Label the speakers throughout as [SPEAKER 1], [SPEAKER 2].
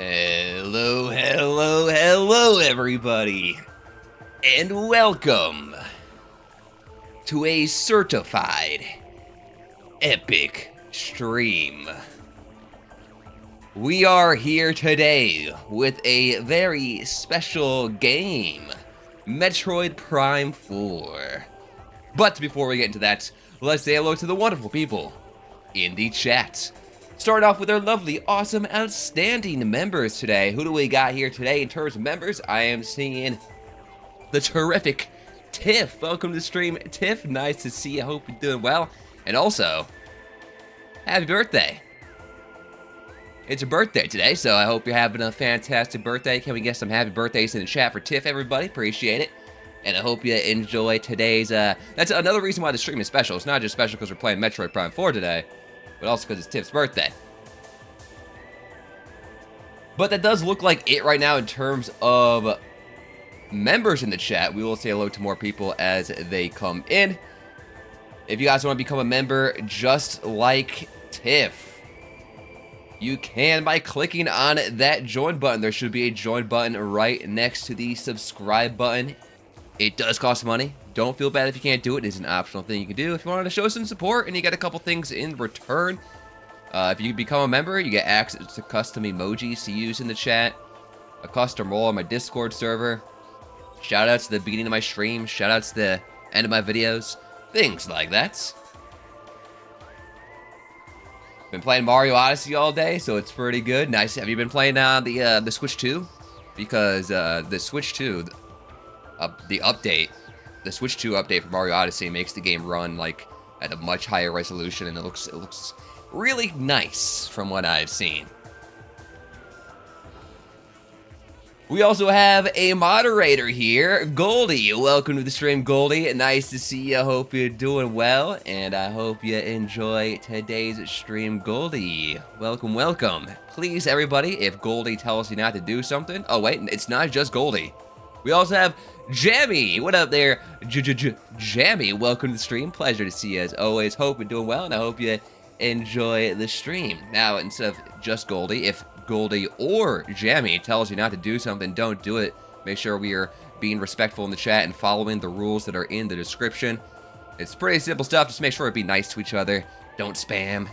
[SPEAKER 1] Hello, hello, hello, everybody, and welcome to a certified epic stream. We are here today with a very special game, Metroid Prime 4. But before we get into that, let's say hello to the wonderful people in the chat. Start off with our lovely, awesome, outstanding members today. Who do we got here today in terms of members? I am seeing the terrific Tiff. Welcome to the stream, Tiff. Nice to see you. I hope you're doing well. And also, happy birthday. It's a birthday today, so I hope you're having a fantastic birthday. Can we get some happy birthdays in the chat for Tiff, everybody? Appreciate it. And I hope you enjoy today's, that's another reason why the stream is special. It's not just special because we're playing Metroid Prime 4 today, but also because it's Tiff's birthday. But that does look like it right now in terms of members in the chat. We will say hello to more people as they come in. If you guys want to become a member just like Tiff, you can by clicking on that join button. There should be a join button right next to the subscribe button. It does cost money. Don't feel bad if you can't do it. It is an optional thing you can do if you want to show some support and you get a couple things in return. If you become a member, you get access to custom emojis to use in the chat, a custom role on my Discord server, shoutouts to the beginning of my stream, shoutouts to the end of my videos, things like that. Been playing Mario Odyssey all day, so it's pretty good. Nice. Have you been playing the Switch 2? Because the Switch 2, the update, the Switch 2 update for Mario Odyssey makes the game run like at a much higher resolution, and it looks really nice from what I've seen. We also have a moderator here, Goldie. Welcome to the stream, Goldie. Nice to see you. I hope you're doing well, and I hope you enjoy today's stream, Goldie. Welcome, welcome. Please, everybody, if Goldie tells you not to do something... Oh, wait, it's not just Goldie. We also have Jammy. What up there, Jammy? Welcome to the stream. Pleasure to see you as always. Hope you're doing well, and I hope you enjoy the stream. Now, instead of just Goldie, if Goldie or Jammy tells you not to do something, don't do it. Make sure we are being respectful in the chat and following the rules that are in the description. It's pretty simple stuff. Just make sure to be nice to each other. Don't spam.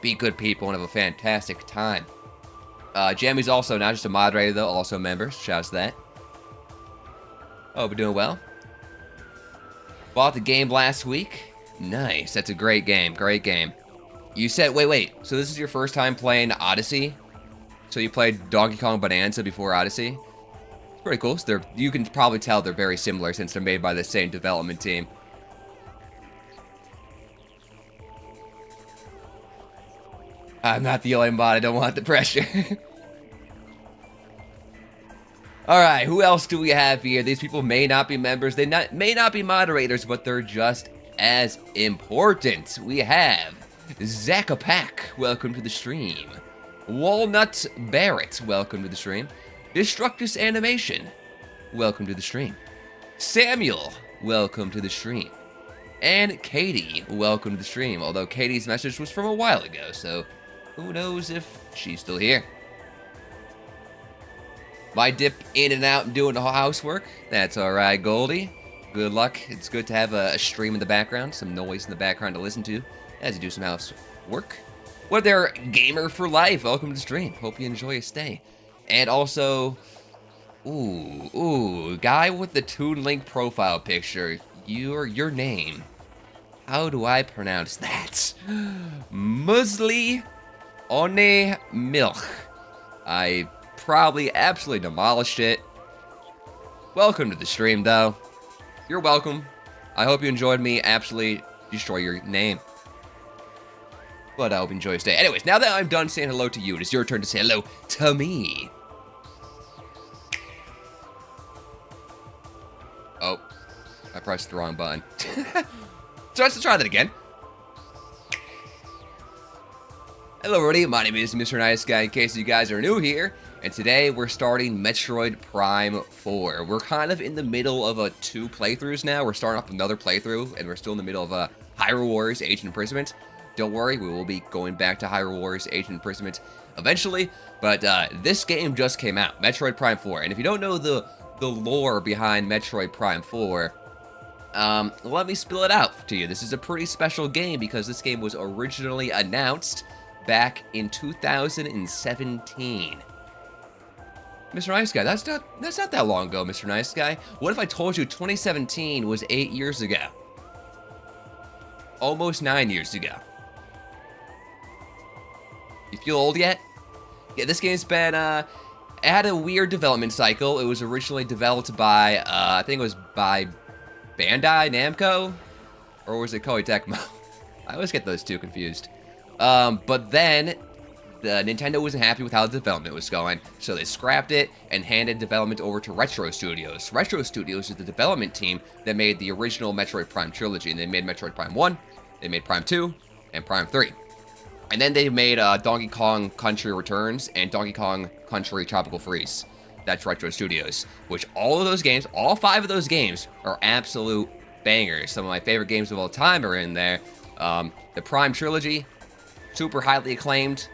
[SPEAKER 1] Be good people and have a fantastic time. Jammy's also not just a moderator, though, also a member. Shouts to that. Oh, we're doing well. Bought the game last week. Nice. That's a great game. Great game. You said, wait. So this is your first time playing Odyssey? So you played Donkey Kong Bonanza before Odyssey? It's pretty cool. So you can probably tell they're very similar since they're made by the same development team. I'm not the only mod. I don't want the pressure. Alright, who else do we have here? These people may not be members. They may not be moderators, but they're just as important. We have Zackapack, welcome to the stream. Walnut Barrett, welcome to the stream. Destructus Animation, welcome to the stream. Samuel, welcome to the stream. And Katie, welcome to the stream. Although Katie's message was from a while ago, so who knows if she's still here. My dip in and out and doing the housework. That's alright, Goldie. Good luck. It's good to have a stream in the background, some noise in the background to listen to as you do some housework. What there, Gamer for Life? Welcome to the stream. Hope you enjoy your stay. And also, guy with the Toon Link profile picture. Your name. How do I pronounce that? Musli One Milk. I probably absolutely demolished it. Welcome to the stream, though. You're welcome. I hope you enjoyed me absolutely destroy your name. But I hope you enjoy your stay. Anyways, now that I'm done saying hello to you, it is your turn to say hello to me. Oh, I pressed the wrong button. So let's try that again. Hello everybody, my name is Mr. Nice Guy in case you guys are new here. And today we're starting Metroid Prime 4. We're kind of in the middle of two playthroughs now. We're starting off another playthrough, and we're still in the middle of Hyrule Warriors Age of Imprisonment. don't worry, we will be going back to Hyrule Warriors Age of Imprisonment eventually, but this game just came out, Metroid Prime 4, and if you don't know the lore behind Metroid Prime 4, let me spill it out to you. This is a pretty special game because this game was originally announced back in 2017. Mr. Nice Guy, that's not that long ago, Mr. Nice Guy. What if I told you 2017 was 8 years ago? Almost 9 years ago. You feel old yet? Yeah, this game's been, it had a weird development cycle. It was originally developed by, I think it was by Bandai Namco? Or was it Koei Tecmo? I always get those two confused. But then, the Nintendo wasn't happy with how the development was going, so they scrapped it and handed development over to Retro Studios. Retro Studios is the development team that made the original Metroid Prime trilogy, and they made Metroid Prime 1, they made Prime 2, and Prime 3. And then they made Donkey Kong Country Returns and Donkey Kong Country Tropical Freeze. That's Retro Studios, which all of those games, all 5 of those games, are absolute bangers. Some of my favorite games of all time are in there. The Prime trilogy, super highly acclaimed.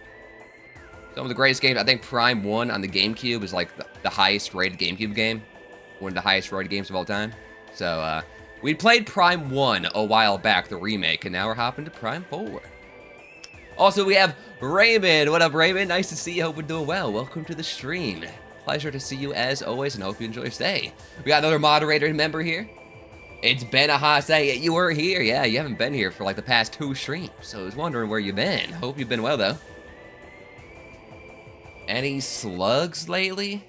[SPEAKER 1] Some of the greatest games. I think Prime 1 on the GameCube is like the highest rated GameCube game. One of the highest rated games of all time. So, we played Prime 1 a while back, the remake, and now we're hopping to Prime 4. Also, we have Raymond. What up, Raymond? Nice to see you. Hope we're doing well. Welcome to the stream. Pleasure to see you as always, and hope you enjoy your stay. We got another moderator member here. It's been a hot day. You were here. Yeah, you haven't been here for like the past 2 streams, so I was wondering where you've been. Hope you've been well, though. Any slugs lately?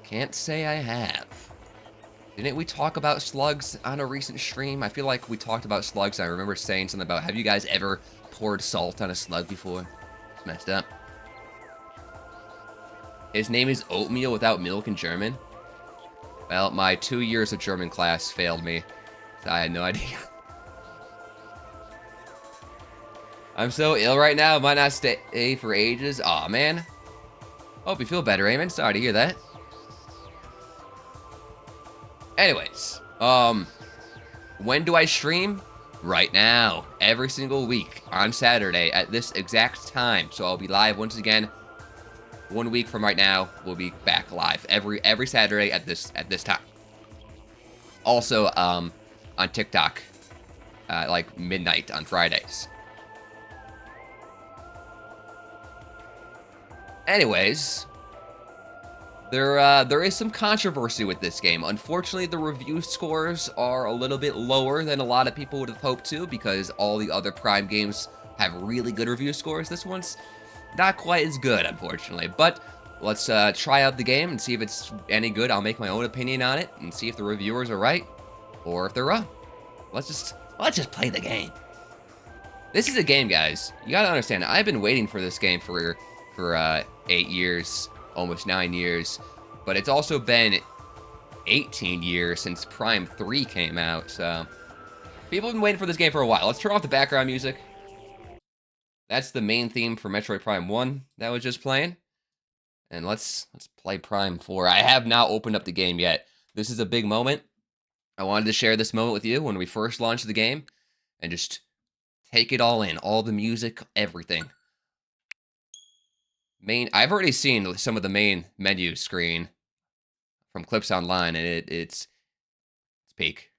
[SPEAKER 1] Can't say I have. Didn't we talk about slugs on a recent stream? I feel like we talked about slugs. I remember saying something about, have you guys ever poured salt on a slug before? It's messed up. His name is oatmeal without milk in German. Well, my 2 years of German class failed me. So I had no idea. I'm so ill right now, might not stay for ages. Aw, man. Hope you feel better, Eamon. Sorry to hear that. Anyways, when do I stream? Right now. Every single week on Saturday at this exact time. So I'll be live once again. 1 week from right now, we'll be back live every Saturday at this time. Also, on TikTok, like midnight on Fridays. Anyways, there is some controversy with this game. Unfortunately, the review scores are a little bit lower than a lot of people would have hoped to, because all the other Prime games have really good review scores. This one's not quite as good, unfortunately. But let's try out the game and see if it's any good. I'll make my own opinion on it and see if the reviewers are right or if they're wrong. Let's just play the game. This is a game, guys. You gotta understand, I've been waiting for this game for 8 years, almost 9 years, but it's also been 18 years since Prime 3 came out, so people have been waiting for this game for a while. Let's turn off the background music. That's the main theme for Metroid Prime 1 that was just playing. And let's play Prime 4. I have not opened up the game yet. This is a big moment. I wanted to share this moment with you when we first launched the game and just take it all in, all the music, everything. I've already seen some of the main menu screen from clips online, and it's peak.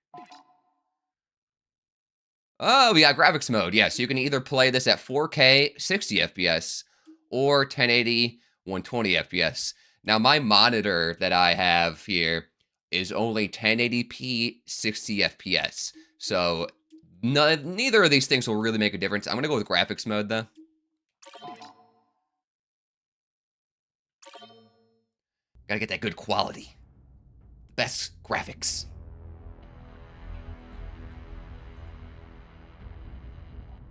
[SPEAKER 1] Oh, we got graphics mode. Yeah, so you can either play this at 4K 60 FPS or 1080 120 FPS. Now, my monitor that I have here is only 1080p 60 FPS. So neither of these things will really make a difference. I'm going to go with graphics mode, though. Gotta get that good quality. Best graphics.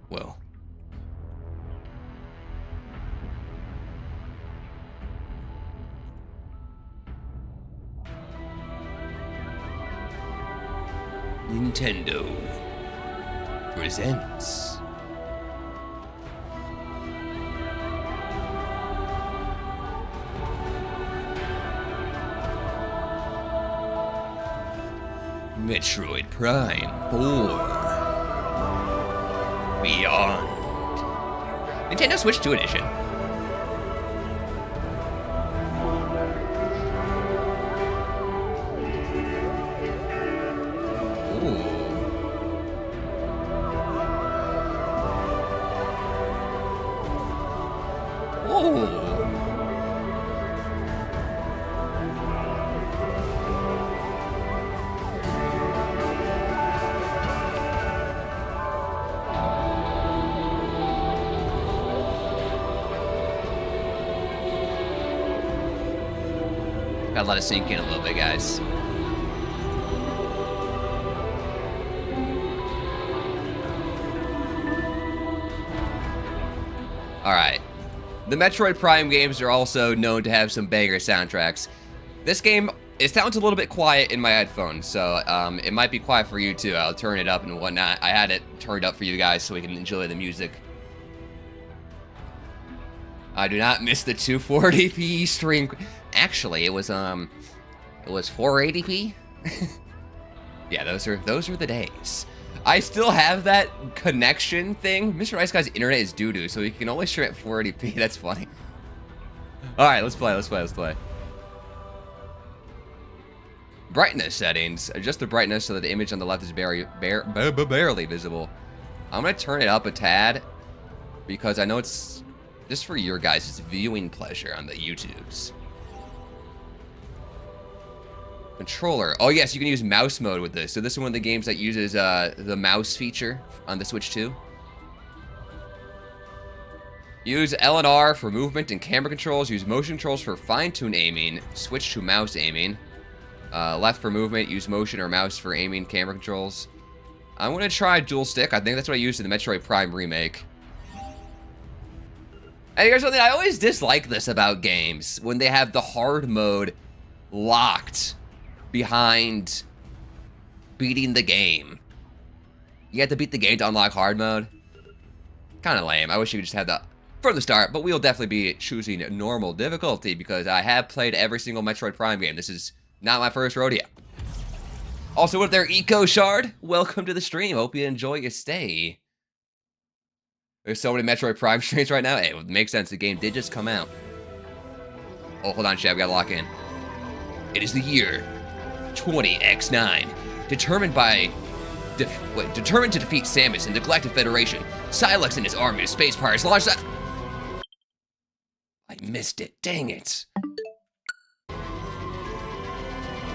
[SPEAKER 1] Whoa. Nintendo presents Metroid Prime 4 Beyond. Nintendo Switch 2 edition. Gotta let it sink in a little bit, guys. Alright. The Metroid Prime games are also known to have some banger soundtracks. This game, it sounds a little bit quiet in my headphones, so it might be quiet for you too. I'll turn it up and whatnot. I had it turned up for you guys so we can enjoy the music. I do not miss the 240p stream. Actually, it was 480p. Yeah, those are the days. I still have that connection thing. Mr. Nice Guy's internet is doo-doo, so he can only stream at 480p. That's funny. All right, let's play. Brightness settings. Adjust the brightness so that the image on the left is barely visible. I'm gonna turn it up a tad because I know it's just for your guys' viewing pleasure on the YouTubes. Controller. Oh yes, you can use mouse mode with this. So this is one of the games that uses the mouse feature on the Switch 2. Use L and R for movement and camera controls. Use motion controls for fine-tune aiming. Switch to mouse aiming. Left for movement. Use motion or mouse for aiming camera controls. I'm going to try dual stick. I think that's what I used in the Metroid Prime remake. And here's something I always dislike this about games. When they have the hard mode locked behind beating the game. You have to beat the game to unlock hard mode. Kind of lame. I wish you could just have that from the start, but we'll definitely be choosing normal difficulty because I have played every single Metroid Prime game. This is not my first rodeo. Also, with their Eco Shard, welcome to the stream. Hope you enjoy your stay. There's so many Metroid Prime streams right now. Hey, it makes sense. The game did just come out. Oh, hold on, chat. We gotta lock in. It is the year 20X9. Determined to defeat Samus and the Galactic Federation, Silex and his army of space pirates launched that. I missed it. Dang it.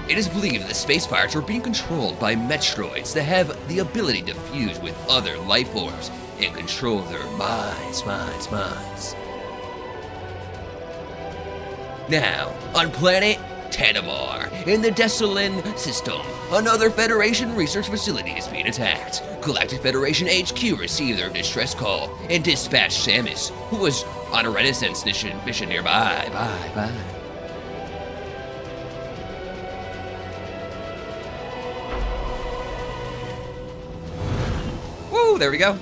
[SPEAKER 1] It is believed that the space pirates are being controlled by Metroids that have the ability to fuse with other life forms and control their minds. Now, on planet Tanamar, in the Desolin system, another Federation research facility is being attacked. Galactic Federation HQ received their distress call and dispatched Samus, who was on a renaissance mission nearby. Woo, there we go.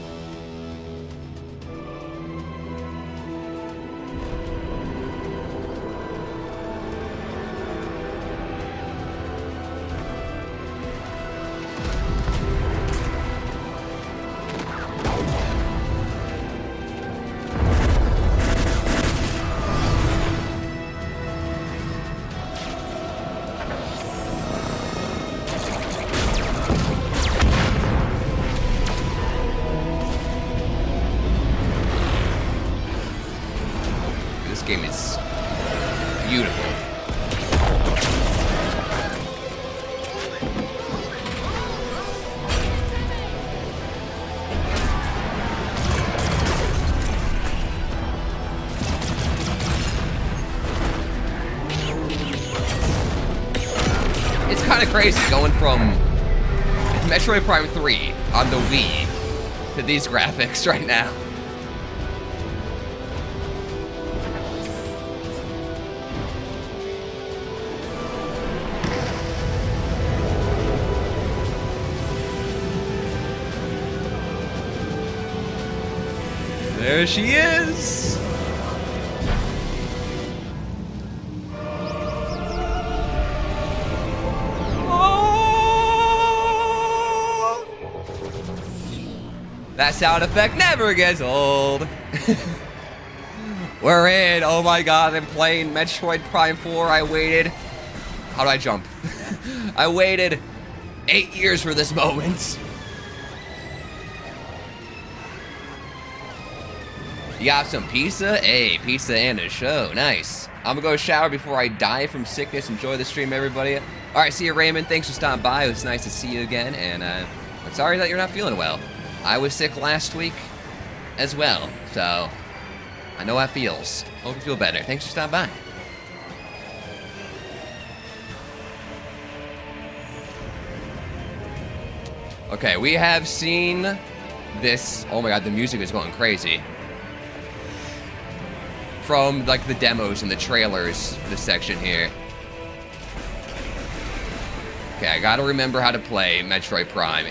[SPEAKER 1] This game is beautiful. It's kind of crazy going from Metroid Prime 3 on the Wii to these graphics right now. There she is! Oh! That sound effect never gets old. We're in. Oh my god, I'm playing Metroid Prime 4. I waited. How do I jump? I waited 8 years for this moment. You got some pizza? Hey, pizza and a show. Nice. I'm gonna go shower before I die from sickness. Enjoy the stream, everybody. Alright, see you, Raymond. Thanks for stopping by. It was nice to see you again. And I'm sorry that you're not feeling well. I was sick last week as well. So, I know how it feels. Hope you feel better. Thanks for stopping by. Okay, we have seen this. Oh my god, the music is going crazy. From like the demos and the trailers, this section here. Okay, I gotta remember how to play Metroid Prime.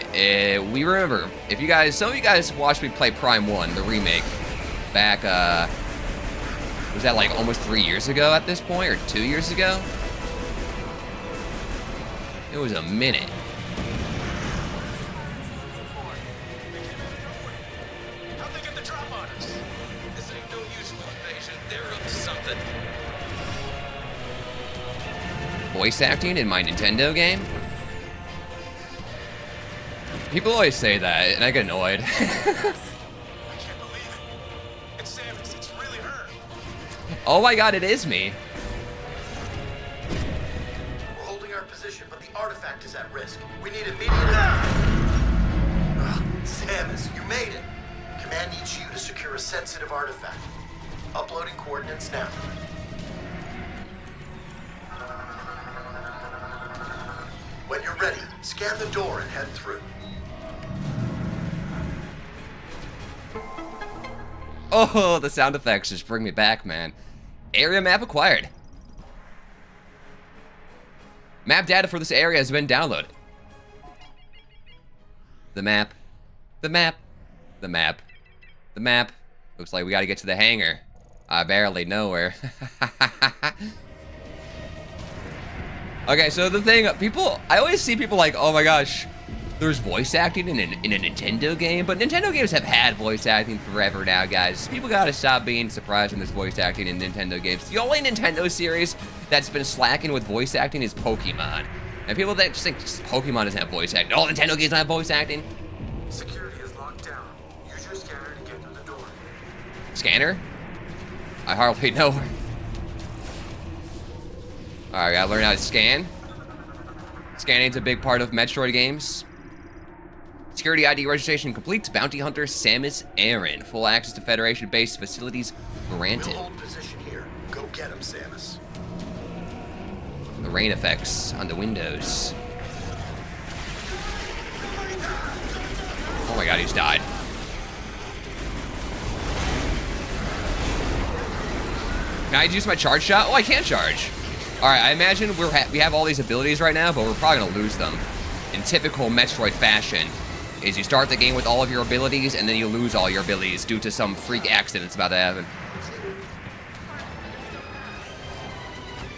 [SPEAKER 1] We remember, if you guys, some of you guys watched me play Prime 1, the remake, back, was that like almost 3 years ago at this point, or 2 years ago? It was a minute. Voice acting in my Nintendo game? People always say that, and I get annoyed.
[SPEAKER 2] I can't believe it. It's Samus. It's really her.
[SPEAKER 1] Oh my god, it is me.
[SPEAKER 3] We're holding our position, but the artifact is at risk. We need immediate... Samus, you made it. Command needs you to secure a sensitive artifact. Uploading coordinates now. When you're ready, scan the door and head through.
[SPEAKER 1] Oh, the sound effects just bring me back, man. Area map acquired. Map data for this area has been downloaded. The map. The map. The map. The map. Looks like we gotta get to the hangar. I barely know where. Okay, so the thing, I always see people like, oh my gosh, there's voice acting in a Nintendo game, but Nintendo games have had voice acting forever now, guys. People gotta stop being surprised when there's voice acting in Nintendo games. The only Nintendo series that's been slacking with voice acting is Pokemon. And people that just think Pokemon doesn't have voice acting. All Nintendo games don't have voice acting.
[SPEAKER 2] Security is locked down. Use your scanner to get through the door.
[SPEAKER 1] Scanner? I hardly know her. Alright, gotta learn how to scan. Scanning's a big part of Metroid games. Security ID registration complete. Bounty Hunter Samus Aran. Full access to Federation-based facilities granted.
[SPEAKER 3] We'll hold position here. Go get him, Samus.
[SPEAKER 1] The rain effects on the windows. Oh my god, he's died. Can I use my charge shot? Oh, I can charge. Alright, I imagine we have all these abilities right now, but we're probably gonna lose them. In typical Metroid fashion, is you start the game with all of your abilities, and then you lose all your abilities due to some freak accident that's about to happen.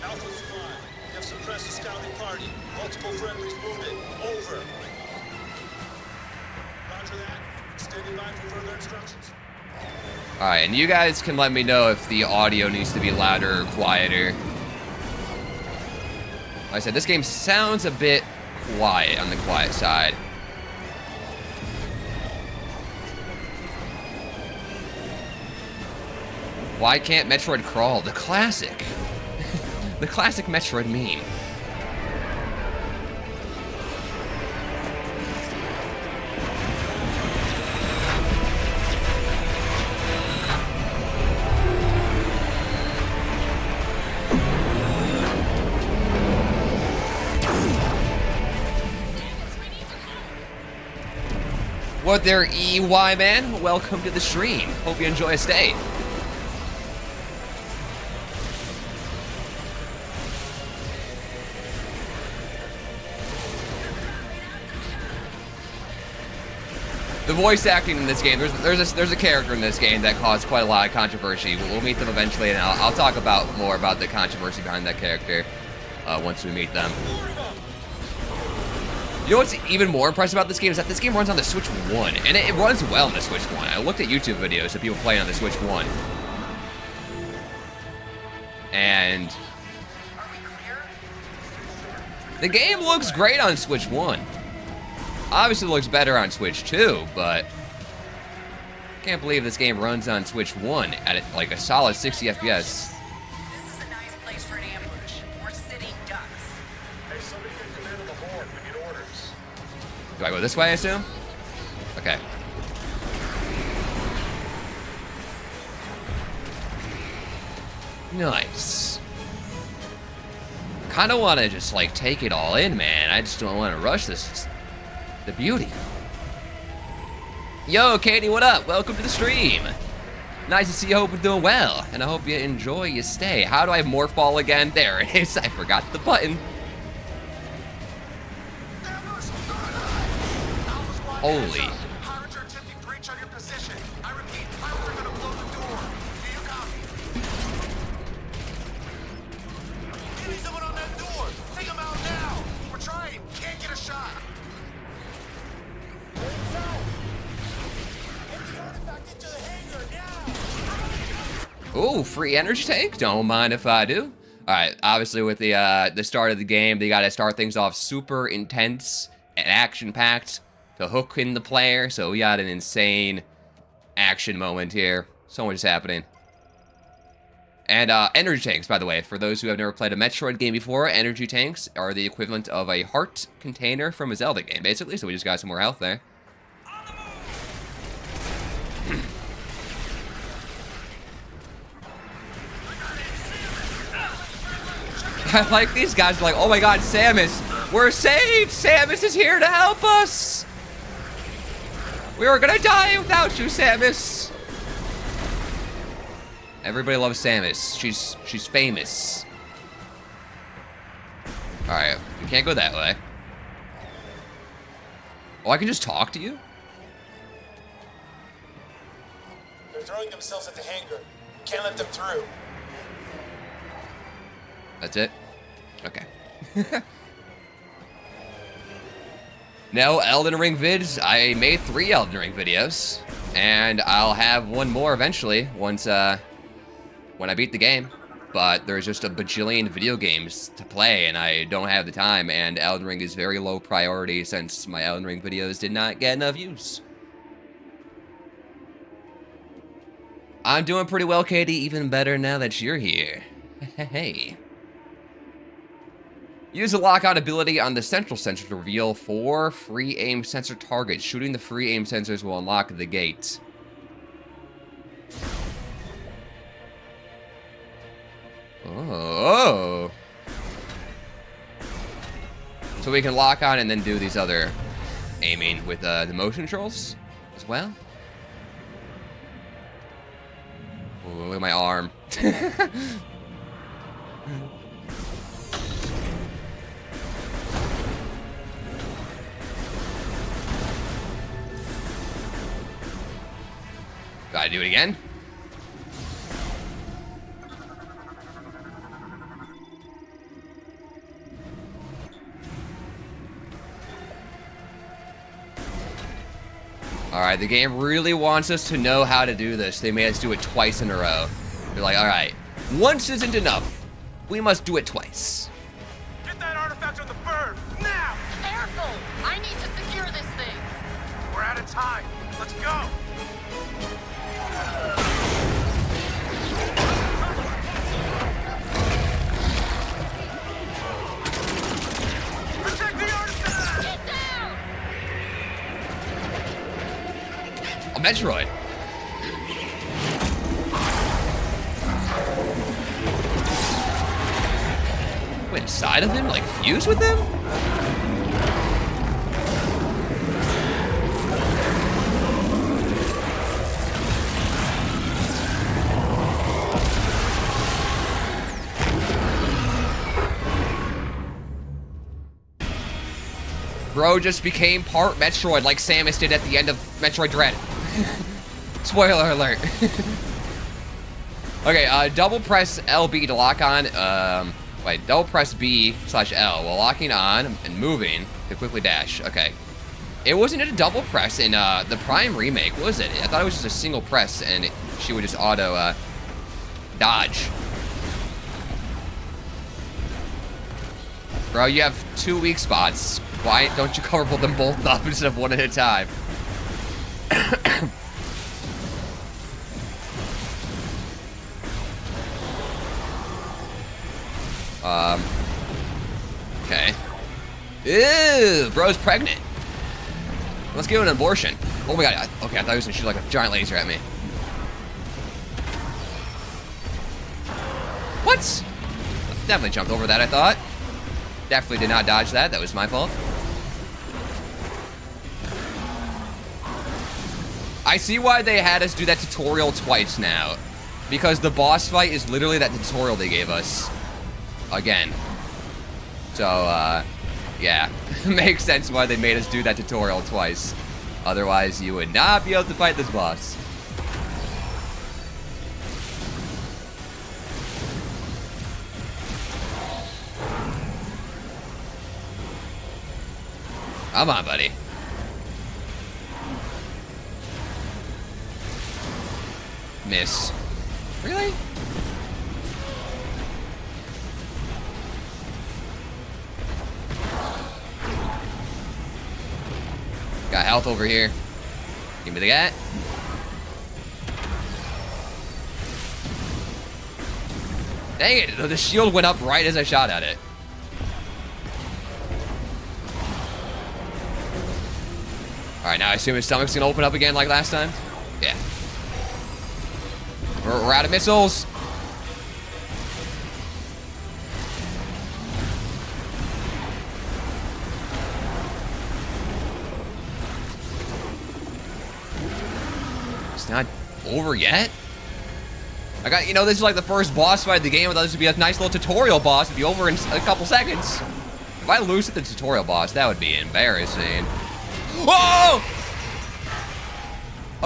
[SPEAKER 2] Alpha Squad, you have suppressed a scouting party. Multiple friendlies wounded. Over. Roger that. Standing by for further instructions.
[SPEAKER 1] Alright, and you guys can let me know if the audio needs to be louder or quieter. Like I said, this game sounds a bit quiet on the quiet side. Why can't Metroid crawl? The classic. The classic Metroid meme. What there, EY man? Welcome to the stream. Hope you enjoy a stay. The voice acting in this game, there's a character in this game that caused quite a lot of controversy. We'll meet them eventually, and I'll talk more about the controversy behind that character once we meet them. You know what's even more impressive about this game is that this game runs on the Switch 1, and it runs well on the Switch 1. I looked at YouTube videos of people playing on the Switch 1. And the game looks great on Switch 1. Obviously looks better on Switch 2, but can't believe this game runs on Switch 1 at like a solid 60 FPS.
[SPEAKER 4] This is a nice place for an ambush. We're sitting ducks.
[SPEAKER 2] Hey, somebody can command on the board. We need orders.
[SPEAKER 1] Do I go this way, I assume? Okay. Nice. Kind of want to just like take it all in, man. I just don't want to rush this. The beauty. Yo, Katie, what up? Welcome to the stream. Nice to see you. Hope you're doing well, and I hope you enjoy your stay. How do I morph ball again? There it is. I forgot the button. Holy.
[SPEAKER 3] Pirates are attempting breach on your position. I repeat, pirates are gonna blow the door. Do you copy? Give me someone on that door. Take them out now. We're trying. Can't get a shot.
[SPEAKER 1] Ooh, free energy tank. Don't mind if I do. All right, obviously with the start of the game, they got to start things off super intense and action-packed to hook in the player. So we got an insane action moment here. So much is happening. And energy tanks, by the way, for those who have never played a Metroid game before, energy tanks are the equivalent of a heart container from a Zelda game, basically. So we just got some more health there. I like these guys like, oh my god, Samus, we're saved! Samus is here to help us! We were gonna die without you, Samus! Everybody loves Samus. She's famous. Alright, we can't go that way. Oh, I can just talk to you?
[SPEAKER 2] They're throwing themselves at the hangar. We can't let them through.
[SPEAKER 1] That's it? Okay. Now, Elden Ring vids. I made 3 Elden Ring videos. And I'll have one more eventually, once, when I beat the game. But there's just a bajillion video games to play, and I don't have the time, and Elden Ring is very low priority since my Elden Ring videos did not get enough views. I'm doing pretty well, Katie, even better now that you're here. Hey. Use the lockout ability on the central sensor to reveal 4 free aim sensor targets. Shooting the free aim sensors will unlock the gate. Oh. So we can lock on and then do these other aiming with the motion controls as well. Oh, look at my arm. Gotta do it again. Alright, the game really wants us to know how to do this. They made us do it twice in a row. They're like, alright, once isn't enough. We must do it twice.
[SPEAKER 2] Get that artifact on the bird, now!
[SPEAKER 4] Careful! I need to secure this thing.
[SPEAKER 2] We're out of time. Let's go! Protect the artifact!
[SPEAKER 4] Get down!
[SPEAKER 1] Oh, Metroid. Wait, inside of him? Like, fuse with him? Bro just became part Metroid like Samus did at the end of Metroid Dread. Spoiler alert. Okay, double press LB to lock on. Wait, double press B/L while locking on and moving to quickly dash. Okay. It wasn't a double press in the Prime remake, was it? I thought it was just a single press and she would just auto dodge. Bro, you have 2 weak spots. Why don't you cover them both up instead of one at a time? Okay. Ew, bro's pregnant. Let's give it an abortion. Oh my god, okay, I thought he was gonna shoot like a giant laser at me. What? Definitely jumped over that, I thought. Definitely did not dodge that, that was my fault. I see why they had us do that tutorial twice now. Because the boss fight is literally that tutorial they gave us. Again. So, yeah. Makes sense why they made us do that tutorial twice. Otherwise, you would not be able to fight this boss. Come on, buddy. Miss. Really? Got health over here. Give me the gat. Dang it, the shield went up right as I shot at it. Alright, now I assume his stomach's gonna open up again like last time? Yeah. We're out of missiles. It's not over yet? I got, you know, this is like the first boss fight of the game. I thought this would be a nice little tutorial boss. It'd be over in a couple seconds. If I lose to the tutorial boss, that would be embarrassing. Whoa!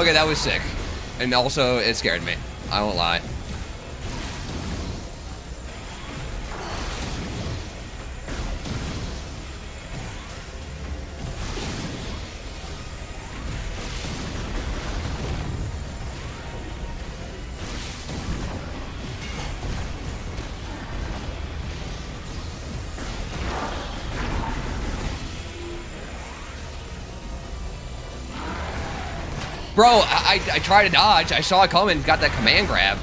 [SPEAKER 1] Okay, that was sick. And also, it scared me. I won't lie. Bro, I tried to dodge. I saw it coming, got that command grab.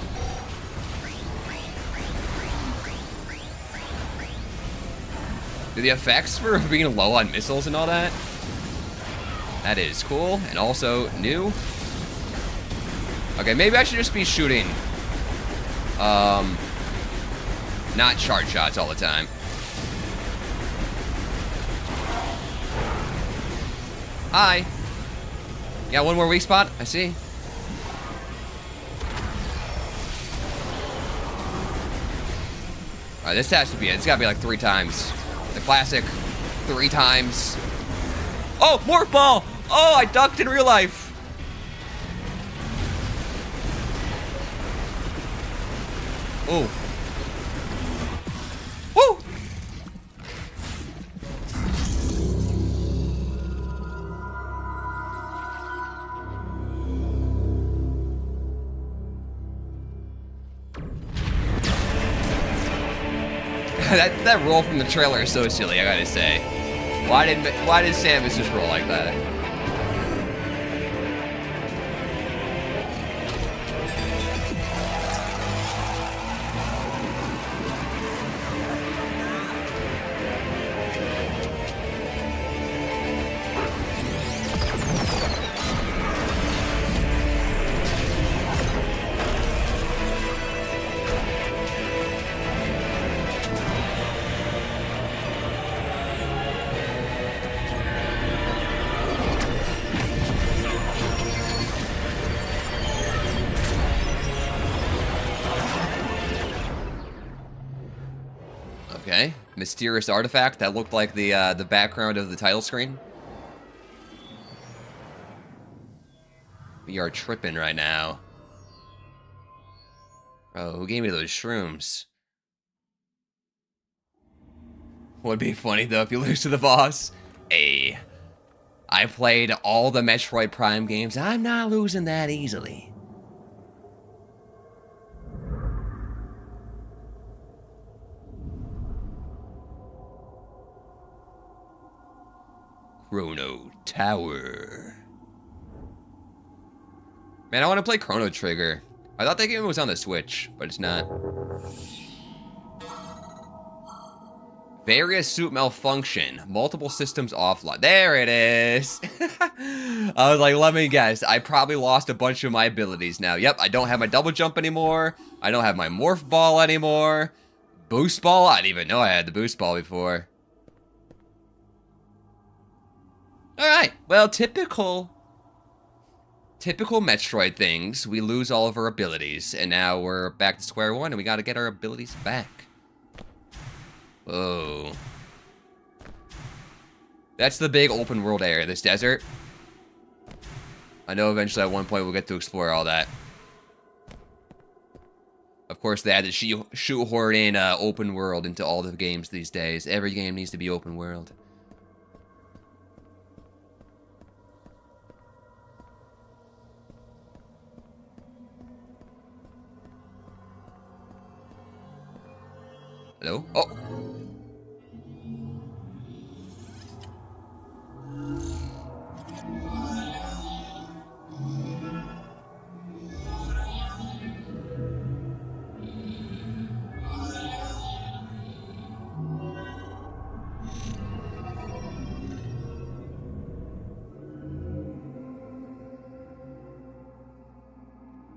[SPEAKER 1] Do the effects for being low on missiles and all that? That is cool and also new. Okay, maybe I should just be shooting. Not charge shots all the time. Hi. Yeah, one more weak spot. I see. Alright, this has to be it. It's gotta be like 3 times. The classic 3 times. Oh, morph ball! Oh, I ducked in real life. Oh. Woo! that roll from the trailer is so silly, I gotta say. Why did Samus just roll like that? Okay, mysterious artifact that looked like the background of the title screen. We are tripping right now. Bro, who gave me those shrooms? Would be funny though if you lose to the boss. Hey, I played all the Metroid Prime games. I'm not losing that easily. Chrono Tower. Man, I want to play Chrono Trigger. I thought that game was on the Switch, but it's not. Various suit malfunction. Multiple systems offline. There it is. I was like, let me guess. I probably lost a bunch of my abilities now. Yep, I don't have my double jump anymore. I don't have my morph ball anymore. Boost ball? I didn't even know I had the boost ball before. Alright, well, typical Metroid things. We lose all of our abilities, and now we're back to square one, and we gotta get our abilities back. Whoa. That's the big open world area, this desert. I know eventually at one point we'll get to explore all that. Of course, they had to shoehorn in open world into all the games these days. Every game needs to be open world. Hello? Oh!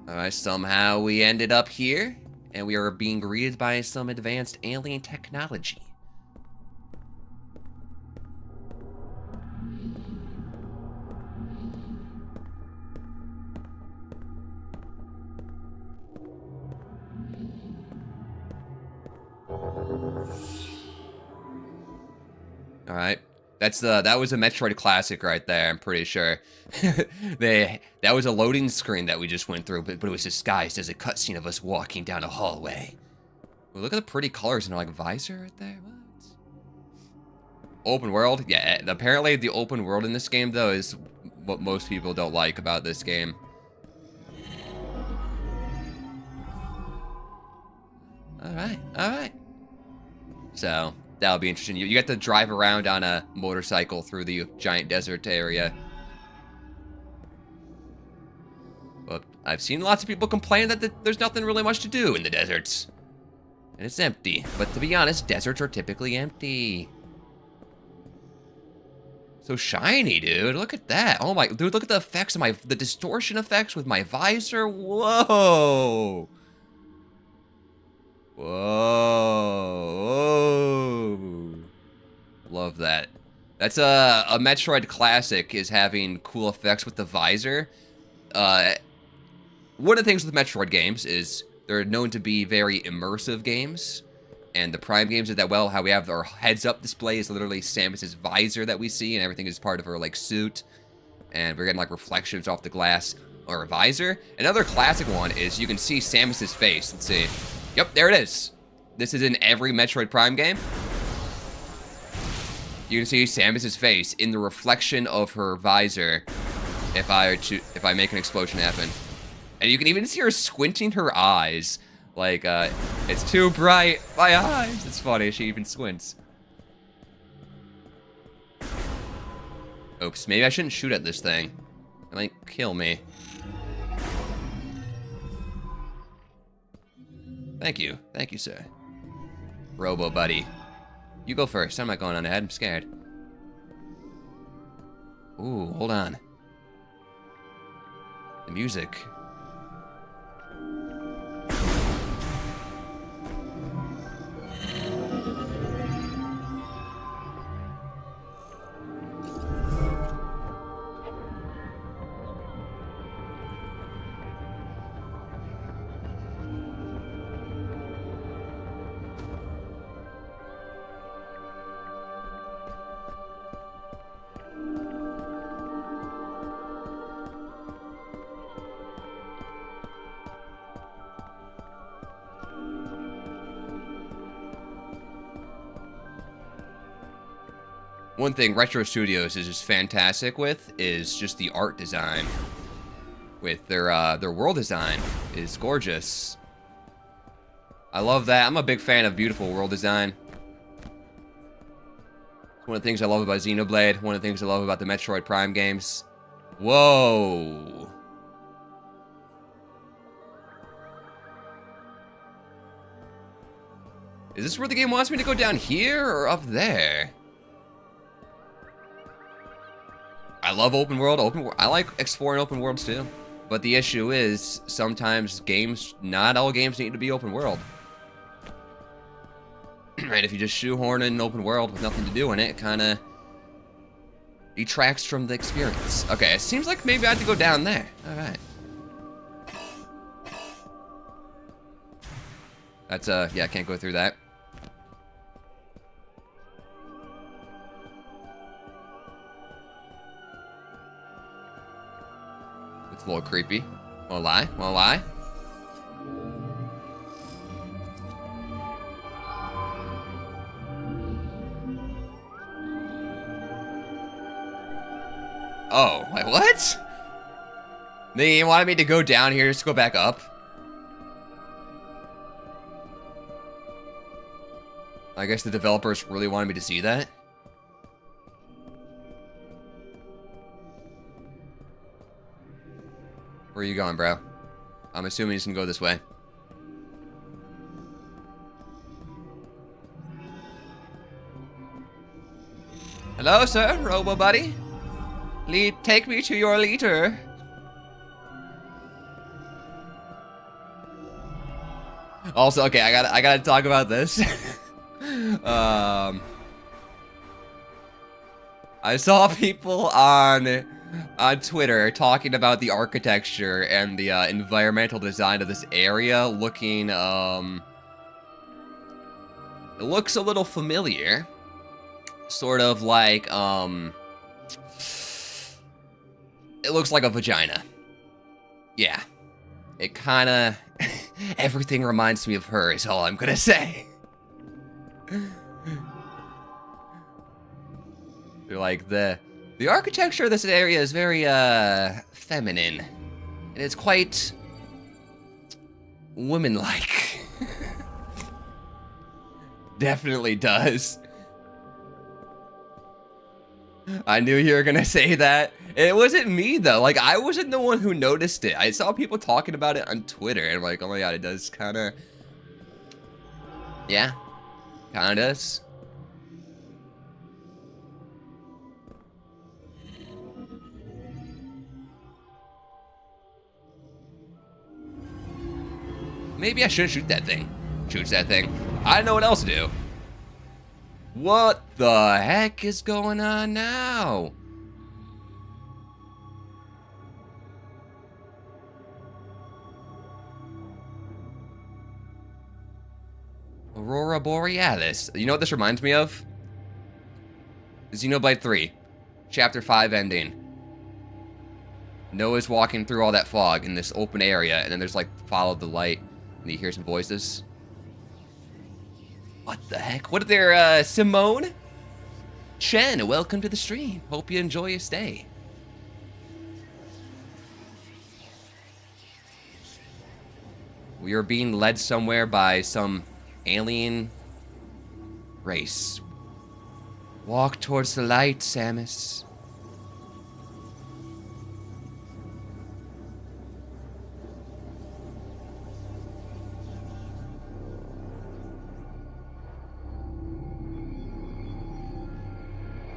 [SPEAKER 1] Alright, somehow we ended up here. And we are being greeted by some advanced alien technology. All right. That was a Metroid classic right there, I'm pretty sure. That was a loading screen that we just went through, but it was disguised as a cutscene of us walking down a hallway. Well, look at the pretty colors in our, like, visor right there. What? Open world? Yeah, apparently the open world in this game, though, is what most people don't like about this game. Alright, alright. So, that'll be interesting. You get to drive around on a motorcycle through the giant desert area. But I've seen lots of people complain that there's nothing really much to do in the deserts. And it's empty. But to be honest, deserts are typically empty. So shiny, dude. Look at that. Oh my, dude, look at the effects of the distortion effects with my visor. Whoa. Whoa. Love that. That's a Metroid classic, is having cool effects with the visor. One of the things with Metroid games is they're known to be very immersive games. And the Prime games are that well, how we have our heads-up display is literally Samus's visor that we see, and everything is part of her, like, suit. And we're getting, like, reflections off the glass or her visor. Another classic one is you can see Samus's face. Let's see. Yep, there it is. This is in every Metroid Prime game. You can see Samus's face in the reflection of her visor if I make an explosion happen. And you can even see her squinting her eyes. Like, it's too bright, my eyes. It's funny, she even squints. Oops, maybe I shouldn't shoot at this thing. It might kill me. Thank you, sir. Robo buddy. You go first, I'm not going on ahead, I'm scared. Ooh, hold on. The music. One thing Retro Studios is just fantastic with is just the art design. With their world design is gorgeous. I love that. I'm a big fan of beautiful world design. It's one of the things I love about Xenoblade. One of the things I love about the Metroid Prime games. Whoa. Is this where the game wants me to go, down here or up there? I love open world. I like exploring open worlds too. But the issue is, sometimes games, not all games need to be open world. Right, if you just shoehorn in an open world with nothing to do in it, it kind of detracts from the experience. Okay, it seems like maybe I have to go down there. Alright. That's, yeah, I can't go through that. It's a little creepy. Won't lie, won't lie. Oh, wait, what? They wanted me to go down here just to go back up? I guess the developers really wanted me to see that? Where are you going, bro? I'm assuming he's gonna go this way. Hello, sir, Robo Buddy. Take me to your leader. Also, okay, I gotta talk about this. I saw people on Twitter talking about the architecture and the environmental design of this area looking, it looks a little familiar. Sort of like, it looks like a vagina. Yeah. It kinda, everything reminds me of her is all I'm gonna say. Like, the architecture of this area is very, feminine. And it's quite woman-like. Definitely does. I knew you were gonna say that. It wasn't me, though. Like, I wasn't the one who noticed it. I saw people talking about it on Twitter, and I'm like, oh my god, it does kinda... Yeah. Kinda does. Maybe I should shoot that thing. Shoots that thing. I know what else to do. What the heck is going on now? Aurora Borealis. You know what this reminds me of? Xenoblade 3. Chapter 5 ending. Noah's walking through all that fog in this open area, and then there's like, follow the light, and you hear some voices. What the heck? What there, Simone? Chen, welcome to the stream. Hope you enjoy your stay. We are being led somewhere by some alien race. Walk towards the light, Samus.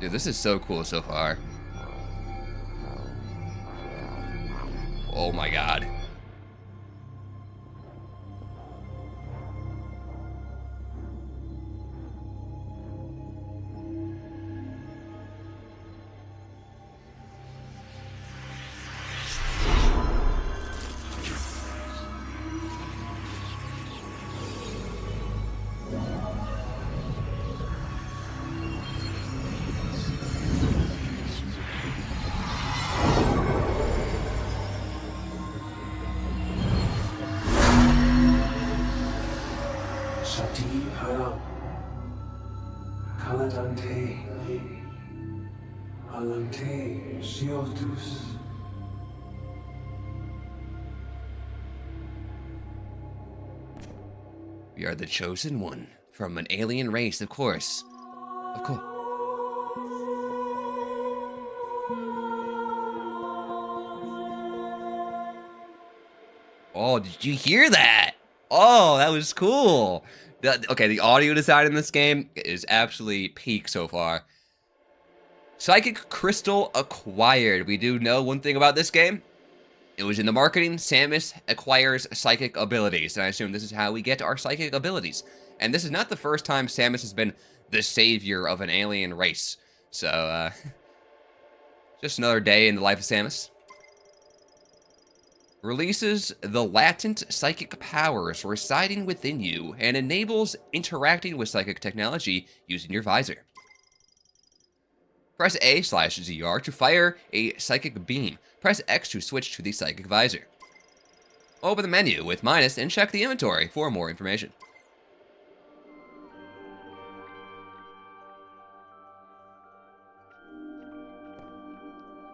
[SPEAKER 1] Dude, this is so cool so far. Oh my god. We are the chosen one from an alien race, of course. Of course. Oh, did you hear that? Oh, that was cool. Okay, the audio design in this game is absolutely peak so far. Psychic Crystal acquired. We do know one thing about this game. It was in the marketing. Samus acquires psychic abilities, and I assume this is how we get our psychic abilities. And this is not the first time Samus has been the savior of an alien race. So, just another day in the life of Samus. Releases the latent psychic powers residing within you and enables interacting with psychic technology using your visor. Press A/ZR to fire a psychic beam. Press X to switch to the psychic visor. Open the menu with minus and check the inventory for more information.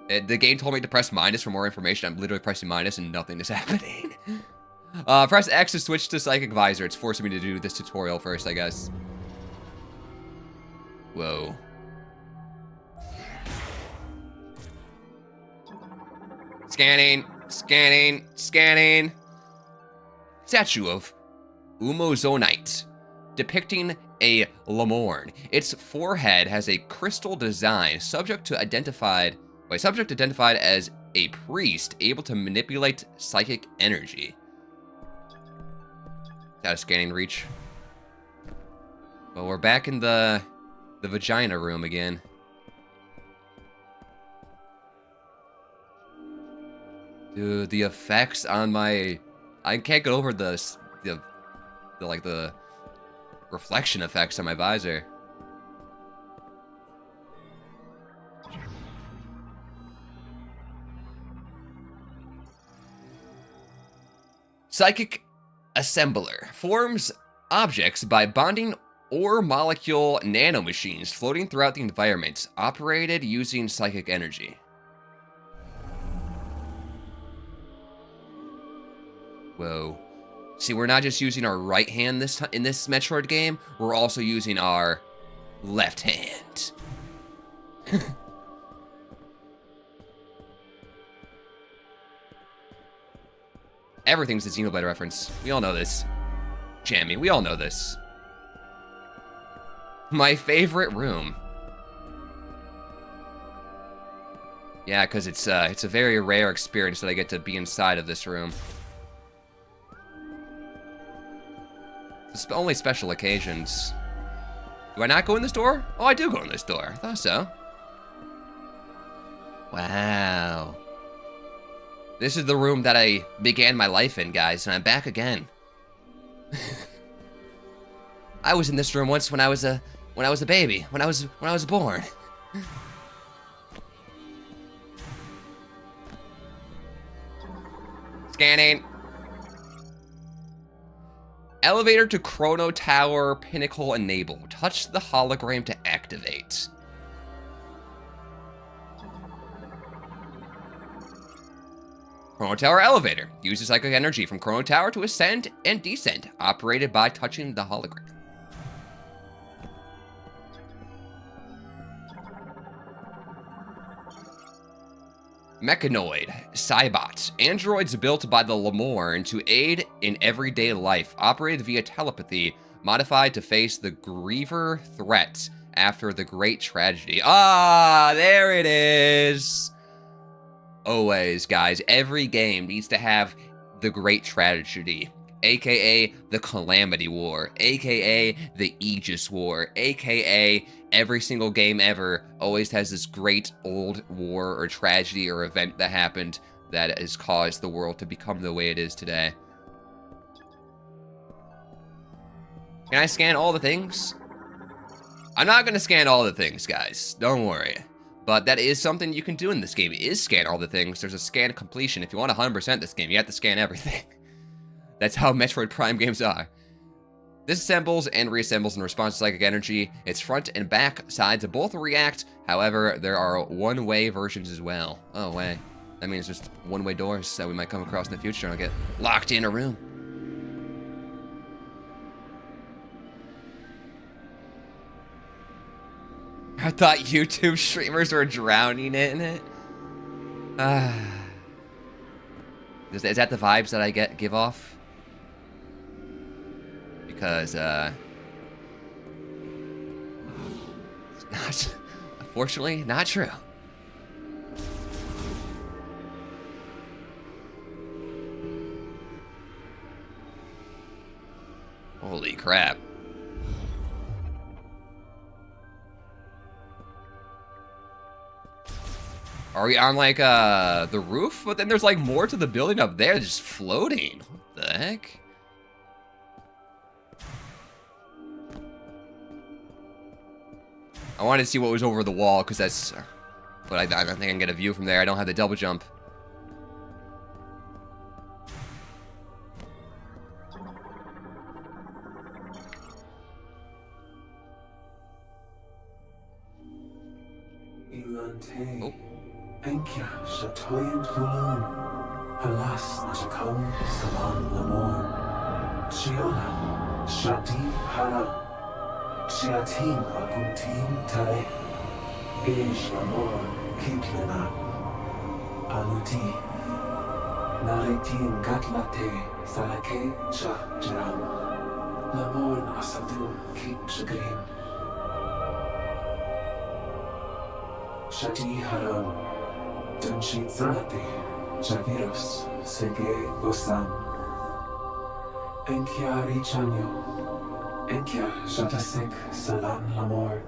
[SPEAKER 1] The game told me to press minus for more information. I'm literally pressing minus and nothing is happening. Press X to switch to Psychic Visor. It's forcing me to do this tutorial first, I guess. Whoa. Scanning, scanning, scanning. Statue of Umozonite, depicting a Lemorne. Its forehead has a crystal design, subject identified as a priest able to manipulate psychic energy. Got a scanning reach. Well, we're back in the vagina room again. Dude, the effects on my... I can't get over the reflection effects on my visor. Psychic Assembler forms objects by bonding or molecule nanomachines floating throughout the environment, operated using psychic energy. Whoa. See, we're not just using our right hand in this Metroid game, we're also using our left hand. Everything's a Xenoblade reference. We all know this. Jammy, we all know this. My favorite room. Yeah, because it's a very rare experience that I get to be inside of this room. It's only special occasions. Do I not go in this door? Oh, I do go in this door. I thought so. Wow. This is the room that I began my life in, guys, and I'm back again. I was in this room once when I was a baby, when I was born. Scanning. Elevator to Chrono Tower Pinnacle enabled. Touch the hologram to activate. Chrono Tower elevator. Uses psychic energy from Chrono Tower to ascend and descend, operated by touching the hologram. Mechanoid, Cybot, androids built by the Lemorne to aid in everyday life, operated via telepathy, modified to face the Griever threat after the Great Tragedy. Ah, there it is! Always, guys, every game needs to have the Great Tragedy, aka the Calamity War, aka the Aegis War, aka every single game ever always has this great old war or tragedy or event that happened that has caused the world to become the way it is today. Can I scan all the things? I'm not going to scan all the things, guys. Don't worry. But that is something you can do in this game, is scan all the things. There's a scan completion. If you want 100% this game, you have to scan everything. That's how Metroid Prime games are. Disassembles and reassembles in response to psychic energy. Its front and back sides both react. However, there are one-way versions as well. Oh, way. That means just one-way doors that we might come across in the future and I'll get locked in a room. I thought YouTube streamers were drowning in it. Is that the vibes that I give off? Because, it's not, unfortunately, not true. Holy crap. Are we on, like, the roof? But then there's, like, more to the building up there just floating. What the heck? I wanted to see what was over the wall, because that's... But I don't think I can get a view from there. I don't have the double jump. Oh.
[SPEAKER 5] Enkia Shatoyan Hulun, Halas Nashakam Saman Lamor, Shiola, Shati Hara, Shiatim Aguntim Tare, Ish Lamor, Kiplena, Aluti, Naritim Gatlate, Salake Sha Jaram, Lamor Nasadu Kip Shagrim, Shati Haram, Dunshi Zalati, Javirus, Sege Osam, Enkia Richanyo, Enkia Shatasek Salam Lamor,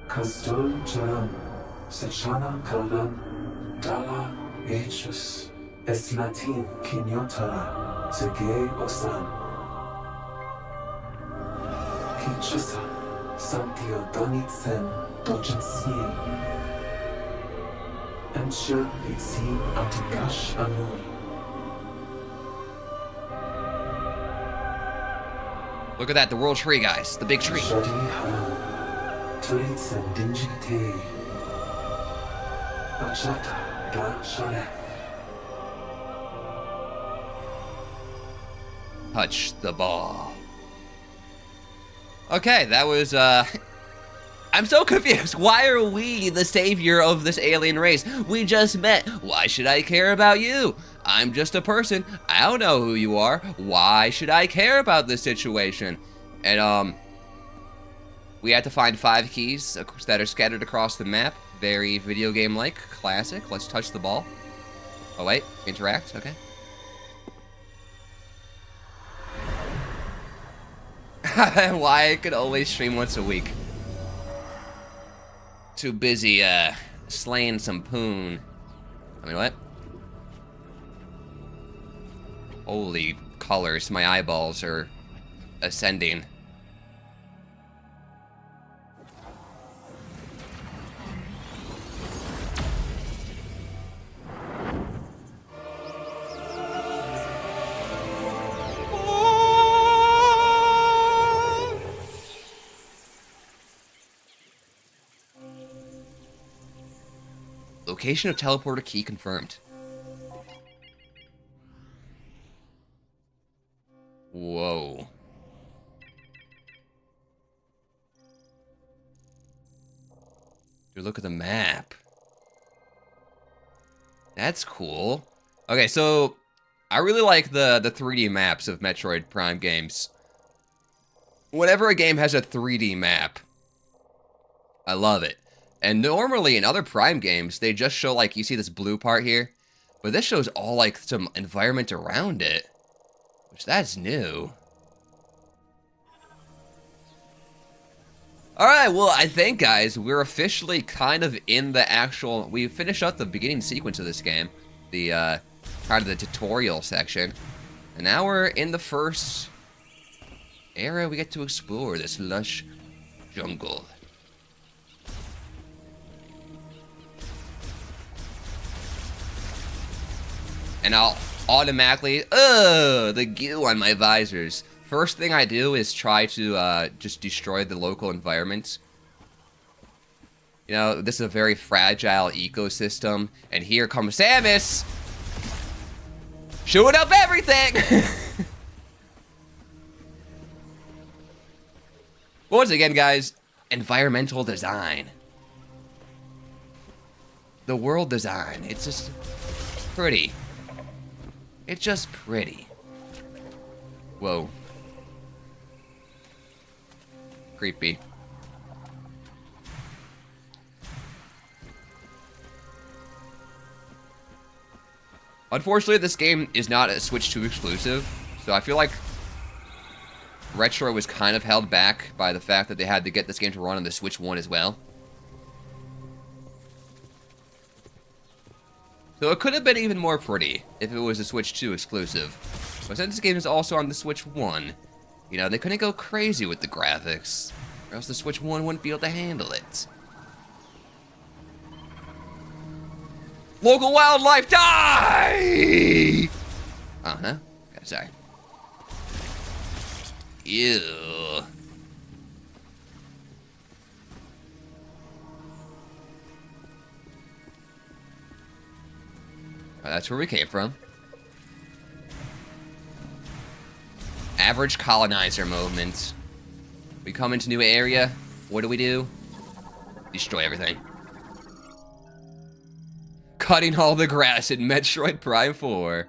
[SPEAKER 5] Kazdul Jaram, Sechana Kalan, Dala Echus, Eslatin Kinyotara, Sege Osam, Kinshasa, Santio Donitsen, Dojansin, and sure you'd see Antikash Anur.
[SPEAKER 1] Look at that, the world tree, guys. The big tree.
[SPEAKER 5] Shadi Haram, Turits and Dingy Te, Bachata Da Share.
[SPEAKER 1] Touch the ball. Okay, that was, I'm so confused. Why are we the savior of this alien race? We just met. Why should I care about you? I'm just a person. I don't know who you are. Why should I care about this situation? And, we had to find 5 keys that are scattered across the map. Very video game-like. Classic. Let's touch the ball. Oh, wait. Interact. Okay. Why I could only stream once a week. Too busy, slaying some poon. I mean, what? Holy colors, my eyeballs are ascending. Location of teleporter key confirmed. Whoa. Dude, look at the map. That's cool. Okay, so I really like the 3D maps of Metroid Prime games. Whenever a game has a 3D map, I love it. And normally in other Prime games, they just show, like, you see this blue part here, but this shows all, like, some environment around it, which that's new. Alright, well, I think, guys, we're officially kind of in the actual, we finished up the beginning sequence of this game, the, part of the tutorial section, and now we're in the first area we get to explore, this lush jungle. And I'll automatically, the goo on my visors. First thing I do is try to just destroy the local environment. You know, this is a very fragile ecosystem, and here comes Samus! Shooting up everything! Once again, guys, environmental design. The world design, it's just pretty. It's just pretty. Whoa. Creepy. Unfortunately, this game is not a Switch 2 exclusive, so I feel like Retro was kind of held back by the fact that they had to get this game to run on the Switch 1 as well. So it could have been even more pretty if it was a Switch 2 exclusive. But since this game is also on the Switch 1, you know, they couldn't go crazy with the graphics, or else the Switch 1 wouldn't be able to handle it. Local wildlife, die! Uh-huh. Okay, sorry. Ew. That's where we came from. Average colonizer movement. We come into new area. What do? Destroy everything. Cutting all the grass in Metroid Prime 4.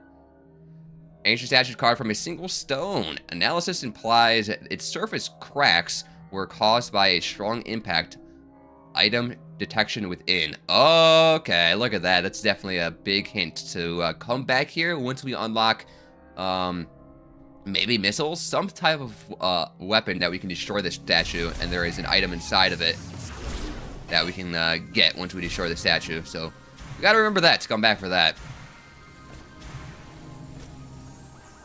[SPEAKER 1] Ancient statue carved from a single stone. Analysis implies that its surface cracks were caused by a strong impact. Item detection within. Okay, look at that. That's definitely a big hint to come back here once we unlock, maybe missiles? Some type of weapon that we can destroy this statue, and there is an item inside of it that we can get once we destroy the statue. So we gotta remember that to come back for that.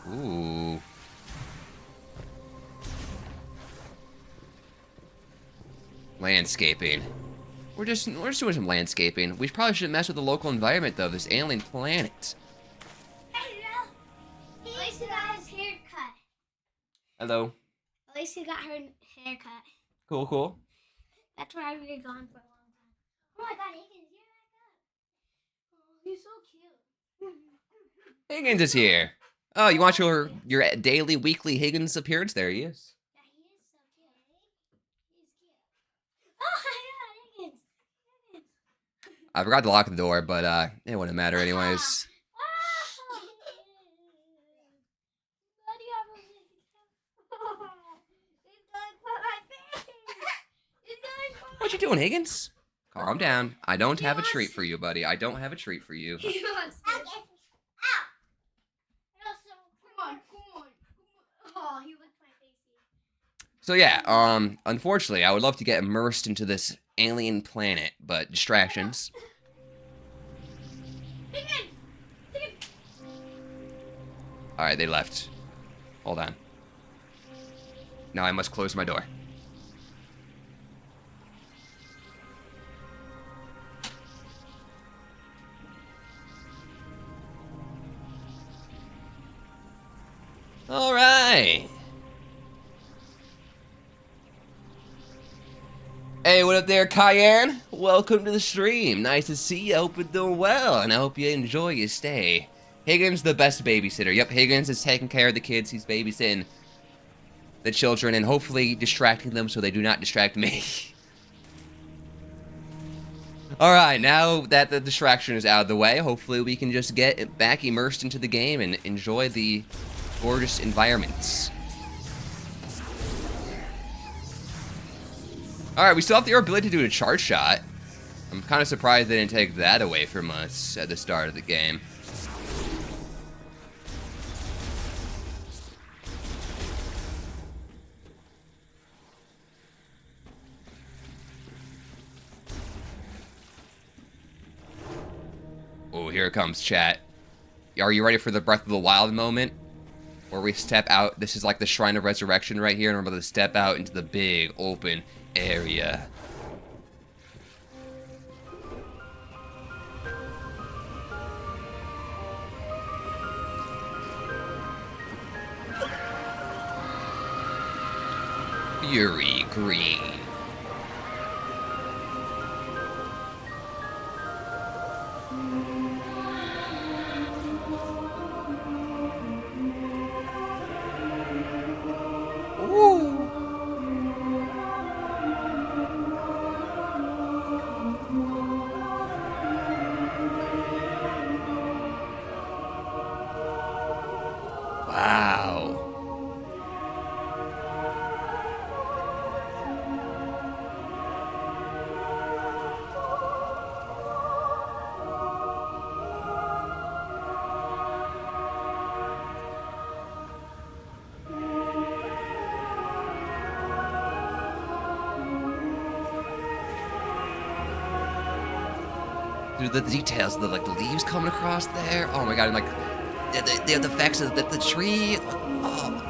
[SPEAKER 1] Ooh. Landscaping. We're just doing some landscaping. We probably shouldn't mess with the local environment though, this alien planet.
[SPEAKER 6] Hey, Lacey got his hair cut.
[SPEAKER 1] Hello.
[SPEAKER 6] Lacey got her hair cut.
[SPEAKER 1] Cool, cool.
[SPEAKER 6] That's why we were gone for a long time. Oh my god, Higgins, you're back up. Oh, he's so cute.
[SPEAKER 1] Higgins is here. Oh, you want your daily, weekly Higgins appearance? There he is.
[SPEAKER 6] Yeah, he is so cute. He's cute. Oh my god, Higgins. Higgins.
[SPEAKER 1] I forgot to lock the door, but it wouldn't matter anyways. What you doing, Higgins? Calm down. I don't have a treat for you, buddy. I don't have a treat for you.
[SPEAKER 6] He wants to. Come on. Oh, he licked my face.
[SPEAKER 1] So yeah, unfortunately, I would love to get immersed into this alien planet, but distractions. Alright, they left. Hold on. Now I must close my door. Alright. Hey, what up there, Cayenne? Welcome to the stream. Nice to see you. I hope you're doing well, and I hope you enjoy your stay. Higgins, the best babysitter. Yep, Higgins is taking care of the kids. He's babysitting the children and hopefully distracting them so they do not distract me. Alright, now that the distraction is out of the way, hopefully we can just get back immersed into the game and enjoy the gorgeous environments. Alright, we still have the ability to do a charge shot. I'm kind of surprised they didn't take that away from us at the start of the game. Oh, here it comes, chat. Are you ready for the Breath of the Wild moment? Where we step out, this is like the Shrine of Resurrection right here, and we're about to step out into the big, open area. Fury Green. Wow. Dude, the details, the like the leaves coming across there. Oh my god, and like the effects of the tree. Oh.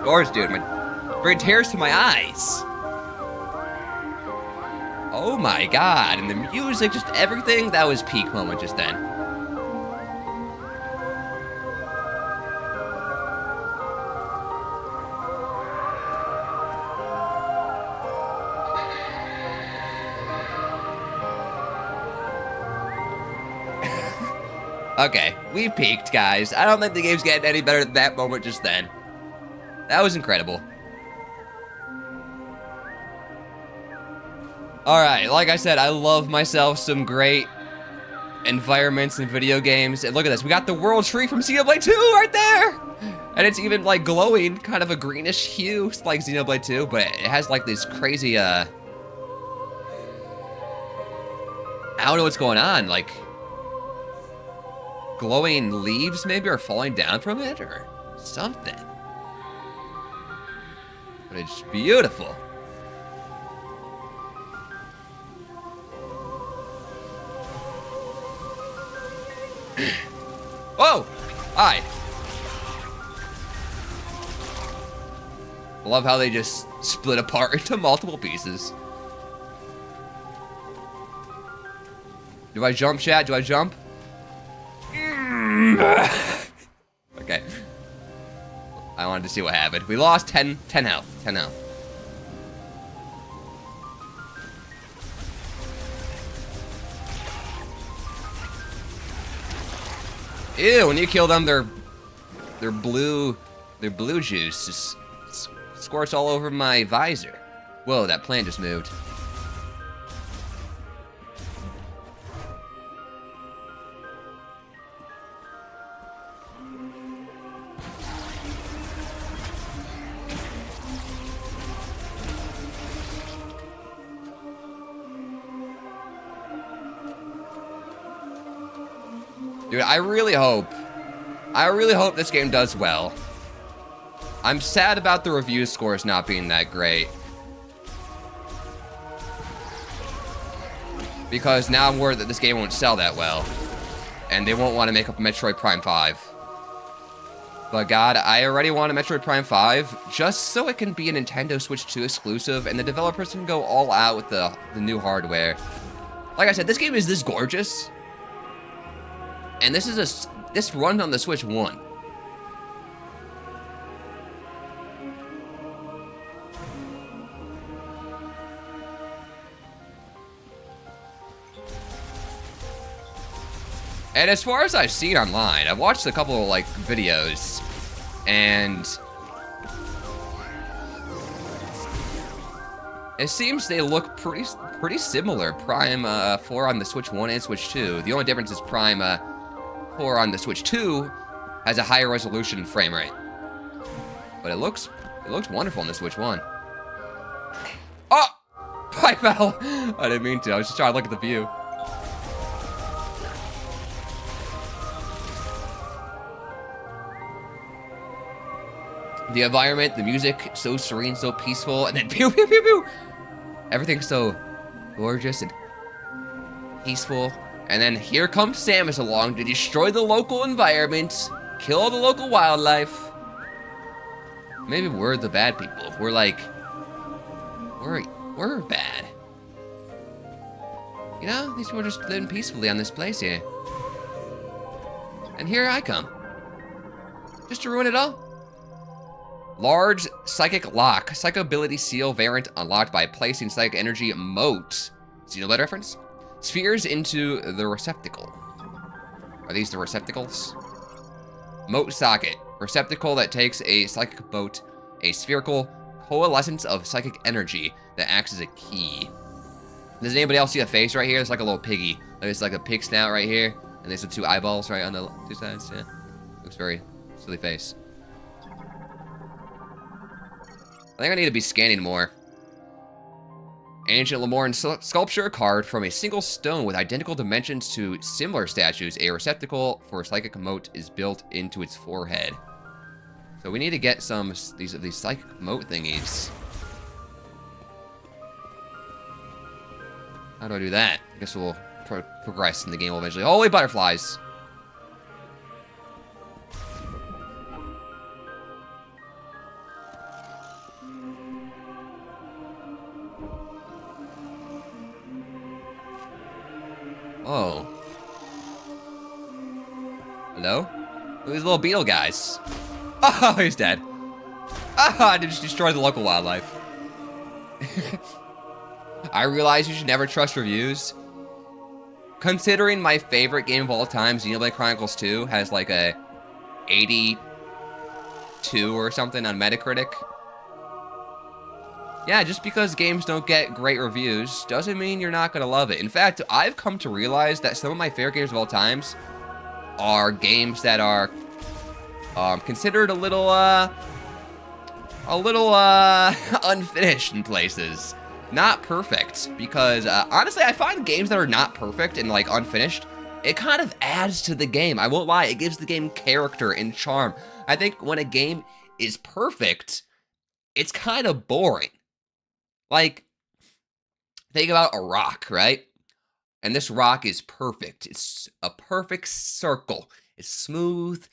[SPEAKER 1] Gorge, dude, bring tears to my eyes. Oh my god, and the music, just everything, that was peak moment just then. Okay, we peaked, guys. I don't think the game's getting any better than that moment just then. That was incredible. Alright, like I said, I love myself some great environments in video games. And look at this, we got the world tree from Xenoblade 2 right there! And it's even like glowing, kind of a greenish hue, like Xenoblade 2, but it has like this crazy, I don't know what's going on, like glowing leaves maybe are falling down from it or something. But it's beautiful. Whoa! Hi. Love how they just split apart into multiple pieces. Do I jump, chat? Do I jump? Okay. I wanted to see what happened. We lost 10 health. 10 health. Ew, when you kill them, their blue juice just squirts all over my visor. Whoa, that plant just moved. Dude, I really hope this game does well. I'm sad about the review scores not being that great. Because now I'm worried that this game won't sell that well. And they won't want to make up Metroid Prime 5. But god, I already want a Metroid Prime 5 just so it can be a Nintendo Switch 2 exclusive and the developers can go all out with the new hardware. Like I said, this game is this gorgeous. And this runs on the Switch 1. And as far as I've seen online, I've watched a couple of like videos, and it seems they look pretty similar. Prime 4 on the Switch 1 and Switch 2. The only difference is Prime 4 on the Switch 2 has a higher resolution and frame rate. But it looks wonderful on the Switch 1. Oh! I fell! I didn't mean to. I was just trying to look at the view. The environment, the music, so serene, so peaceful, and then pew pew pew pew! Everything's so gorgeous and peaceful. And then here comes Samus along to destroy the local environment, kill all the local wildlife. Maybe we're the bad people. We're like, we're bad. You know, these people are just living peacefully on this place here. And here I come. Just to ruin it all. Large psychic lock. Psycho ability seal variant unlocked by placing psychic energy mote. Xenoblade reference? Spheres into the receptacle. Are these the receptacles? Mote socket. Receptacle that takes a psychic mote, a spherical coalescence of psychic energy that acts as a key. Does anybody else see a face right here? It's like a little piggy. There's like a pig snout right here, and there's the two eyeballs right on the two sides. Yeah, looks very silly face. I think I need to be scanning more. Ancient Lemoran sculpture carved from a single stone with identical dimensions to similar statues. A receptacle for psychic mote is built into its forehead. So we need to get some of these psychic mote thingies. How do I do that? I guess we'll progress in the game eventually. Holy butterflies! Oh. Hello? Who are these little beetle guys? Oh, he's dead. Ah, I just destroyed the local wildlife. I realize you should never trust reviews. Considering my favorite game of all time, Xenoblade Chronicles 2, has like a 82 or something on Metacritic. Yeah, just because games don't get great reviews doesn't mean you're not gonna love it. In fact, I've come to realize that some of my favorite games of all times are games that are considered a little unfinished in places. Not perfect, because honestly, I find games that are not perfect and like unfinished, it kind of adds to the game. I won't lie, it gives the game character and charm. I think when a game is perfect, it's kind of boring. Like, think about a rock, right? And this rock is perfect. It's a perfect circle. It's smooth,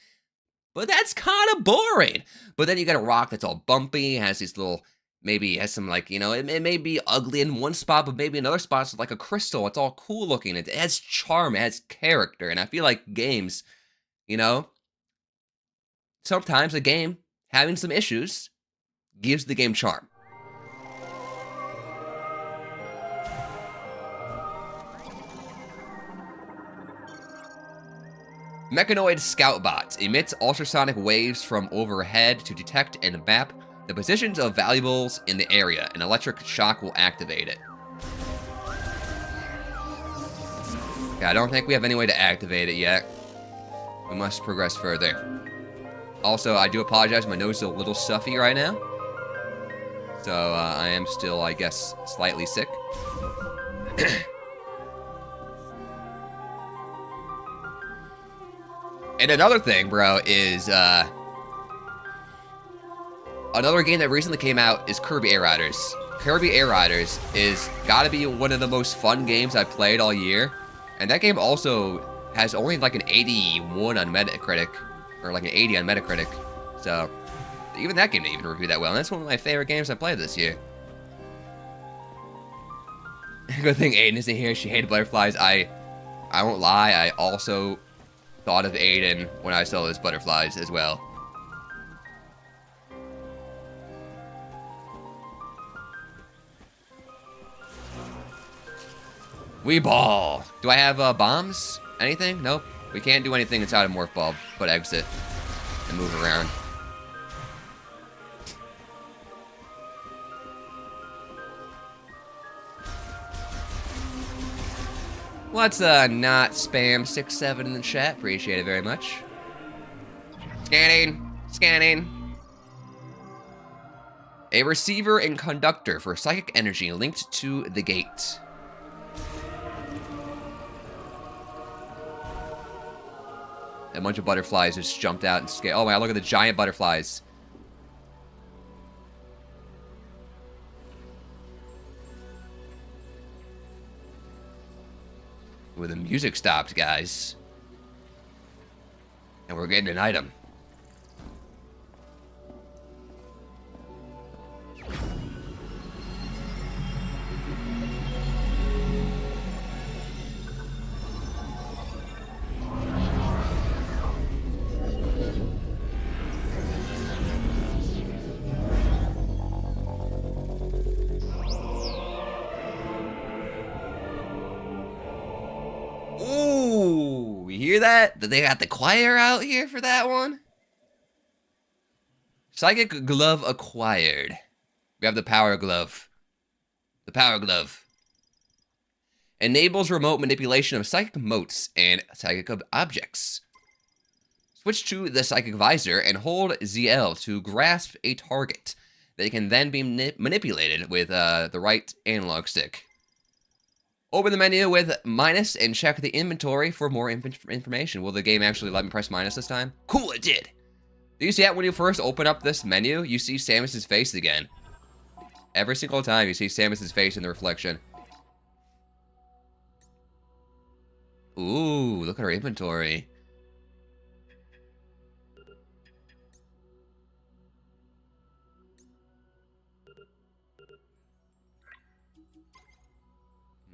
[SPEAKER 1] but that's kind of boring. But then you got a rock that's all bumpy, has these little, maybe has some like, you know, it may be ugly in one spot, but maybe another spot's like a crystal. It's all cool looking. It has charm, it has character. And I feel like games, you know, sometimes a game having some issues gives the game charm. Mechanoid Scout Bot emits ultrasonic waves from overhead to detect and map the positions of valuables in the area. An electric shock will activate it. Okay, I don't think we have any way to activate it yet. We must progress further. Also, I do apologize, my nose is a little stuffy right now. So, I am still, I guess, slightly sick. And another thing, bro, is, another game that recently came out is Kirby Air Riders. Kirby Air Riders is gotta be one of the most fun games I've played all year. And that game also has only like an 81 on Metacritic, or like an 80 on Metacritic. So, even that game didn't even review that well. And that's one of my favorite games I played this year. Good thing Aiden isn't here. She hated butterflies. I won't lie, I also thought of Aiden when I saw those butterflies as well. We ball. Do I have bombs? Anything? Nope. We can't do anything inside of Morph Ball but exit and move around. Let's not spam 6-7 in the chat. Appreciate it very much. Scanning. Scanning. A receiver and conductor for psychic energy linked to the gate. A bunch of butterflies just jumped out and scared. Oh my god, look at the giant butterflies. Well, the music stopped, guys. And we're getting an item. hear that? That they got the choir out here for that one? Psychic glove acquired. We have the power glove. The power glove. Enables remote manipulation of psychic motes and psychic objects. Switch to the psychic visor and hold ZL to grasp a target. They can then be manipulated with the right analog stick. Open the menu with minus and check the inventory for more information. Will the game actually let me press minus this time? Cool, it did. Do you see that when you first open up this menu, you see Samus's face again? Every single time you see Samus's face in the reflection. Ooh, look at our inventory.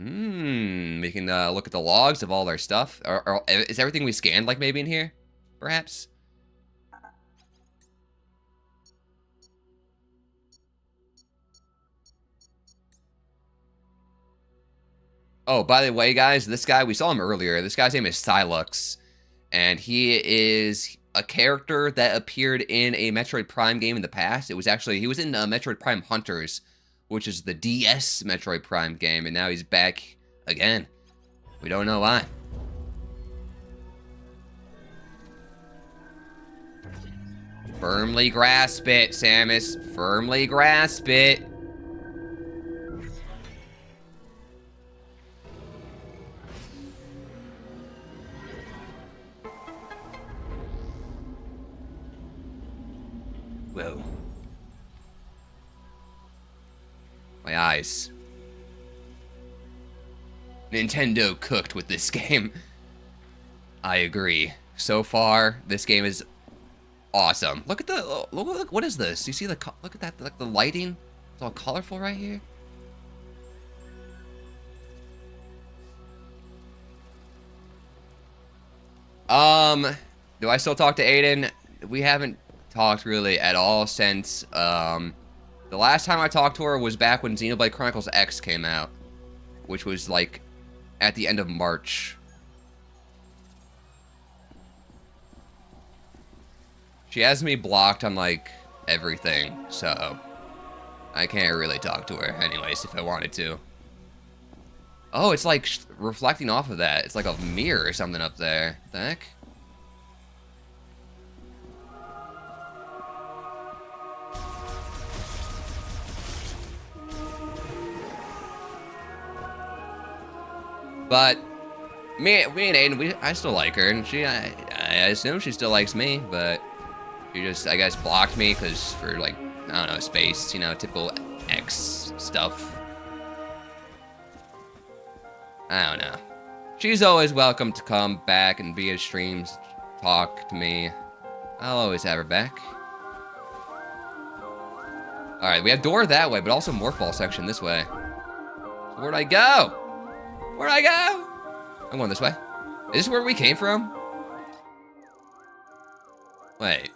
[SPEAKER 1] We can look at the logs of all our stuff. Is everything we scanned like maybe in here? Perhaps? Oh, by the way, guys, this guy, we saw him earlier. This guy's name is Silux. And he is a character that appeared in a Metroid Prime game in the past. He was in Metroid Prime Hunters, which is the DS Metroid Prime game, and now he's back again. We don't know why. Firmly grasp it, Samus. Firmly grasp it. Whoa. My eyes. Nintendo cooked with this game. I agree. So far, this game is awesome. Look at the look. What is this? You see the look at that? Like the lighting. It's all colorful right here. Do I still talk to Aiden? We haven't talked really at all since the last time I talked to her was back when Xenoblade Chronicles X came out, which was like at the end of March. She has me blocked on like everything, so I can't really talk to her anyways if I wanted to. Oh, it's like reflecting off of that. It's like a mirror or something up there. What the heck? But me and Aiden, I still like her, and I assume she still likes me, but she just, I guess, blocked me because for like, I don't know, space, you know, typical X stuff. I don't know. She's always welcome to come back and be at streams, talk to me. I'll always have her back. Alright, we have door that way, but also morph ball section this way. So where'd I go? Where'd I go? I'm going this way. Is this where we came from? Wait.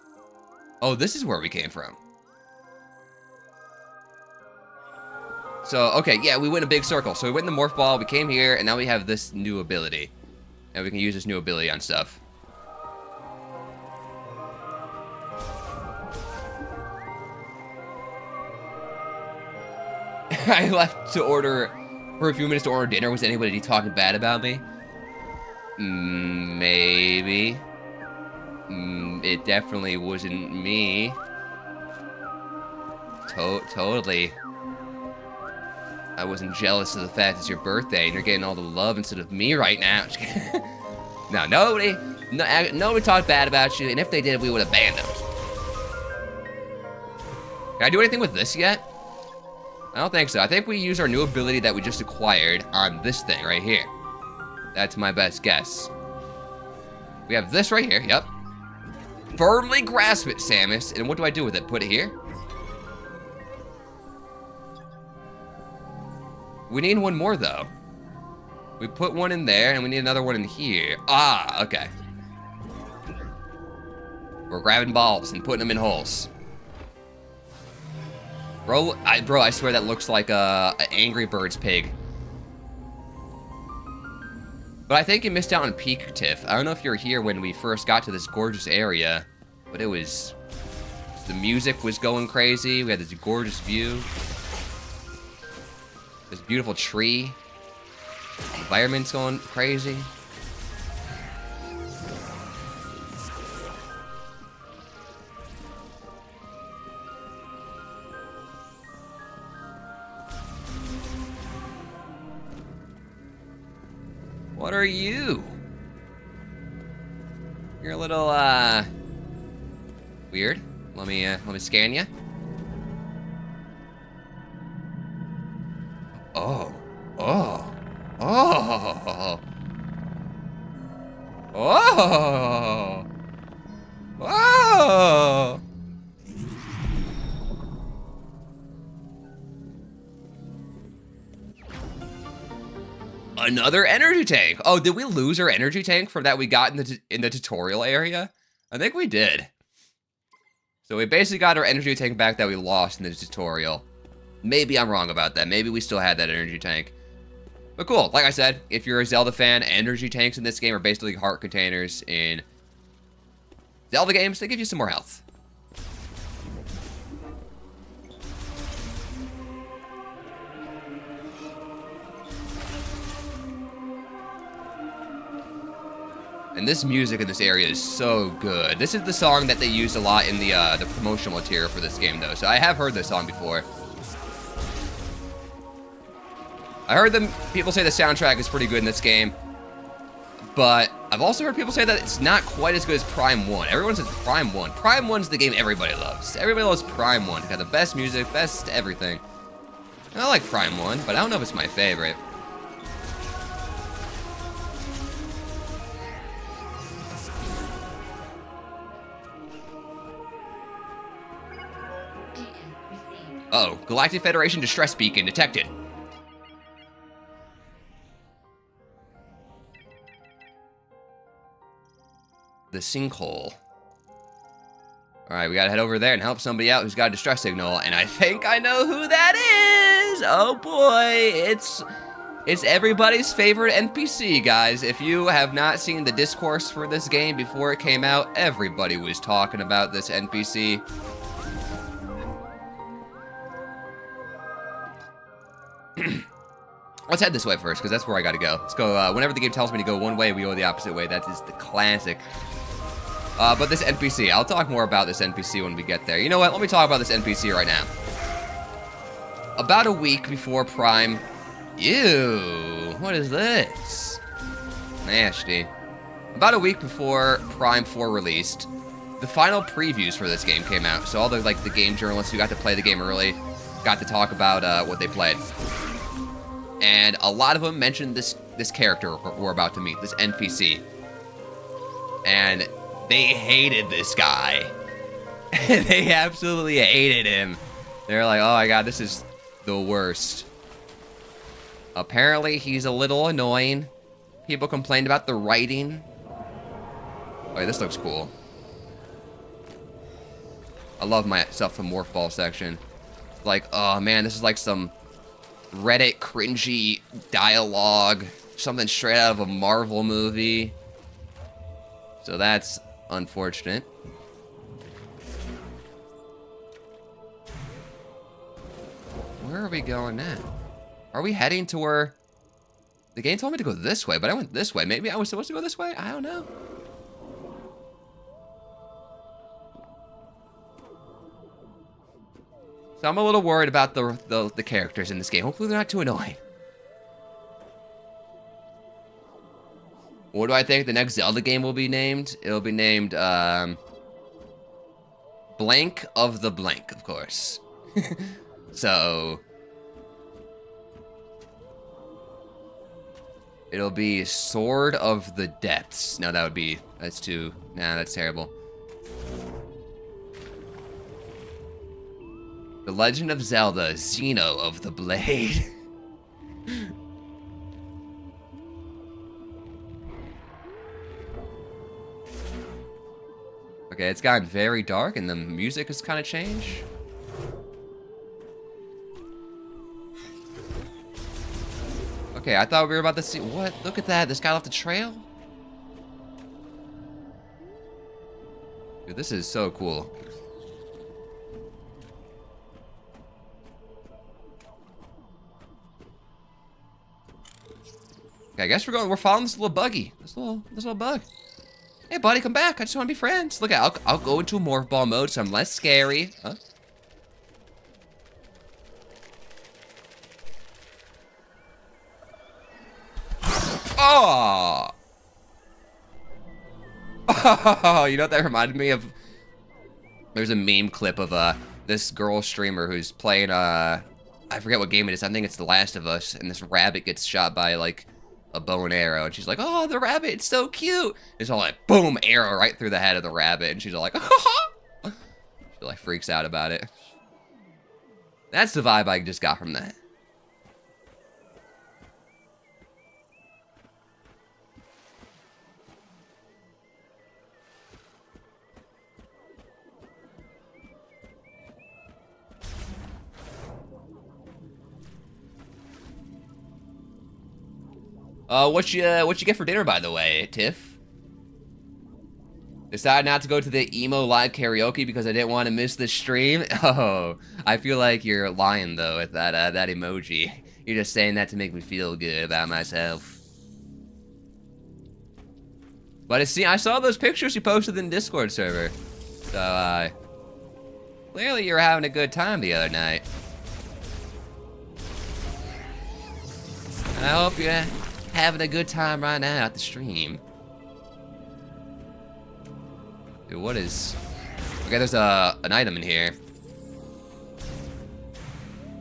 [SPEAKER 1] Oh, this is where we came from. So, okay, yeah, we went a big circle. So we went in the morph ball, we came here, and now we have this new ability. And we can use this new ability on stuff. I left to order for a few minutes to order dinner. Was anybody talking bad about me? Maybe. It definitely wasn't me. Totally. I wasn't jealous of the fact it's your birthday and you're getting all the love instead of me right now. No, nobody talked bad about you, and if they did, we would have banned them. Can I do anything with this yet? I don't think so. I think we use our new ability that we just acquired on this thing right here. That's my best guess. We have this right here, yep. Firmly grasp it, Samus. And what do I do with it? Put it here? We need one more, though. We put one in there, and we need another one in here. Ah, okay. We're grabbing balls and putting them in holes. Bro, I swear that looks like an Angry Birds pig. But I think you missed out on peak, Tiff. I don't know if you were here when we first got to this gorgeous area, but it was... The music was going crazy. We had this gorgeous view. This beautiful tree. The environment's going crazy. What are you? You're a little, weird. Let me scan you. Oh. Oh. Oh. Oh. Oh. Another energy tank. Oh, did we lose our energy tank from that we got in the tutorial area? I think we did. So we basically got our energy tank back that we lost in the tutorial. Maybe I'm wrong about that. Maybe we still had that energy tank. But cool. Like I said, if you're a Zelda fan, energy tanks in this game are basically heart containers in Zelda games. They give you some more health. And this music in this area is so good. This is the song that they used a lot in the promotional material for this game, though. So I have heard this song before. I heard people say the soundtrack is pretty good in this game. But I've also heard people say that it's not quite as good as Prime 1. Everyone says Prime 1. Prime 1's the game everybody loves. Everybody loves Prime 1. It's got the best music, best everything. And I like Prime 1, but I don't know if it's my favorite. Uh-oh, Galactic Federation distress beacon detected. The sinkhole. Alright, we gotta head over there and help somebody out who's got a distress signal, and I think I know who that is! Oh boy, it's everybody's favorite NPC, guys. If you have not seen the discourse for this game before it came out, everybody was talking about this NPC. Let's head this way first, because that's where I gotta go. Let's go, whenever the game tells me to go one way, we go the opposite way. That is the classic. But this NPC, I'll talk more about this NPC when we get there. You know what, let me talk about this NPC right now. About a week before Prime... Ew, what is this? Nasty. About a week before Prime 4 released, the final previews for this game came out. So all the, the game journalists who got to play the game early got to talk about what they played. And a lot of them mentioned this character we're about to meet, this NPC. And they hated this guy. They absolutely hated him. They're like, oh my god, this is the worst. Apparently, he's a little annoying. People complained about the writing. Oh, yeah, this looks cool. I love myself the Morph Ball section. Like, oh man, this is like some Reddit cringy dialogue. Something straight out of a Marvel movie. So that's unfortunate. Where are we going now? Are we heading to where... The game told me to go this way, but I went this way. Maybe I was supposed to go this way? I don't know. So I'm a little worried about the characters in this game. Hopefully they're not too annoying. What do I think the next Zelda game will be named? It'll be named, Blank of the Blank, of course. So... It'll be Sword of the Depths. No, that would be... That's too... Nah, that's terrible. The Legend of Zelda, Xeno of the Blade. Okay, it's gotten very dark and the music has kind of changed. Okay, I thought we were about to see... What? Look at that. This guy left a trail? Dude, this is so cool. Okay, I guess we're following this little buggy. This little bug. Hey, buddy, come back. I just want to be friends. Look, I'll go into morph ball mode so I'm less scary. Huh? Oh! Oh, you know what that reminded me of? There's a meme clip of this girl streamer who's playing I forget what game it is. I think it's The Last of Us, and this rabbit gets shot by like a bow and arrow, and she's like, "Oh, the rabbit, it's so cute." It's all like, boom, arrow right through the head of the rabbit, and she's all like, she like freaks out about it. That's the vibe I just got from that. What you get for dinner, by the way, Tiff? Decided not to go to the emo live karaoke because I didn't want to miss the stream. Oh, I feel like you're lying though with that that emoji. You're just saying that to make me feel good about myself. But I saw those pictures you posted in the Discord server, so clearly you're having a good time the other night. And I hope you're having a good time right now at the stream. Dude, what is... Okay, there's an item in here.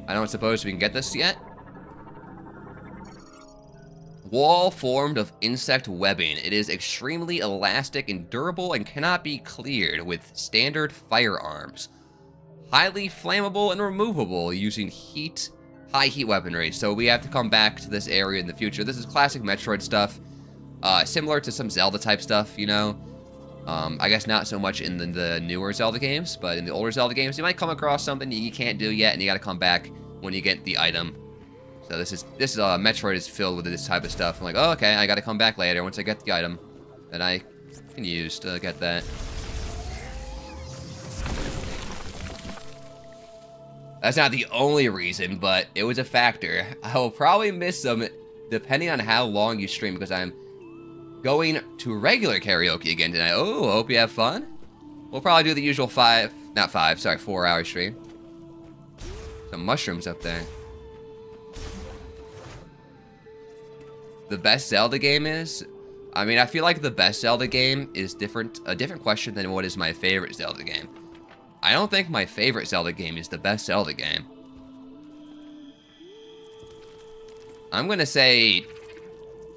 [SPEAKER 1] I don't suppose we can get this yet. Wall formed of insect webbing. It is extremely elastic and durable and cannot be cleared with standard firearms. Highly flammable and removable using high heat weaponry, so we have to come back to this area in the future. This is classic Metroid stuff, similar to some Zelda type stuff, you know. I guess not so much in the newer Zelda games, but in the older Zelda games, you might come across something you can't do yet, and you gotta come back when you get the item. So this is Metroid is filled with this type of stuff. I'm like, oh, okay, I gotta come back later once I get the item that I can use to get that. That's not the only reason, but it was a factor. I will probably miss them depending on how long you stream, because I'm going to regular karaoke again tonight. Oh, hope you have fun. We'll probably do the usual 4-hour stream. Some mushrooms up there. The best Zelda game is? I mean, I feel like the best Zelda game is a different question than what is my favorite Zelda game. I don't think my favorite Zelda game is the best Zelda game. I'm gonna say,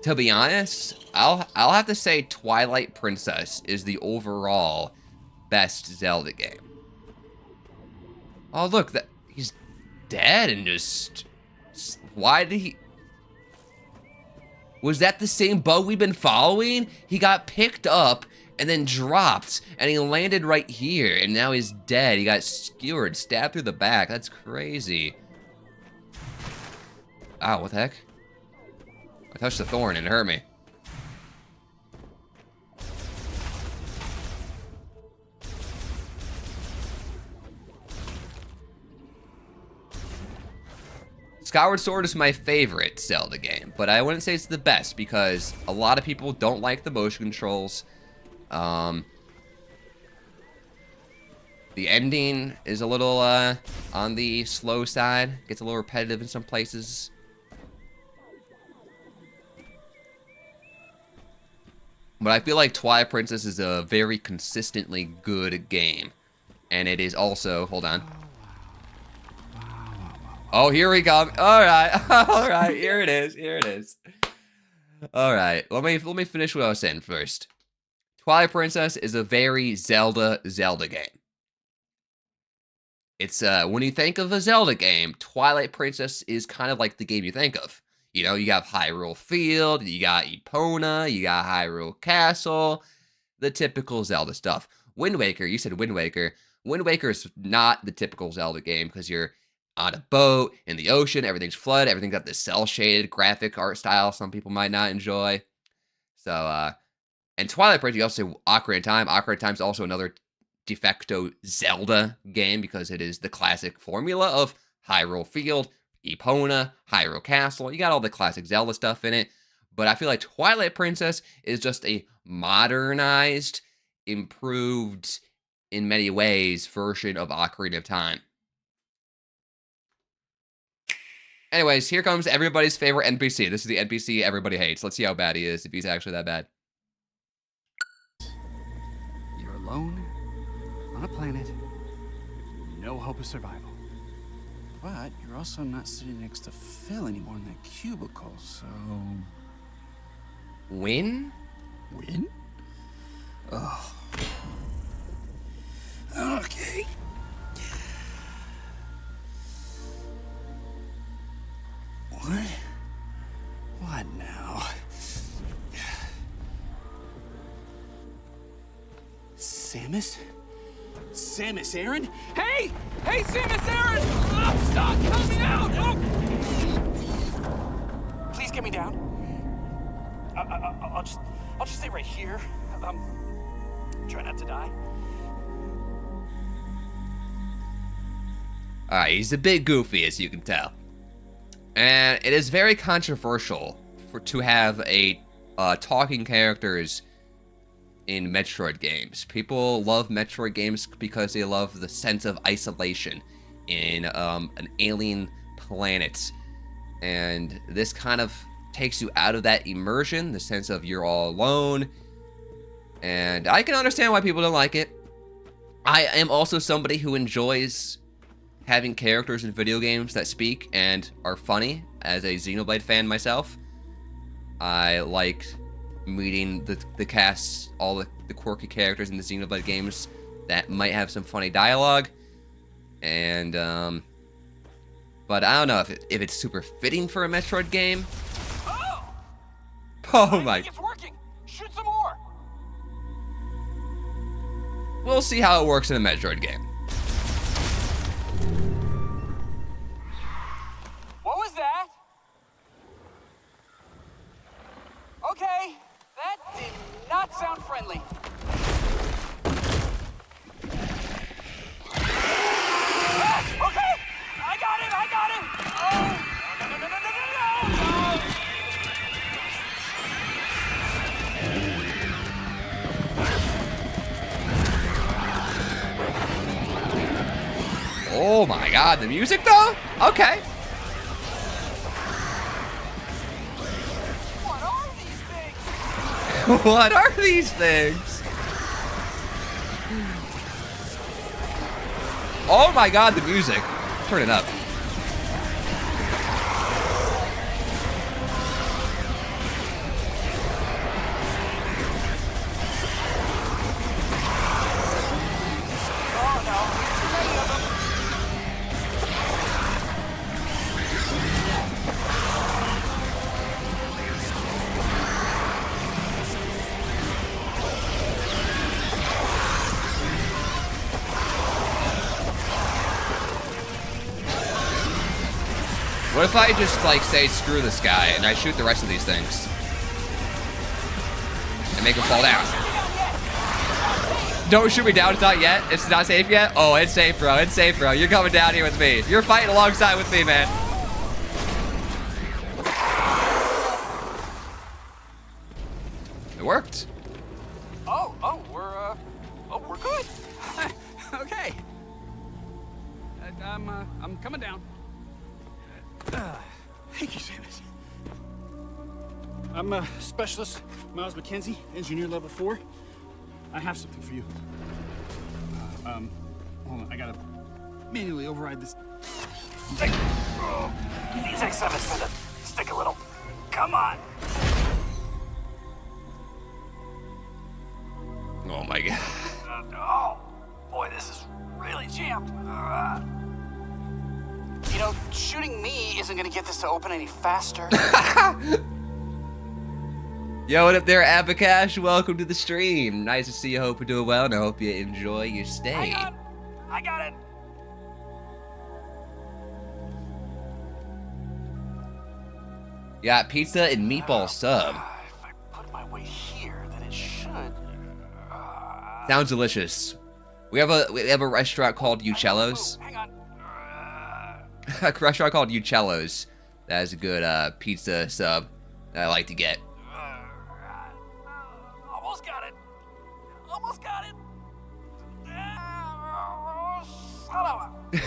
[SPEAKER 1] to be honest, I'll have to say Twilight Princess is the overall best Zelda game. Oh look, he's dead and just... Why did he... Was that the same bug we've been following? He got picked up and then dropped, and he landed right here, and now he's dead. He got skewered, stabbed through the back. That's crazy. Ow, what the heck? I touched the thorn and it hurt me. Skyward Sword is my favorite Zelda game, but I wouldn't say it's the best because a lot of people don't like the motion controls. The ending is a little on the slow side. Gets a little repetitive in some places. But I feel like Twilight Princess is a very consistently good game. And it is also... Hold on. Oh, here we go. Alright. Alright. Here it is. Here it is. Alright. Let me finish what I was saying first. Twilight Princess is a very Zelda game. It's, when you think of a Zelda game, Twilight Princess is kind of like the game you think of. You know, you have Hyrule Field, you got Epona, you got Hyrule Castle, the typical Zelda stuff. Wind Waker, you said Wind Waker. Wind Waker is not the typical Zelda game because you're on a boat, in the ocean, everything's flooded, everything's got this cel-shaded graphic art style some people might not enjoy. So, and Twilight Princess, you also say Ocarina of Time. Ocarina of Time is also another de facto Zelda game because it is the classic formula of Hyrule Field, Epona, Hyrule Castle. You got all the classic Zelda stuff in it. But I feel like Twilight Princess is just a modernized, improved, in many ways, version of Ocarina of Time. Anyways, here comes everybody's favorite NPC. This is the NPC everybody hates. Let's see how bad he is, if he's actually that bad.
[SPEAKER 7] You're alone on a planet with no hope of survival. But you're also not sitting next to Phil anymore in that cubicle, so...
[SPEAKER 1] Win?
[SPEAKER 7] Win? Oh. Okay. What? What now? Samus? Samus Aran? Hey! Hey, Samus Aran! Oh, stop! Help me out! Oh! Please get me down. I'll just stay right here. Try not to die.
[SPEAKER 1] Alright, he's a bit goofy, as you can tell. And it is very controversial to have talking characters in Metroid games. People love Metroid games because they love the sense of isolation in an alien planet. And this kind of takes you out of that immersion, the sense of you're all alone. And I can understand why people don't like it. I am also somebody who enjoys having characters in video games that speak and are funny, as a Xenoblade fan myself. I like meeting the casts, all the quirky characters in the Xenoblade games that might have some funny dialogue. And, but I don't know if it's super fitting for a Metroid game. Oh my.
[SPEAKER 7] It's working. Shoot some more.
[SPEAKER 1] We'll see how it works in a Metroid game.
[SPEAKER 7] What was that? Okay, that did not sound friendly. Ah, okay, I got him. Oh, no.
[SPEAKER 1] Oh my god, the music though? Okay.
[SPEAKER 7] What are these things?
[SPEAKER 1] What are these things? Oh my god, the music. Turn it up.
[SPEAKER 7] Oh no, too many of them.
[SPEAKER 1] What if I just, like, say screw this guy and I shoot the rest of these things? And make him fall down. Don't shoot me down, it's not yet. It's not safe yet? Oh, it's safe, bro. It's safe, bro. You're coming down here with me. You're fighting alongside with me, man. It worked.
[SPEAKER 7] We're good. Okay. I'm coming down. Thank you, Samus. I'm a specialist, Miles McKenzie, engineer level 4. I have something for you. Hold on, I gotta manually override this. These X7s tend to stick a little. Come on.
[SPEAKER 1] Oh my god.
[SPEAKER 7] Oh, boy, this is really jammed. You know, shooting me isn't gonna get this to open any faster.
[SPEAKER 1] Yo, what up there, Abacash? Welcome to the stream. Nice to see you. Hope you're doing well, and I hope you enjoy your stay.
[SPEAKER 7] Hang on. I got it.
[SPEAKER 1] You got pizza and meatball sub.
[SPEAKER 7] If I put my weight here, then it should.
[SPEAKER 1] Sounds delicious. We have a restaurant called Uccello's.
[SPEAKER 7] Hang on.
[SPEAKER 1] A restaurant called Uccello's. That is a good pizza sub that I like to get.
[SPEAKER 7] Almost got it. Almost got it. Son of a...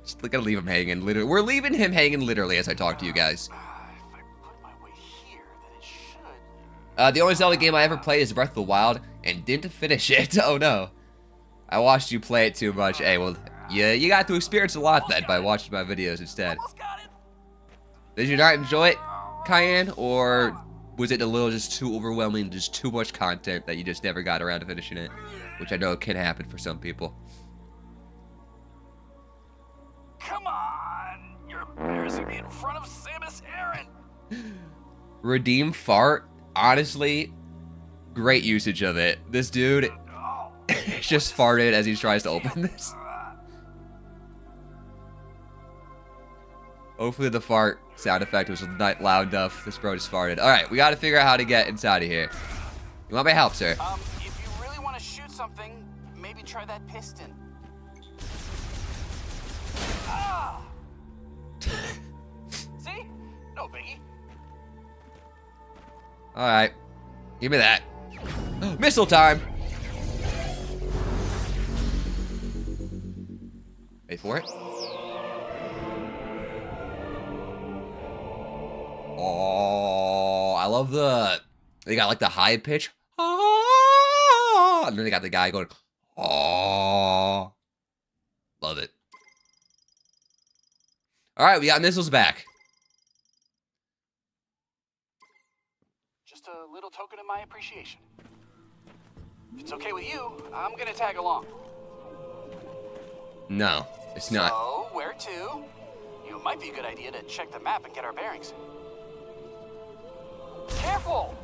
[SPEAKER 1] Just gotta leave him hanging. Literally, we're leaving him hanging literally as I talk to you guys.
[SPEAKER 7] If I put my weight here, then it should.
[SPEAKER 1] The only Zelda game I ever played is Breath of the Wild, and didn't finish it. Oh no. I watched you play it too much. Hey, well, yeah, you got to experience a lot then by watching my videos instead.
[SPEAKER 7] Almost got it.
[SPEAKER 1] Did you not enjoy it, Cayenne, or was it a little just too overwhelming, just too much content that you just never got around to finishing it? Which I know can happen for some people.
[SPEAKER 7] Come on. You're embarrassing me in front of Samus Aran.
[SPEAKER 1] Redeem fart, honestly, great usage of it. This dude just farted as he tries to open this. Hopefully the fart sound effect was not loud enough. This bro just farted. Alright, we gotta figure out how to get inside of here. You want my help, sir?
[SPEAKER 7] If you really want to shoot something, maybe try that piston. Ah! See? No biggie.
[SPEAKER 1] Alright. Give me that. Missile time! Wait for it. Oh, I love they got like the high pitch. Oh, and then they got the guy going, oh. Love it. All right, we got missiles back.
[SPEAKER 7] Just a little token of my appreciation. If it's okay with you, I'm gonna tag along.
[SPEAKER 1] No, it's not.
[SPEAKER 7] So, where to? It might be a good idea to check the map and get our bearings. Careful!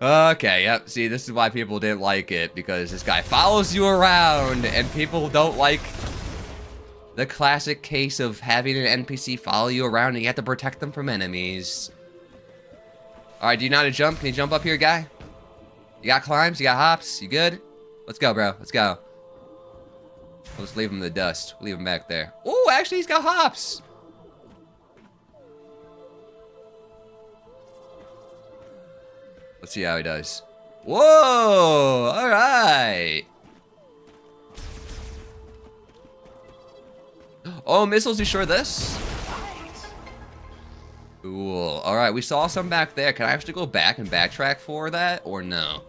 [SPEAKER 1] Okay, yep. See, this is why people didn't like it, because this guy follows you around, and people don't like the classic case of having an NPC follow you around and you have to protect them from enemies. Alright, do you know how to jump? Can you jump up here, guy? You got climbs? You got hops? You good? Let's go, bro. Let's go. We'll just leave him in the dust. Leave him back there. Oh, actually, he's got hops. Let's see how he does. Whoa! All right. Oh, missiles destroy this? Cool. All right, we saw some back there. Can I actually go back and backtrack for that, or no?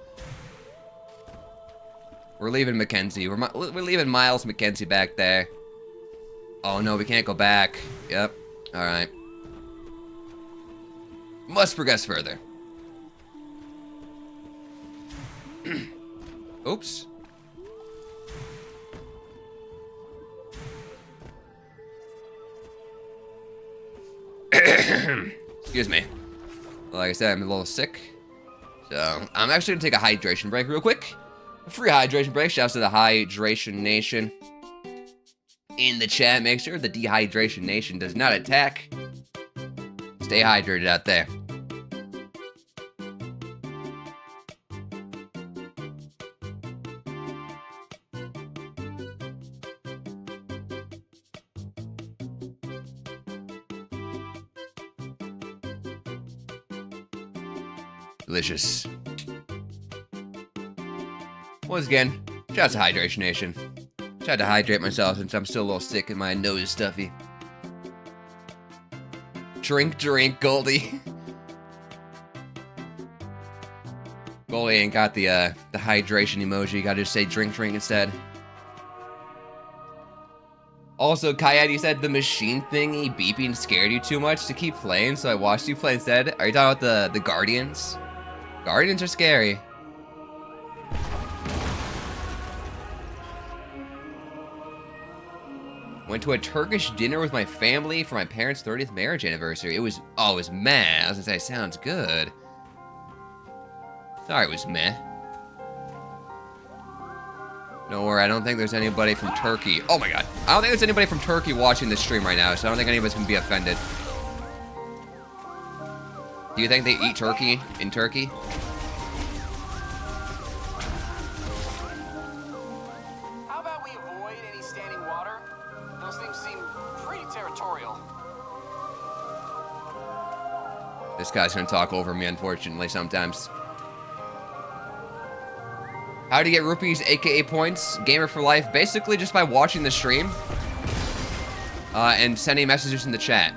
[SPEAKER 1] We're leaving Mackenzie. We're leaving Miles Mackenzie back there. Oh no, we can't go back. Yep. All right. Must progress further. Oops. Excuse me. Like I said, I'm a little sick. So, I'm actually going to take a hydration break real quick. A free hydration break. Shouts to the Hydration Nation in the chat. Make sure the Dehydration Nation does not attack. Stay hydrated out there. Delicious. Once again, shout out to Hydration Nation. Tried to hydrate myself since I'm still a little sick and my nose is stuffy. Drink, drink, Goldie. Goldie ain't got the hydration emoji. You gotta just say drink, drink instead. Also, Coyote said the machine thingy beeping scared you too much to keep playing, so I watched you play instead. Are you talking about the Guardians? Guardians are scary. Went to a Turkish dinner with my family for my parents' 30th marriage anniversary. It was meh. I was gonna say, sounds good. Sorry, it was meh. Don't worry, I don't think there's anybody from Turkey. Oh my god. I don't think there's anybody from Turkey watching this stream right now, so I don't think anybody's gonna be offended. Do you think they eat turkey in Turkey?
[SPEAKER 8] How about we avoid any standing water? Those things seem pretty territorial.
[SPEAKER 1] This guy's gonna talk over me, unfortunately, sometimes. How to get rupees, aka points, gamer for life, basically just by watching the stream and sending messages in the chat.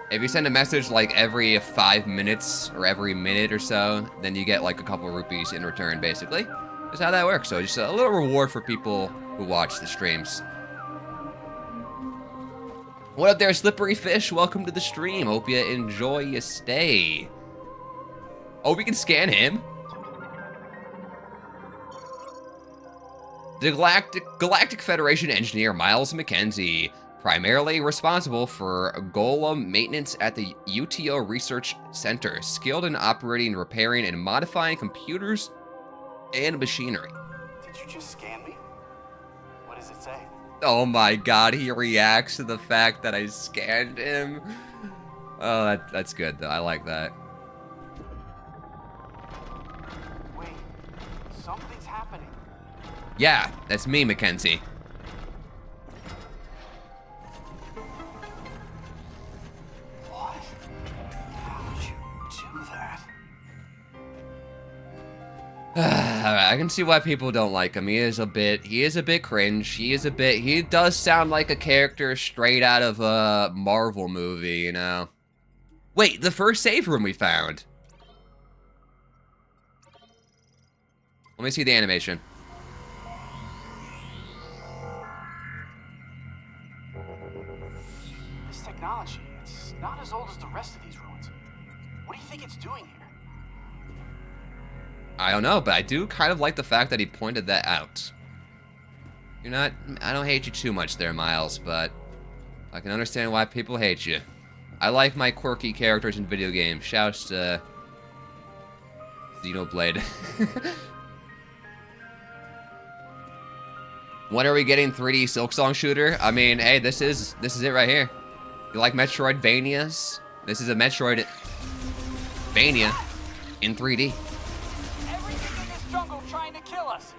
[SPEAKER 1] If you send a message like every 5 minutes or every minute or so, then you get like a couple rupees in return, basically. That's how that works. So just a little reward for people who watch the streams. What up there, Slippery Fish? Welcome to the stream. Hope you enjoy your stay. Oh, we can scan him. The Galactic Federation engineer Miles McKenzie, primarily responsible for Golem maintenance at the UTO Research Center, skilled in operating, repairing, and modifying computers and machinery.
[SPEAKER 8] Did you just scan me? What does it say?
[SPEAKER 1] Oh my god, he reacts to the fact that I scanned him. Oh, that's good, though. I like that.
[SPEAKER 8] Wait, something's happening.
[SPEAKER 1] Yeah, that's me, Mackenzie.
[SPEAKER 8] What? How'd you do that?
[SPEAKER 1] I can see why people don't like him. He is a bit cringe. He does sound like a character straight out of a Marvel movie, you know? Wait, the first save room we found. Let me see the animation.
[SPEAKER 8] This technology, it's not as old as the rest of these ruins. What do you think it's doing here?
[SPEAKER 1] I don't know, but I do kind of like the fact that he pointed that out. I don't hate you too much there, Miles, but I can understand why people hate you. I like my quirky characters in video games. Shouts to Xenoblade. When are we getting 3D Silksong shooter? I mean, hey, this is it right here. You like Metroidvanias? This is a Metroidvania in 3D.
[SPEAKER 8] Everything in this jungle trying to kill us.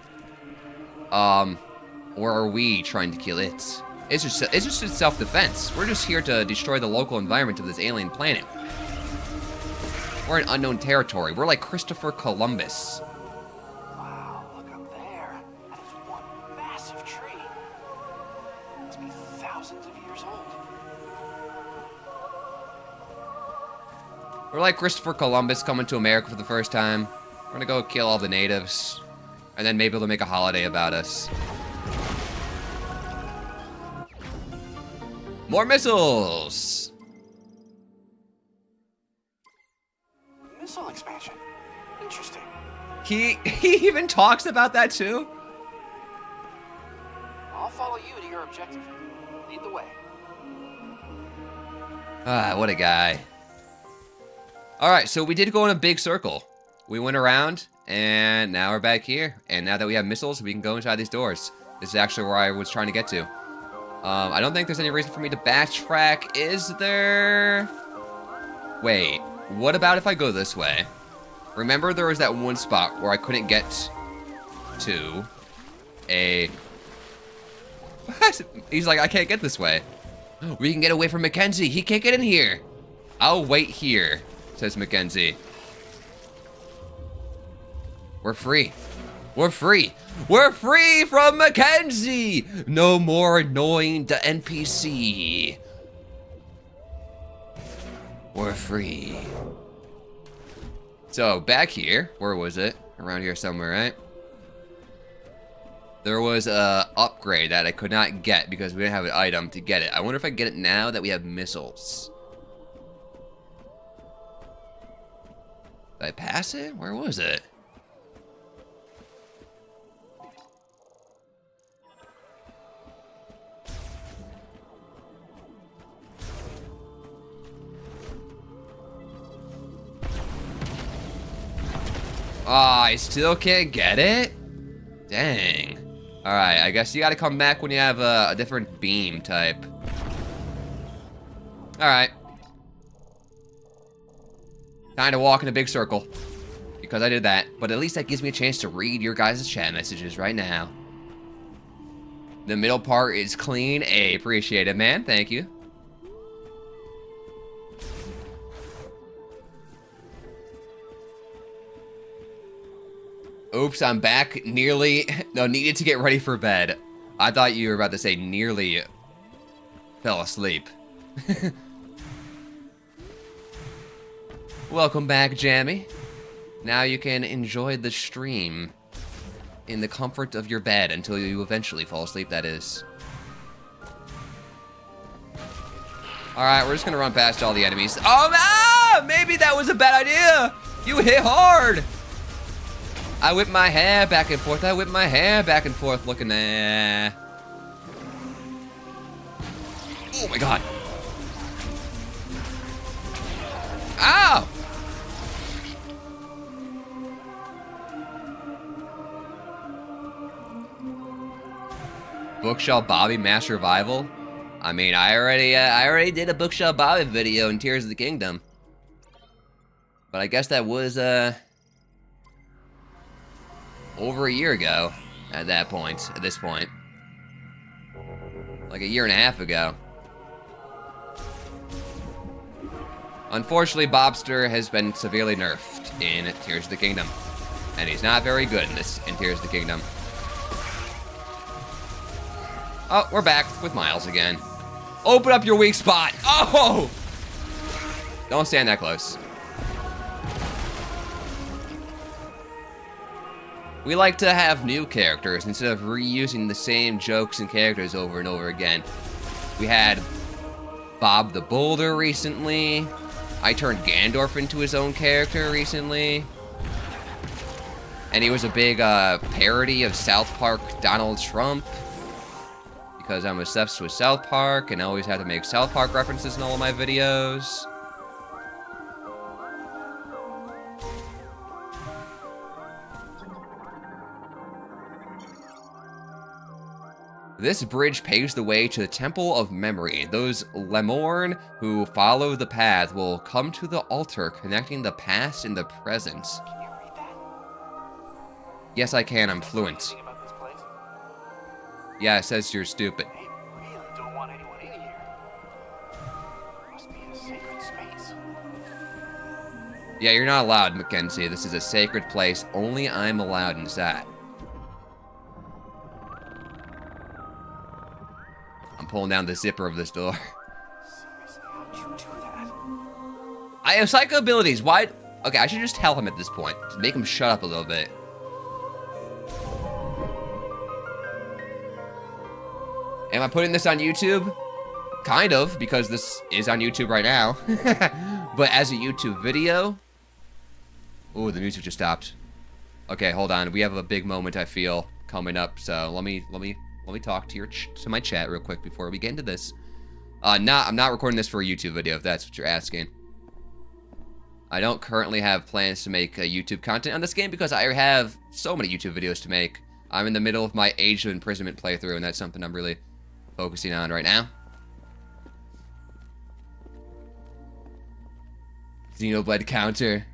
[SPEAKER 1] Or are we trying to kill it? It's just self-defense. We're just here to destroy the local environment of this alien planet. We're in unknown territory. We're like Christopher Columbus.
[SPEAKER 8] Wow, look up there. That is one massive tree. It must be thousands of years old.
[SPEAKER 1] We're like Christopher Columbus coming to America for the first time. We're gonna go kill all the natives. And then maybe they'll make a holiday about us. More missiles!
[SPEAKER 8] Missile expansion. Interesting.
[SPEAKER 1] He even talks about that too?
[SPEAKER 8] I'll follow you to your objective. Lead the way.
[SPEAKER 1] Ah, what a guy. Alright, so we did go in a big circle. We went around, and now we're back here. And now that we have missiles, we can go inside these doors. This is actually where I was trying to get to. I don't think there's any reason for me to backtrack, is there? Wait, what about if I go this way? Remember there was that one spot where I couldn't get to a... What? He's like, I can't get this way. We can get away from Mackenzie. He can't get in here. I'll wait here, says Mackenzie. We're free. We're free. We're free from Mackenzie. No more annoying the NPC. We're free. So back here, where was it? Around here somewhere, right? There was a upgrade that I could not get because we didn't have an item to get it. I wonder if I can get it now that we have missiles. Did I pass it? Where was it? Oh, I still can't get it? Dang. Alright, I guess you gotta come back when you have a different beam type. Alright. Time to walk in a big circle. Because I did that. But at least that gives me a chance to read your guys' chat messages right now. The middle part is clean. Hey, appreciate it, man. Thank you. Oops, I'm back. Needed to get ready for bed. I thought you were about to say nearly fell asleep. Welcome back, Jammy. Now you can enjoy the stream in the comfort of your bed until you eventually fall asleep, that is. Alright, we're just gonna run past all the enemies. Oh, maybe that was a bad idea! You hit hard! I whip my hair back and forth, looking at... Oh my god. Ow! Bookshelf Bobby Mass Survival. I mean, I already did a Bookshelf Bobby video in Tears of the Kingdom. But I guess that was over a year ago at this point. Like a year and a half ago. Unfortunately, Bobster has been severely nerfed in Tears of the Kingdom. And he's not very good in Tears of the Kingdom. Oh, we're back with Miles again. Open up your weak spot. Oh! Don't stand that close. We like to have new characters instead of reusing the same jokes and characters over and over again. We had Bob the Boulder recently. I turned Gandorf into his own character recently. And he was a big parody of South Park Donald Trump. Because I'm obsessed with South Park and I always have to make South Park references in all of my videos. This bridge paves the way to the Temple of Memory. Those Lemorn who follow the path will come to the altar connecting the past and the present.
[SPEAKER 8] Can you read that?
[SPEAKER 1] Yes, I can. I'm fluent.
[SPEAKER 8] Anything about this place?
[SPEAKER 1] Yeah, it says you're stupid.
[SPEAKER 8] They really don't want anyone in here. Must be a sacred space.
[SPEAKER 1] Yeah, you're not allowed, Mackenzie. This is a sacred place. Only I'm allowed inside. I'm pulling down the zipper of this door.
[SPEAKER 8] Seriously, how'd you do that?
[SPEAKER 1] I have psycho abilities. Why? Okay, I should just tell him at this point. Just make him shut up a little bit. Am I putting this on YouTube? Kind of, because this is on YouTube right now. But as a YouTube video... Ooh, the music just stopped. Okay, hold on. We have a big moment, I feel, coming up. So let me talk to my chat real quick before we get into this. I'm not recording this for a YouTube video, if that's what you're asking. I don't currently have plans to make YouTube content on this game because I have so many YouTube videos to make. I'm in the middle of my Age of Imprisonment playthrough, and that's something I'm really focusing on right now. Xenoblade counter.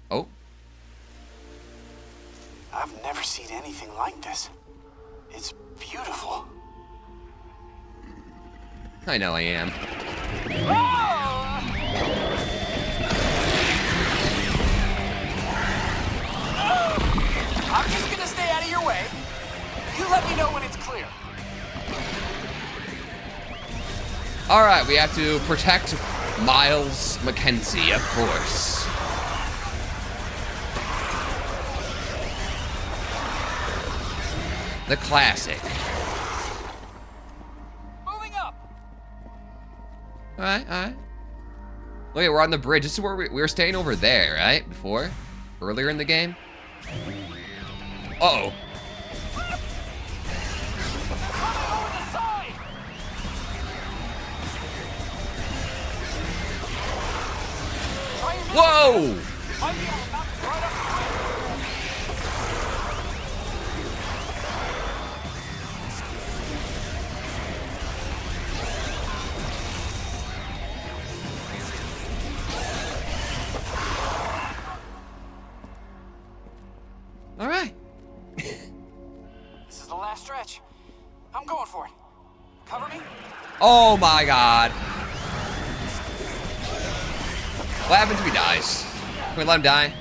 [SPEAKER 1] Oh.
[SPEAKER 8] I've never seen anything like this. It's beautiful.
[SPEAKER 1] I know I am.
[SPEAKER 8] I'm just gonna stay out of your way. You let me know when it's clear.
[SPEAKER 1] Alright, we have to protect Miles Mackenzie, of course. The classic.
[SPEAKER 8] Moving up.
[SPEAKER 1] Alright. Look, we're on the bridge. This is where we were staying over there, right? Before? Earlier in the game? Uh-oh. Whoa! All right.
[SPEAKER 8] This is the last stretch. I'm going for it. Cover me.
[SPEAKER 1] Oh my God. What happens if he dies? Can we let him die?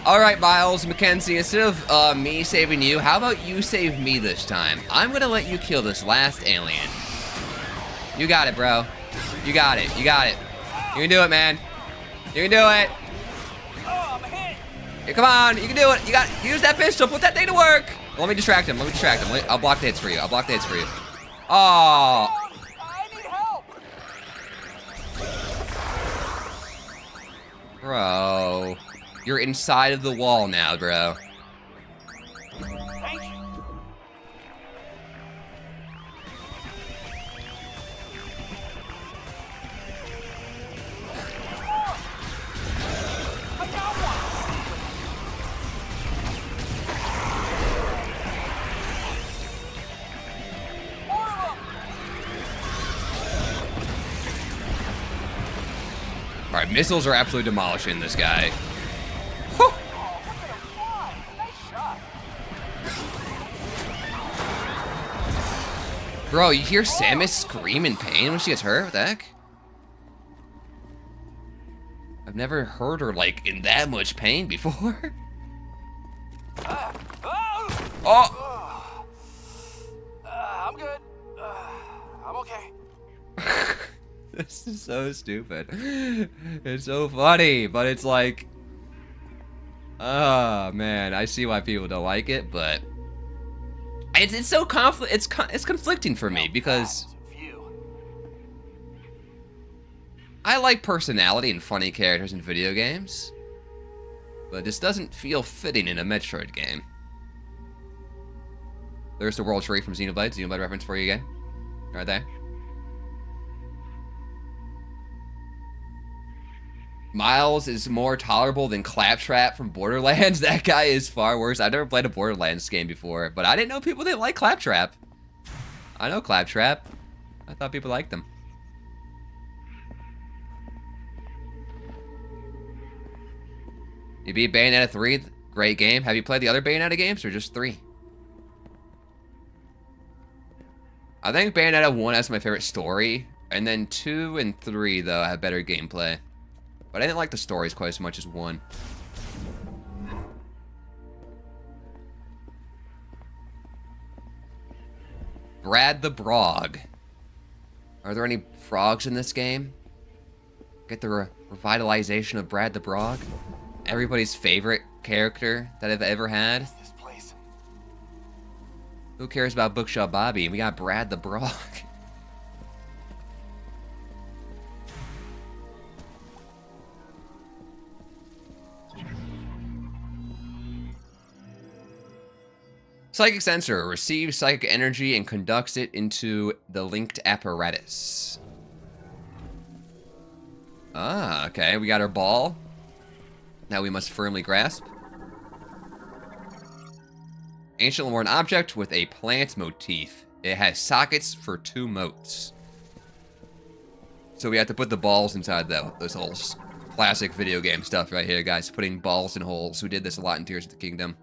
[SPEAKER 1] All right, Miles, Mackenzie, instead of me saving you, how about you save me this time? I'm gonna let you kill this last alien. You got it, bro. You got it. You got it. You can do it, man. You can do it.
[SPEAKER 8] Oh, I'm hit.
[SPEAKER 1] Yeah, come on, you can do it. You got use that pistol. Put that thing to work. Let me distract him. Let me distract him. I'll block the hits for you. I'll block the hits for you. Oh.
[SPEAKER 8] I need help.
[SPEAKER 1] Bro. You're inside of the wall now, bro.
[SPEAKER 8] Thank you. I got one. More of them.
[SPEAKER 1] All right, missiles are absolutely demolishing this guy.
[SPEAKER 8] Oh, look at him fly. Nice shot.
[SPEAKER 1] Bro, you hear Samus scream in pain when she gets hurt? What the heck? I've never heard her, like, in that much pain before. Oh!
[SPEAKER 8] I'm good. I'm okay.
[SPEAKER 1] This is so stupid. It's so funny, but it's like... Oh, man, I see why people don't like it, but... It's so it's conflicting for me, because... I like personality and funny characters in video games, but this doesn't feel fitting in a Metroid game. There's the World Tree from Xenoblade. Xenoblade reference for you again. Right there. Miles is more tolerable than Claptrap from Borderlands. That guy is far worse. I've never played a Borderlands game before, but I didn't know people didn't like Claptrap. I know Claptrap. I thought people liked them. You beat Bayonetta 3, great game. Have you played the other Bayonetta games or just 3? I think Bayonetta 1 has my favorite story, and then 2 and 3, though, have better gameplay. But I didn't like the stories quite as much as 1. Brad the Brog. Are there any frogs in this game? Get the revitalization of Brad the Brog? Everybody's favorite character that I've ever had.
[SPEAKER 8] This place.
[SPEAKER 1] Who cares about Bookshop Bobby? We got Brad the Brog. Psychic sensor receives psychic energy and conducts it into the linked apparatus. Ah, okay. We got our ball. Now we must firmly grasp. Ancient Lemurian object with a plant motif. It has sockets for 2 motes. So we have to put the balls inside those holes. Classic video game stuff right here, guys. Putting balls in holes. We did this a lot in Tears of the Kingdom.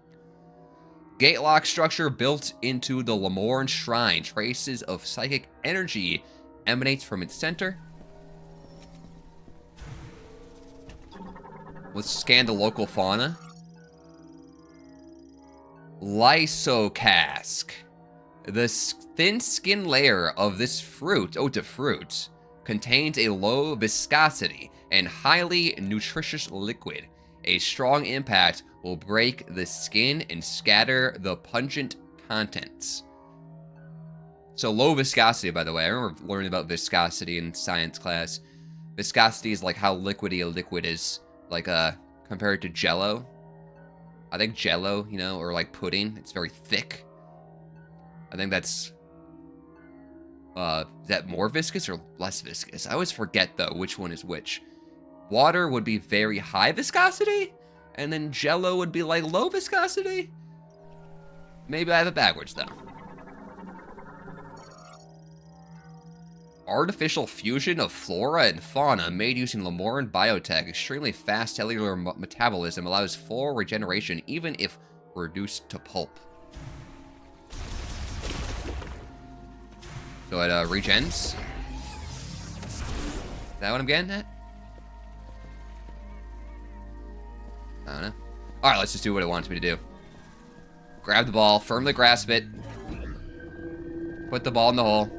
[SPEAKER 1] Gate lock structure built into the Lemurian shrine. Traces of psychic energy emanates from its center. Let's scan the local fauna. Lysocask. The thin skin layer of this fruit, fruit, contains a low viscosity and highly nutritious liquid. A strong impact will break the skin and scatter the pungent contents. So low viscosity, by the way. I remember learning about viscosity in science class. Viscosity is like how liquidy a liquid is. Like, compared to Jell-O. I think Jell-O, you know, or like pudding, it's very thick. I think that's, is that more viscous or less viscous? I always forget, though, which one is which. Water would be very high viscosity, and then Jell-O would be like low viscosity? Maybe I have it backwards, though. Artificial fusion of flora and fauna made using Lamoran biotech. Extremely fast cellular metabolism allows full regeneration even if reduced to pulp. So it regens. Is that what I'm getting at? I don't know. Alright, let's just do what it wants me to do. Grab the ball, firmly grasp it. Put the ball in the hole.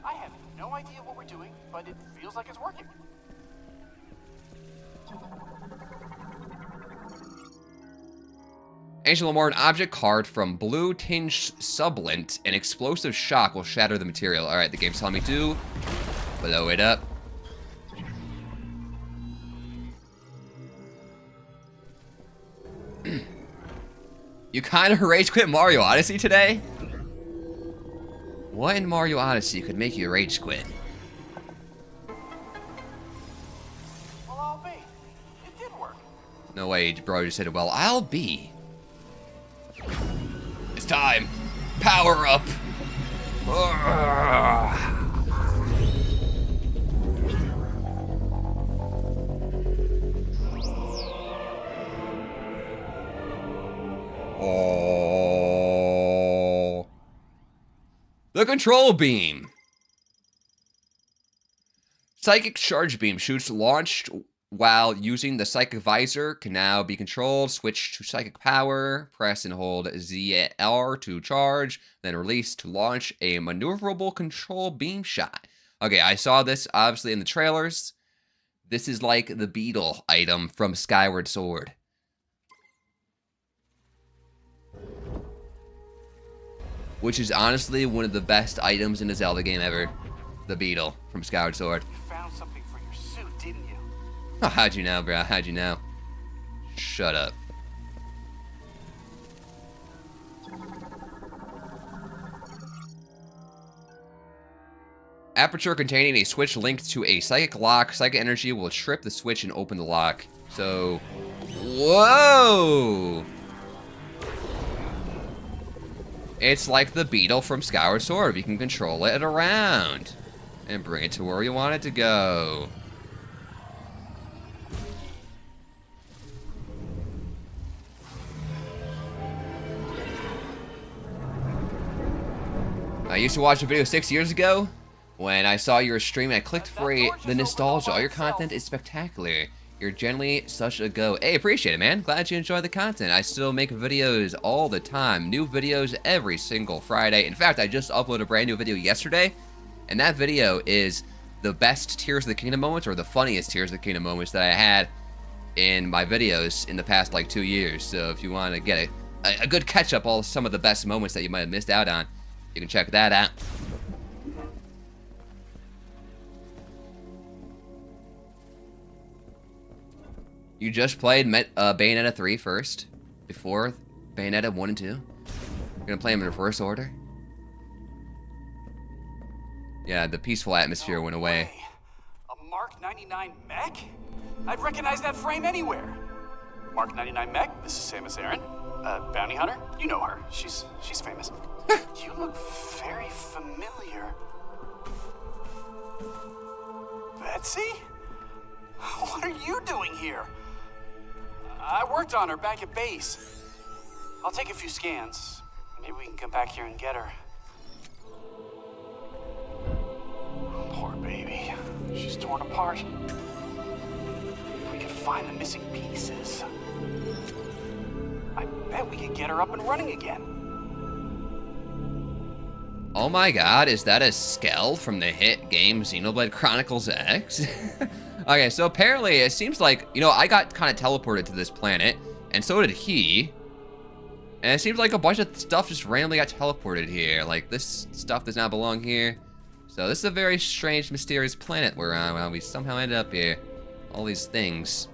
[SPEAKER 8] I have no idea what we're doing, but it feels like it's working.
[SPEAKER 1] Ancient Lamoran object card from blue tinged sublint. An explosive shock will shatter the material. Alright, the game's telling me to blow it up. You kind of rage quit Mario Odyssey today? What in Mario Odyssey could make you rage quit?
[SPEAKER 8] Well, I'll be. It did work.
[SPEAKER 1] No way, bro, you said it well. I'll be. It's time. Power up. Oh. The control beam. Psychic charge beam shoots launched while using the psychic visor can now be controlled. Switch to psychic power. Press and hold ZR to charge. Then release to launch a maneuverable control beam shot. Okay, I saw this obviously in the trailers. This is like the beetle item from Skyward Sword. Which is honestly one of the best items in a Zelda game ever. The beetle from Skyward Sword.
[SPEAKER 8] You found something for your suit, didn't you?
[SPEAKER 1] Oh, how'd you know, bro? How'd you know? Shut up. Aperture containing a switch linked to a psychic lock. Psychic energy will trip the switch and open the lock. So, whoa! It's like the beetle from Skyward Sword. You can control it around and bring it to where you want it to go. I used to watch a video 6 years ago. When I saw your stream, I clicked for the nostalgia. All your content is spectacular. You're generally such a go. Hey, appreciate it, man. Glad you enjoy the content. I still make videos all the time. New videos every single Friday. In fact, I just uploaded a brand new video yesterday. And that video is the best Tears of the Kingdom moments, or the funniest Tears of the Kingdom moments that I had in my videos in the past, like, 2 years. So if you want to get a good catch-up, all some of the best moments that you might have missed out on, you can check that out. You just played Bayonetta 3 first, before Bayonetta 1 and 2? You're gonna play them in reverse order? Yeah, the peaceful atmosphere went away.
[SPEAKER 8] A Mark 99 mech? I'd recognize that frame anywhere. Mark 99 mech, this is Samus Aran. Bounty hunter? You know her. She's famous. You look very familiar. Betsy? What are you doing here? I worked on her back at base. I'll take a few scans. Maybe we can come back here and get her. Poor baby. She's torn apart. If we could find the missing pieces, I bet we could get her up and running again.
[SPEAKER 1] Oh my god, is that a Skell from the hit game Xenoblade Chronicles X? Okay, so apparently it seems like, you know, I got kind of teleported to this planet, and so did he. And it seems like a bunch of stuff just randomly got teleported here. Like, this stuff does not belong here. So this is a very strange, mysterious planet we're on. Well, we somehow ended up here. All these things.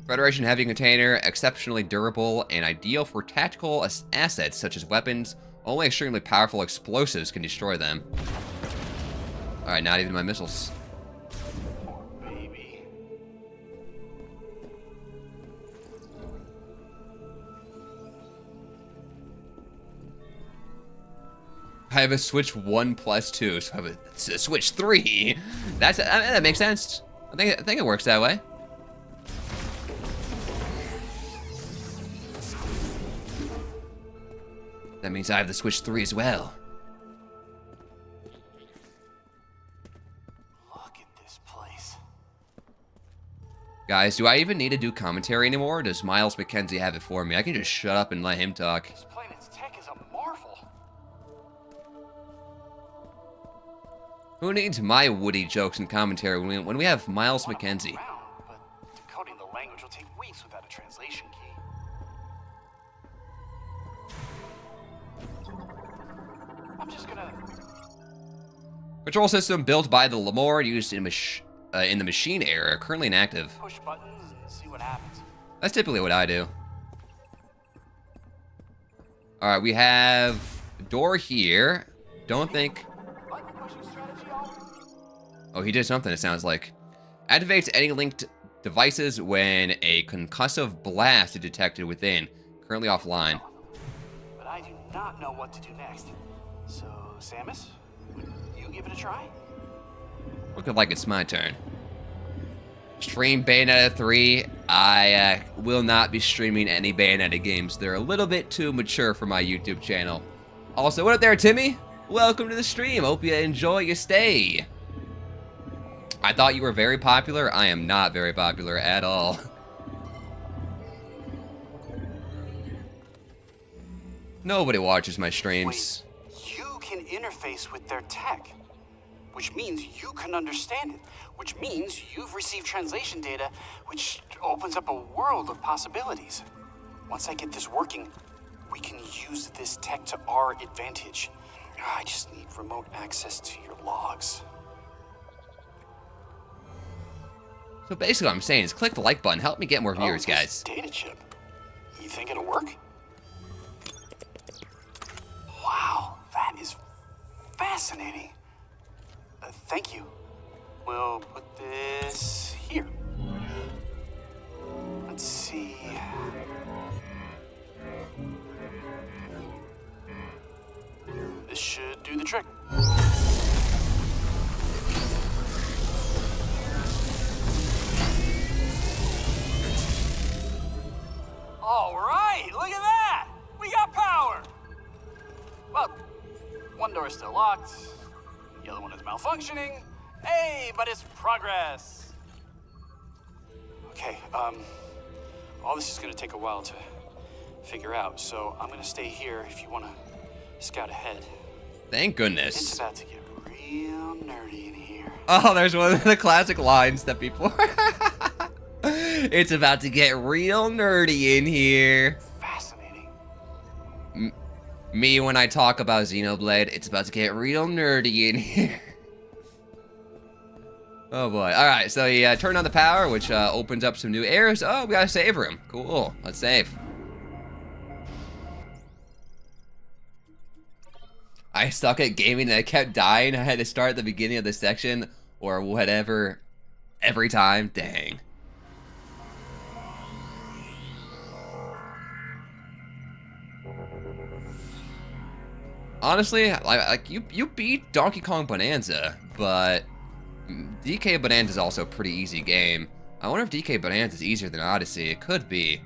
[SPEAKER 1] Federation heavy container, exceptionally durable and ideal for tactical assets such as weapons. Only extremely powerful explosives can destroy them. Alright, not even my missiles.
[SPEAKER 8] Poor baby.
[SPEAKER 1] I have a Switch 1 plus 2, so I have a Switch 3. That makes sense. I think it works that way. That means I have the Switch 3 as well.
[SPEAKER 8] Look at this place.
[SPEAKER 1] Guys, do I even need to do commentary anymore? Or does Miles McKenzie have it for me? I can just shut up and let him talk.
[SPEAKER 8] This planet's tech is a marvel.
[SPEAKER 1] Who needs my witty jokes and commentary when we have Miles McKenzie?
[SPEAKER 8] Around, but decoding the language will take weeks without a translation key. I'm just gonna...
[SPEAKER 1] Control system built by the Lamore used in the machine era, currently inactive.
[SPEAKER 8] push buttons and see what happens.
[SPEAKER 1] That's typically what I do. All right, we have a door here. Don't think...
[SPEAKER 8] Button pushing strategy off?
[SPEAKER 1] Oh, he did something, it sounds like. Activates any linked devices when a concussive blast is detected within. Currently offline.
[SPEAKER 8] But I do not know what to do next. So, Samus, would you give it a try?
[SPEAKER 1] Looking like it's my turn. Stream Bayonetta 3. I will not be streaming any Bayonetta games. They're a little bit too mature for my YouTube channel. Also, what up there, Timmy? Welcome to the stream. Hope you enjoy your stay. I thought you were very popular. I am not very popular at all. Nobody watches my streams.
[SPEAKER 8] Wait, you can interface with their tech, which means you can understand it, which means you've received translation data, which opens up a world of possibilities. Once I get this working, we can use this tech to our advantage. I just need remote access to your logs.
[SPEAKER 1] So basically what I'm saying is click the like button. Help me get more viewers,
[SPEAKER 8] this
[SPEAKER 1] guys.
[SPEAKER 8] Data chip. You think it'll work? Wow, that is fascinating. Thank you. We'll put this here. Let's see. This should do the trick. All right, look at that! We got power! Well, one door is still locked, the other one is malfunctioning. Hey, but it's progress! Okay, all this is gonna take a while to figure out, so I'm gonna stay here if you wanna scout ahead.
[SPEAKER 1] Thank
[SPEAKER 8] It's
[SPEAKER 1] goodness.
[SPEAKER 8] about to get real nerdy in here.
[SPEAKER 1] Oh, there's one of the classic lines that people... It's about to get real nerdy in here.
[SPEAKER 8] Fascinating.
[SPEAKER 1] Me when I talk about Xenoblade, it's about to get real nerdy in here. Oh boy. Alright, so he turned on the power, which opens up some new areas. Oh, we got a save room. Cool. Let's save. I suck at gaming and I kept dying. I had to start at the beginning of the section or whatever every time. Dang. Honestly, like you beat Donkey Kong Bonanza, but DK Bonanza is also a pretty easy game. I wonder if DK Bonanza is easier than Odyssey. It could be.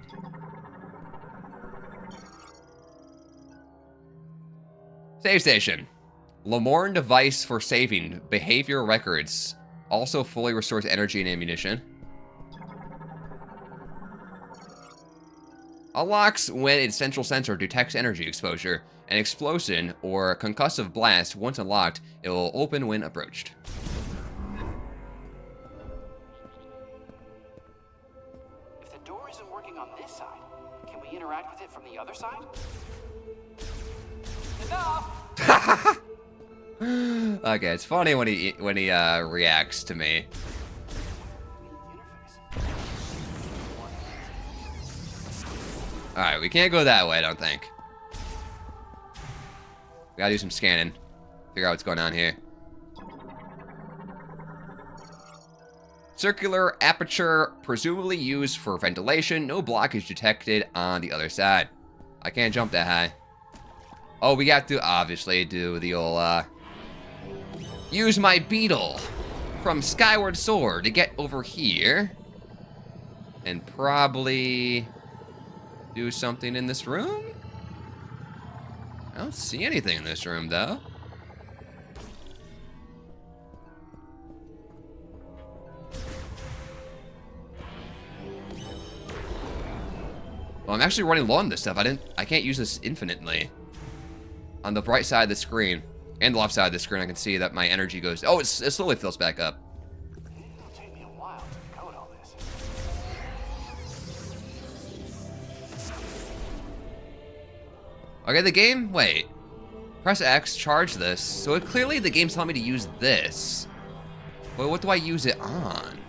[SPEAKER 1] Save station. Lamorne device for saving behavior records. Also fully restores energy and ammunition. Unlocks when its central sensor detects energy exposure. An explosion or concussive blast, once unlocked, it will open when approached.
[SPEAKER 8] If the door isn't working on this side, can we interact with it from the other side? Enough!
[SPEAKER 1] Okay, it's funny when he reacts to me. Alright, we can't go that way, I don't think. We gotta do some scanning. Figure out what's going on here. Circular aperture, presumably used for ventilation. No blockage detected on the other side. I can't jump that high. Oh, we got to obviously do the old, use my beetle from Skyward Sword to get over here. And probably do something in this room? I don't see anything in this room, though. Well, I'm actually running low on this stuff. I can't use this infinitely. On the right side of the screen and the left side of the screen, I can see that my energy goes. Oh, it slowly fills back up.
[SPEAKER 8] It'll take me a while to decode all this.
[SPEAKER 1] Okay, the game. Wait. Press X, charge this. So clearly the game's telling me to use this. Well, what do I use it on?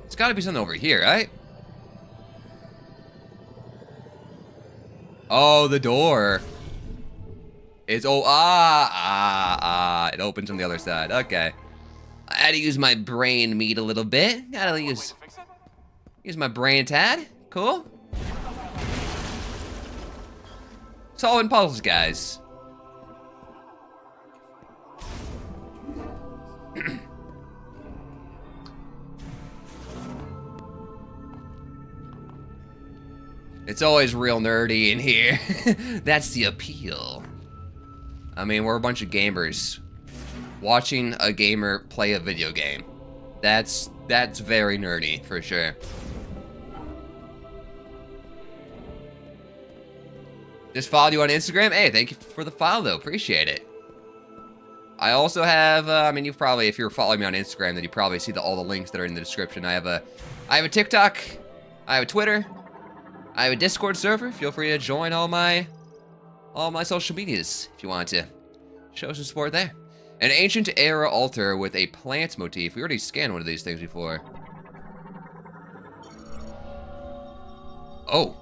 [SPEAKER 1] It's got to be something over here, right? Oh, the door. It's it opens on the other side. Okay. I had to use my brain meat a little bit. Gotta use my brain tad. Cool. Solving puzzles, guys. It's always real nerdy in here. That's the appeal. I mean, we're a bunch of gamers. Watching a gamer play a video game. That's very nerdy, for sure. Just followed you on Instagram. Hey, thank you for the follow, appreciate it. I also have, I mean, you've probably, if you're following me on Instagram, then you probably see all the links that are in the description. I have a TikTok, I have a Twitter, I have a Discord server. Feel free to join all my social medias if you want to show some support there. An ancient era altar with a plant motif. We already scanned one of these things before. Oh.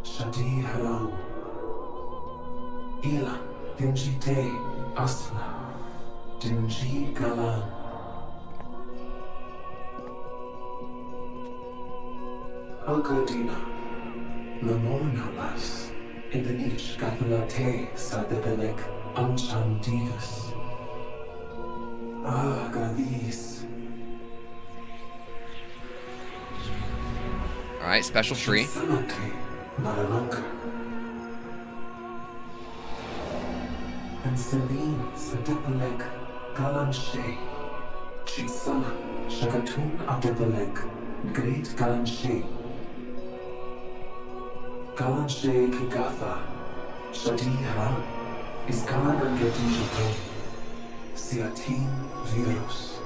[SPEAKER 5] Shadi hello. Ila dinji te asna. Dinji gala. Algodina. Lamornalas. In the niche Gathulate Sadebelek Anchandigas. Ah, Galis.
[SPEAKER 1] Alright, special tree.
[SPEAKER 5] Sanate Maranaka. And Celine Sadebelek Galanshe. Chisana Shakatun Adebelek Great Galanshe. Galanshe Kigatha Shadihara Iskaran Gedishakam Siatin Virus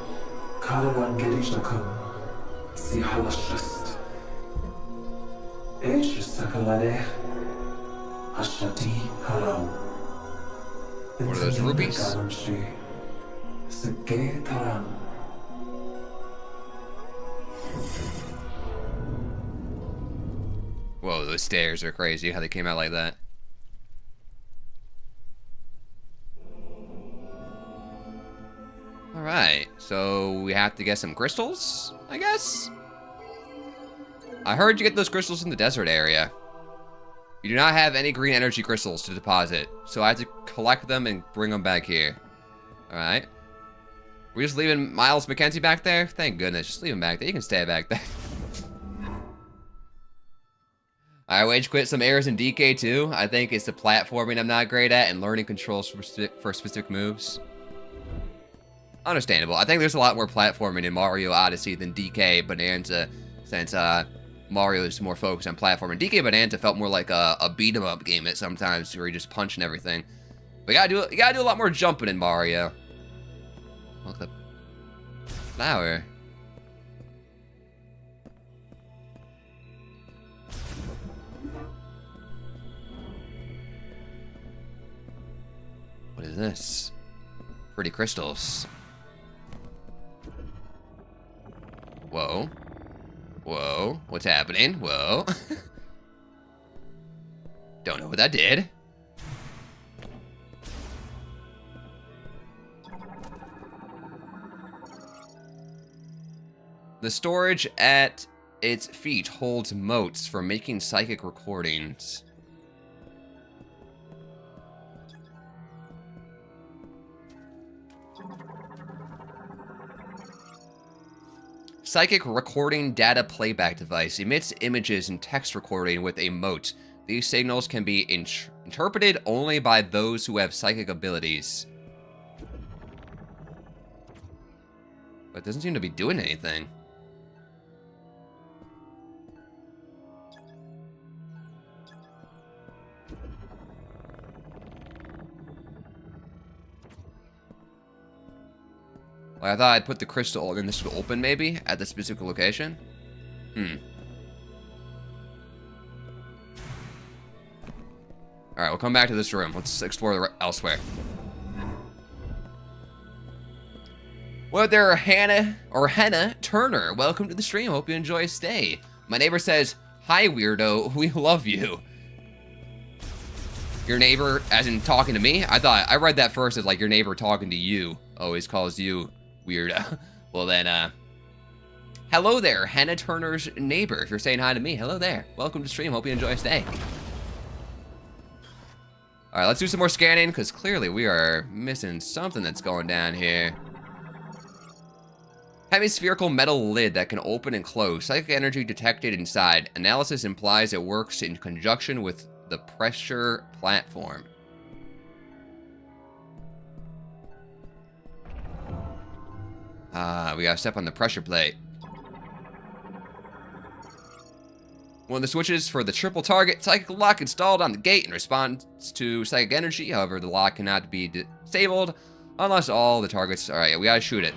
[SPEAKER 5] Karavan Gedishakam Sihalashast Esh Sakalare Ashati Haram.
[SPEAKER 1] What are those rubies?
[SPEAKER 5] Galanshe Sege Taram.
[SPEAKER 1] Whoa, those stairs are crazy, how they came out like that. Alright, so we have to get some crystals, I guess? I heard you get those crystals in the desert area. You do not have any green energy crystals to deposit, so I have to collect them and bring them back here. Alright. We're just leaving Miles McKenzie back there? Thank goodness, just leave him back there. You can stay back there. I rage quit some errors in DK too. I think it's the platforming I'm not great at and learning controls for specific moves. Understandable. I think there's a lot more platforming in Mario Odyssey than DK Bonanza, since Mario is more focused on platforming. DK Bonanza felt more like a beat 'em up game at sometimes where you just punch and everything. But you gotta do a lot more jumping in Mario. Look at the flower. What is this? Pretty crystals. Whoa. Whoa. What's happening? Whoa. Don't know what that did. The storage at its feet holds motes for making psychic recordings. Psychic recording data playback device emits images and text recording with a mote. These signals can be interpreted only by those who have psychic abilities. But it doesn't seem to be doing anything. Like, I thought I'd put the crystal and this would open maybe at the specific location. Alright, we'll come back to this room. Let's explore elsewhere. Well, there, Hannah Turner. Welcome to the stream. Hope you enjoy your stay. My neighbor says, "Hi, weirdo. We love you." Your neighbor, as in talking to me? I read that first as like your neighbor talking to you. Always calls you weirdo. Well then, hello there, Hannah Turner's neighbor. If you're saying hi to me, hello there. Welcome to the stream. Hope you enjoy your stay. Alright, let's do some more scanning, because clearly we are missing something that's going down here. Hemispherical metal lid that can open and close. Psychic energy detected inside. Analysis implies it works in conjunction with the pressure platform. We gotta step on the pressure plate. One of the switches for the triple target psychic lock installed on the gate in response to psychic energy. However, the lock cannot be disabled unless all the targets... Alright, we gotta shoot it.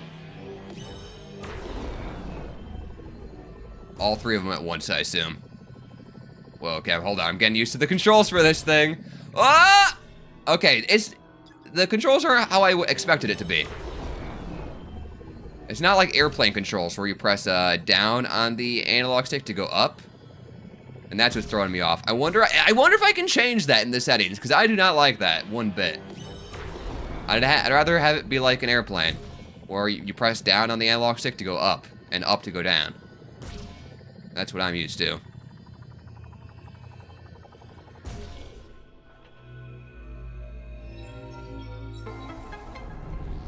[SPEAKER 1] All three of them at once, I assume. Well, okay, hold on. I'm getting used to the controls for this thing. Ah! Okay, the controls are how I expected it to be. It's not like airplane controls where you press down on the analog stick to go up. And that's what's throwing me off. I wonder if I can change that in the settings, because I do not like that one bit. I'd rather have it be like an airplane, where you press down on the analog stick to go up, and up to go down. That's what I'm used to.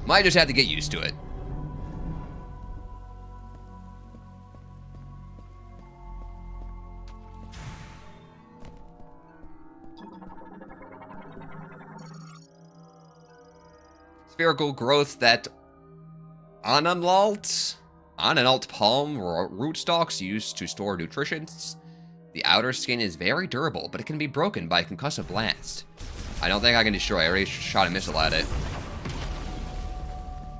[SPEAKER 1] Might just have to get used to it. Spherical growth that ananalt palm rootstocks used to store nutrition. The outer skin is very durable, but it can be broken by concussive blast. I don't think I can destroy it. I already shot a missile at it.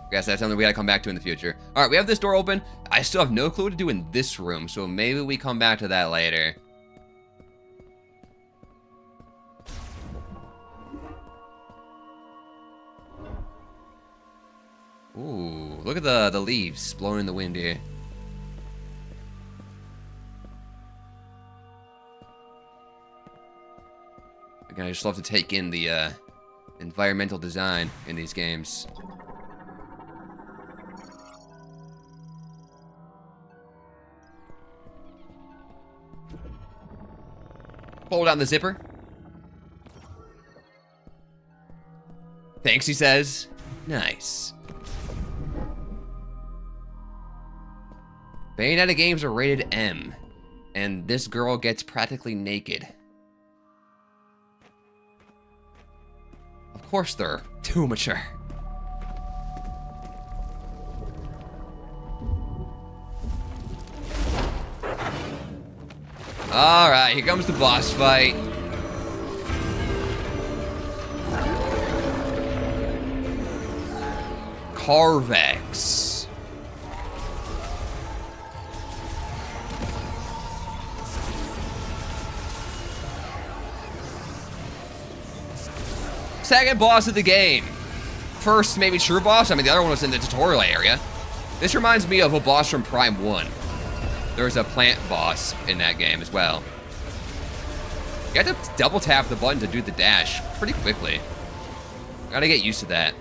[SPEAKER 1] I guess that's something we gotta come back to in the future. Alright, we have this door open. I still have no clue what to do in this room, so maybe we come back to that later. Ooh, look at the leaves blowing in the wind here. Again, I just love to take in the environmental design in these games. Pull down the zipper. Thanks, he says. Nice. Bayonetta games are rated M, and this girl gets practically naked. Of course they're too mature. Alright, here comes the boss fight. Carvex. Second boss of the game. First, maybe true boss. I mean, the other one was in the tutorial area. This reminds me of a boss from Prime 1. There's a plant boss in that game as well. You have to double tap the button to do the dash pretty quickly. Gotta get used to that.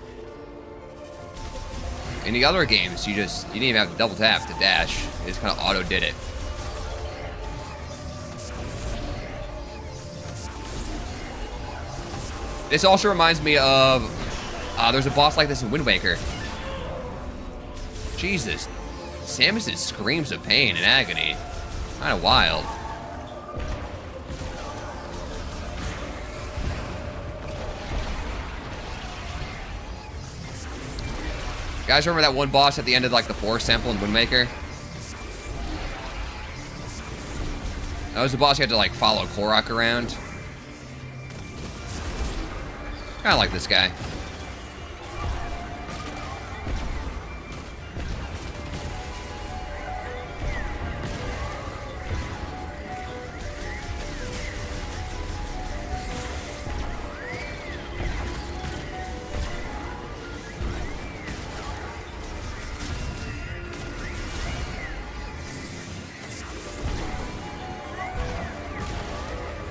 [SPEAKER 1] In the other games, you didn't even have to double tap to dash. It just kind of auto did it. This also reminds me of, there's a boss like this in Wind Waker. Jesus. Samus's screams of pain and agony. Kind of wild. Guys, remember that one boss at the end of like the forest sample in Wind Waker? That was the boss you had to like follow Korok around. Kinda like this guy.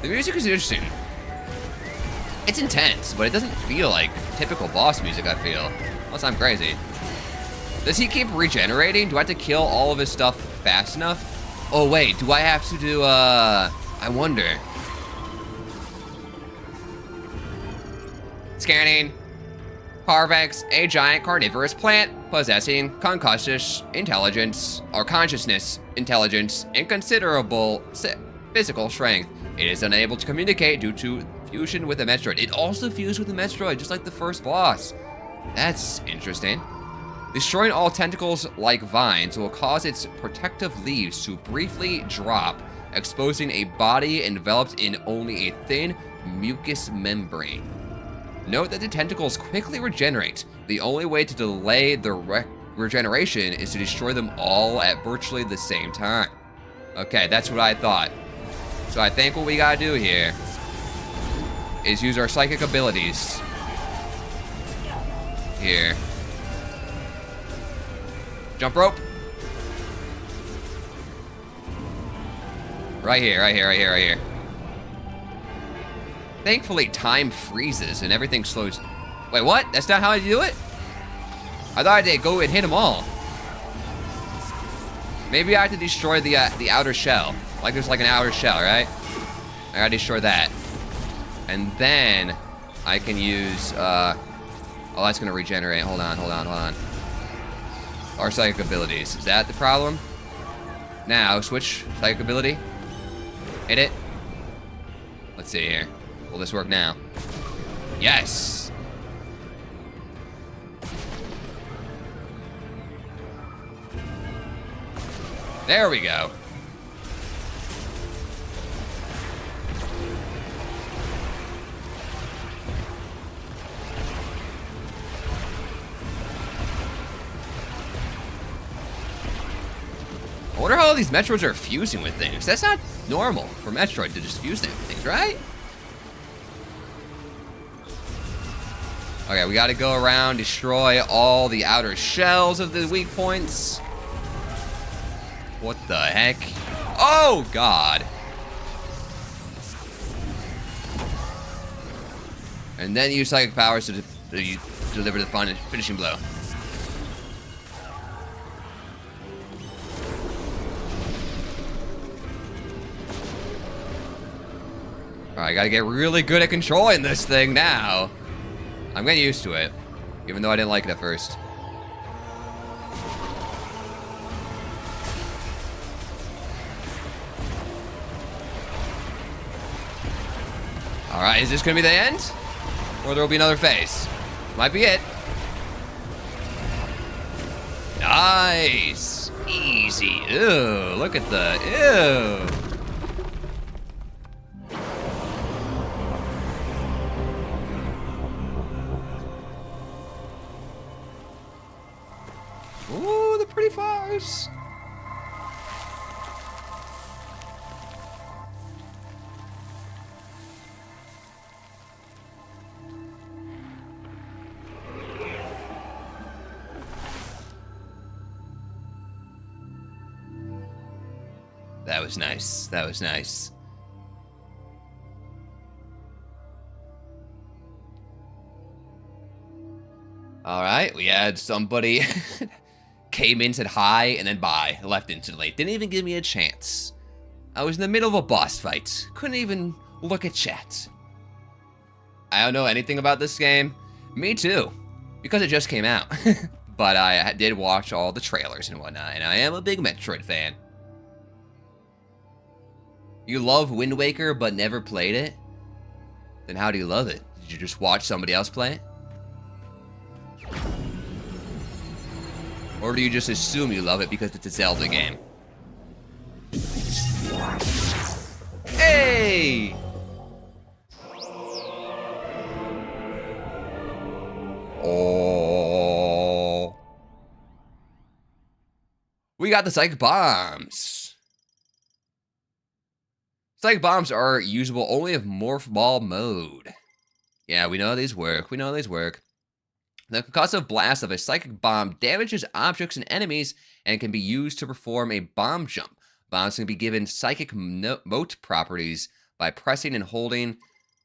[SPEAKER 1] The music is interesting. It's intense, but it doesn't feel like typical boss music, I feel. Unless I'm crazy. Does he keep regenerating? Do I have to kill all of his stuff fast enough? Oh, wait. Do I have to do, I wonder. Scanning. Carvex, a giant carnivorous plant possessing concussious intelligence, or consciousness, intelligence, and considerable physical strength. It is unable to communicate due to fusion with a Metroid. It also fused with a Metroid, just like the first boss. That's interesting. Destroying all tentacles like vines will cause its protective leaves to briefly drop, exposing a body enveloped in only a thin mucous membrane. Note that the tentacles quickly regenerate. The only way to delay the regeneration is to destroy them all at virtually the same time. Okay, that's what I thought. So I think what we gotta do here is use our psychic abilities. Here. Jump rope. Right here, right here, right here, right here. Thankfully, time freezes and everything slows. Wait, what? That's not how I do it? I thought I did go and hit them all. Maybe I have to destroy the outer shell. Like there's like an outer shell, right? I gotta destroy that. And then I can use, oh, that's gonna regenerate. Hold on, hold on, hold on. Our psychic abilities. Is that the problem? Now, switch psychic ability. Hit it. Let's see here. Will this work now? Yes! There we go. I wonder how all these Metroids are fusing with things. That's not normal for Metroid to just fuse things, right? Okay, we gotta go around, destroy all the outer shells of the weak points. What the heck? Oh, God. And then use psychic powers to deliver the finishing blow. Alright, gotta get really good at controlling this thing now. I'm getting used to it, even though I didn't like it at first. Alright, is this gonna be the end? Or there will be another phase? Might be it. Nice! Easy. Ew, look at the... Ew! Ooh, the pretty flowers. That was nice. That was nice. All right, we had somebody came in, said hi, and then bye, left instantly. Didn't even give me a chance. I was in the middle of a boss fight. Couldn't even look at chat. I don't know anything about this game. Me too, because it just came out. But I did watch all the trailers and whatnot, and I am a big Metroid fan. You love Wind Waker but never played it? Then how do you love it? Did you just watch somebody else play it? Or do you just assume you love it because it's a Zelda game? Hey! Oh. We got the Psychic Bombs. Psychic Bombs are usable only if Morph Ball mode. Yeah, we know these work. We know these work. The concussive blast of a Psychic Bomb damages objects and enemies and can be used to perform a bomb jump. Bombs can be given Psychic Mote properties by pressing and holding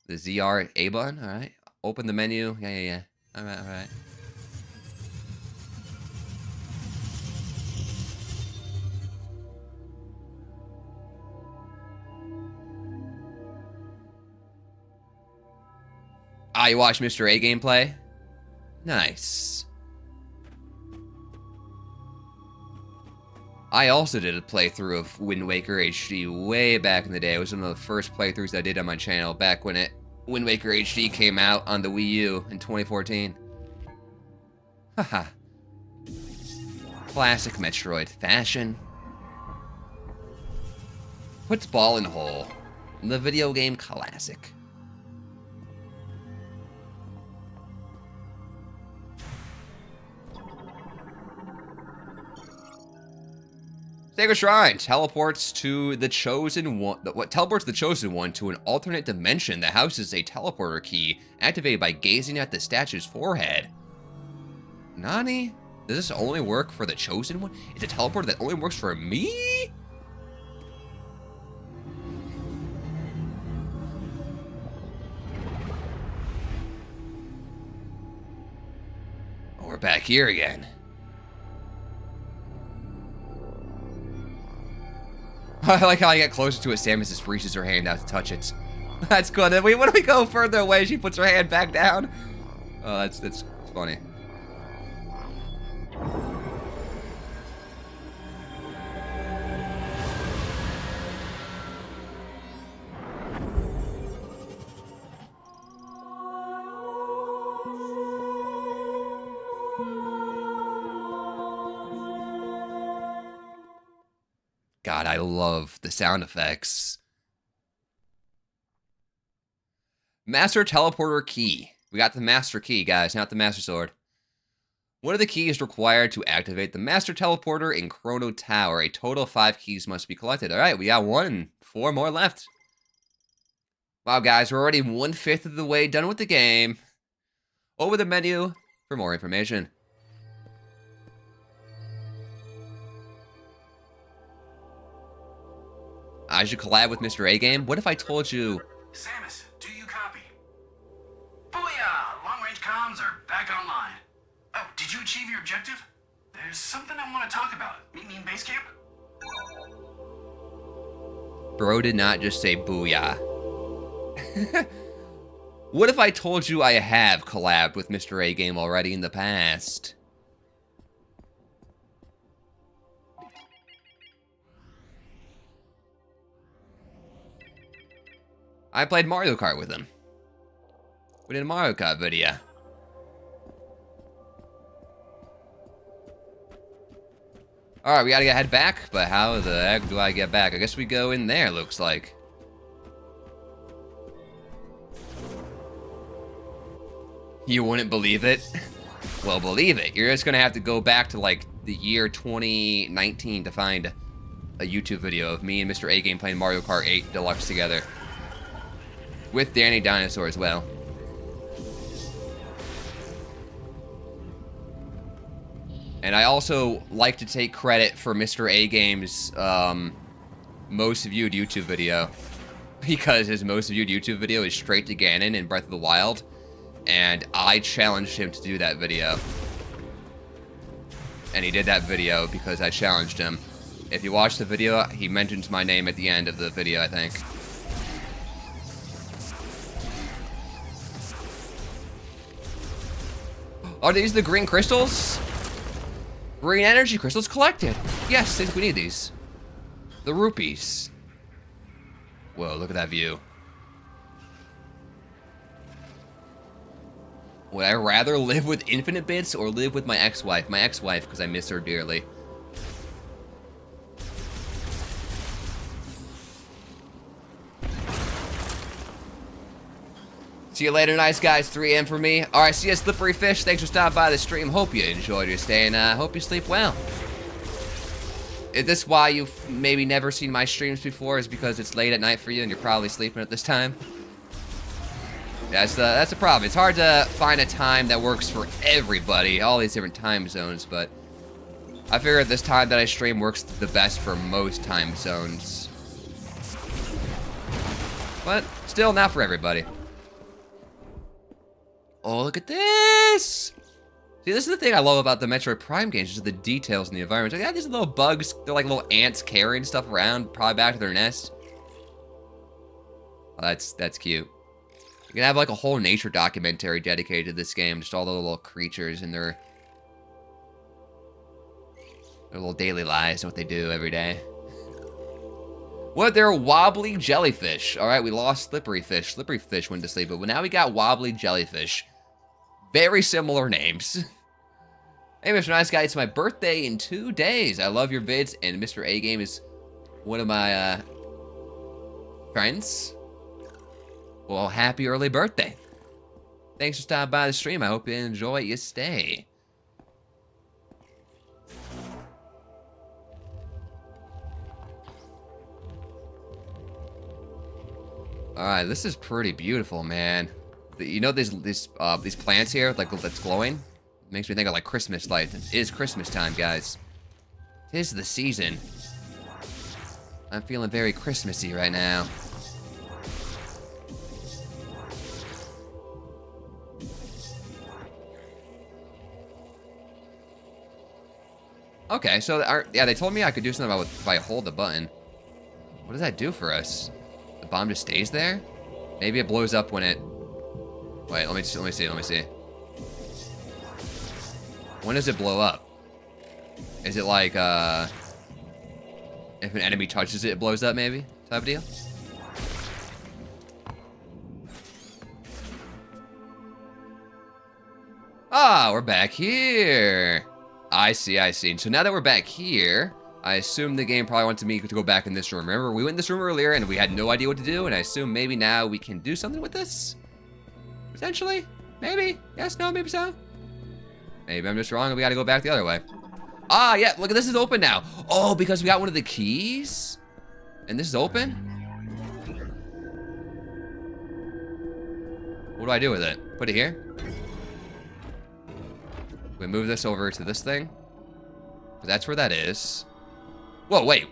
[SPEAKER 1] the ZR A button. All right. Open the menu. Yeah. All right. Ah, you watched Mr. A gameplay? Nice. I also did a playthrough of Wind Waker HD way back in the day. It was one of the first playthroughs I did on my channel back when Wind Waker HD came out on the Wii U in 2014. Haha. Classic Metroid fashion. Puts ball in hole. The video game classic. Sacred Shrine teleports to the Chosen One. What teleports the Chosen One to an alternate dimension that houses a teleporter key activated by gazing at the statue's forehead. Nani? Does this only work for the Chosen One? It's a teleporter that only works for me? Oh, we're back here again. I like how I get closer to it. Samus just reaches her hand out to touch it. That's good. And when we go further away, she puts her hand back down. Oh, that's funny. God, I love the sound effects. Master Teleporter Key. We got the Master Key, guys, not the Master Sword. One of the keys required to activate the Master Teleporter in Chrono Tower. A total of 5 keys must be collected. All right, we got 1 and 4 more left. Wow, guys, we're already 1/5 of the way done with the game. Over the menu for more information. I should collab with Mr. A Game. What if I told you...
[SPEAKER 8] Samus, do you copy? Booyah! Long-range comms are back online. Oh, did you achieve your objective? There's something I want to talk about. Meet me in base camp?
[SPEAKER 1] Bro did not just say booyah. What if I told you I have collabed with Mr. A Game already in the past? I played Mario Kart with him. We did a Mario Kart video. Alright, we gotta head back, but how the heck do I get back? I guess we go in there, looks like. You wouldn't believe it? Well, believe it. You're just gonna have to go back to, like, the year 2019 to find a YouTube video of me and Mr. A Game playing Mario Kart 8 Deluxe together. With Danny Dinosaur as well. And I also like to take credit for Mr. A Game's most viewed YouTube video. Because his most viewed YouTube video is straight to Ganon in Breath of the Wild. and I challenged him to do that video. And he did that video because I challenged him. If you watch the video, he mentions my name at the end of the video, I think. Are these the green crystals? Green energy crystals collected. Yes, we need these. The rupees. Whoa, look at that view. Would I rather live with infinite bits or live with my ex-wife? My ex-wife, because I miss her dearly. See you later, nice guys. 3 AM for me. Alright, see you, Slippery Fish. Thanks for stopping by the stream. Hope you enjoyed your stay, and hope you sleep well. Is this why you've maybe never seen my streams before? Is because it's late at night for you and you're probably sleeping at this time? That's the problem. It's hard to find a time that works for everybody, all these different time zones, but I figure this time that I stream works the best for most time zones. But still not for everybody. Oh, look at this! See, this is the thing I love about the Metroid Prime games, just the details in the environment. Like, yeah, these little bugs, they're like little ants carrying stuff around, probably back to their nest. Oh, that's cute. You can have like a whole nature documentary dedicated to this game, just all the little creatures and their little daily lives and what they do every day. What, they're wobbly jellyfish. Alright, we lost Slippery Fish. Slippery Fish went to sleep, but now we got wobbly jellyfish. Very similar names. Hey, Mr. Nice Guy, it's my birthday in 2 days. I love your vids, and Mr. A Game is one of my friends. Well, happy early birthday. Thanks for stopping by the stream. I hope you enjoy your stay. Alright, this is pretty beautiful, man. You know these plants here, like that's glowing? Makes me think of like Christmas lights. It is Christmas time, guys. 'Tis the season. I'm feeling very Christmassy right now. Okay, so yeah, they told me I could do something about if I hold the button. What does that do for us? The bomb just stays there? Maybe it blows up when it... Wait, let me see. When does it blow up? Is it like, if an enemy touches it, it blows up, maybe? Type of deal? Ah, we're back here. I see. So now that we're back here, I assume the game probably wanted me to go back in this room. Remember, we went in this room earlier and we had no idea what to do, and I assume maybe now we can do something with this? Potentially? Maybe? Yes, no, maybe so? Maybe I'm just wrong and we gotta go back the other way. Ah, yeah, look, this is open now. Oh, because we got one of the keys? And this is open? What do I do with it? Put it here? We move this over to this thing? That's where that is. Whoa, wait.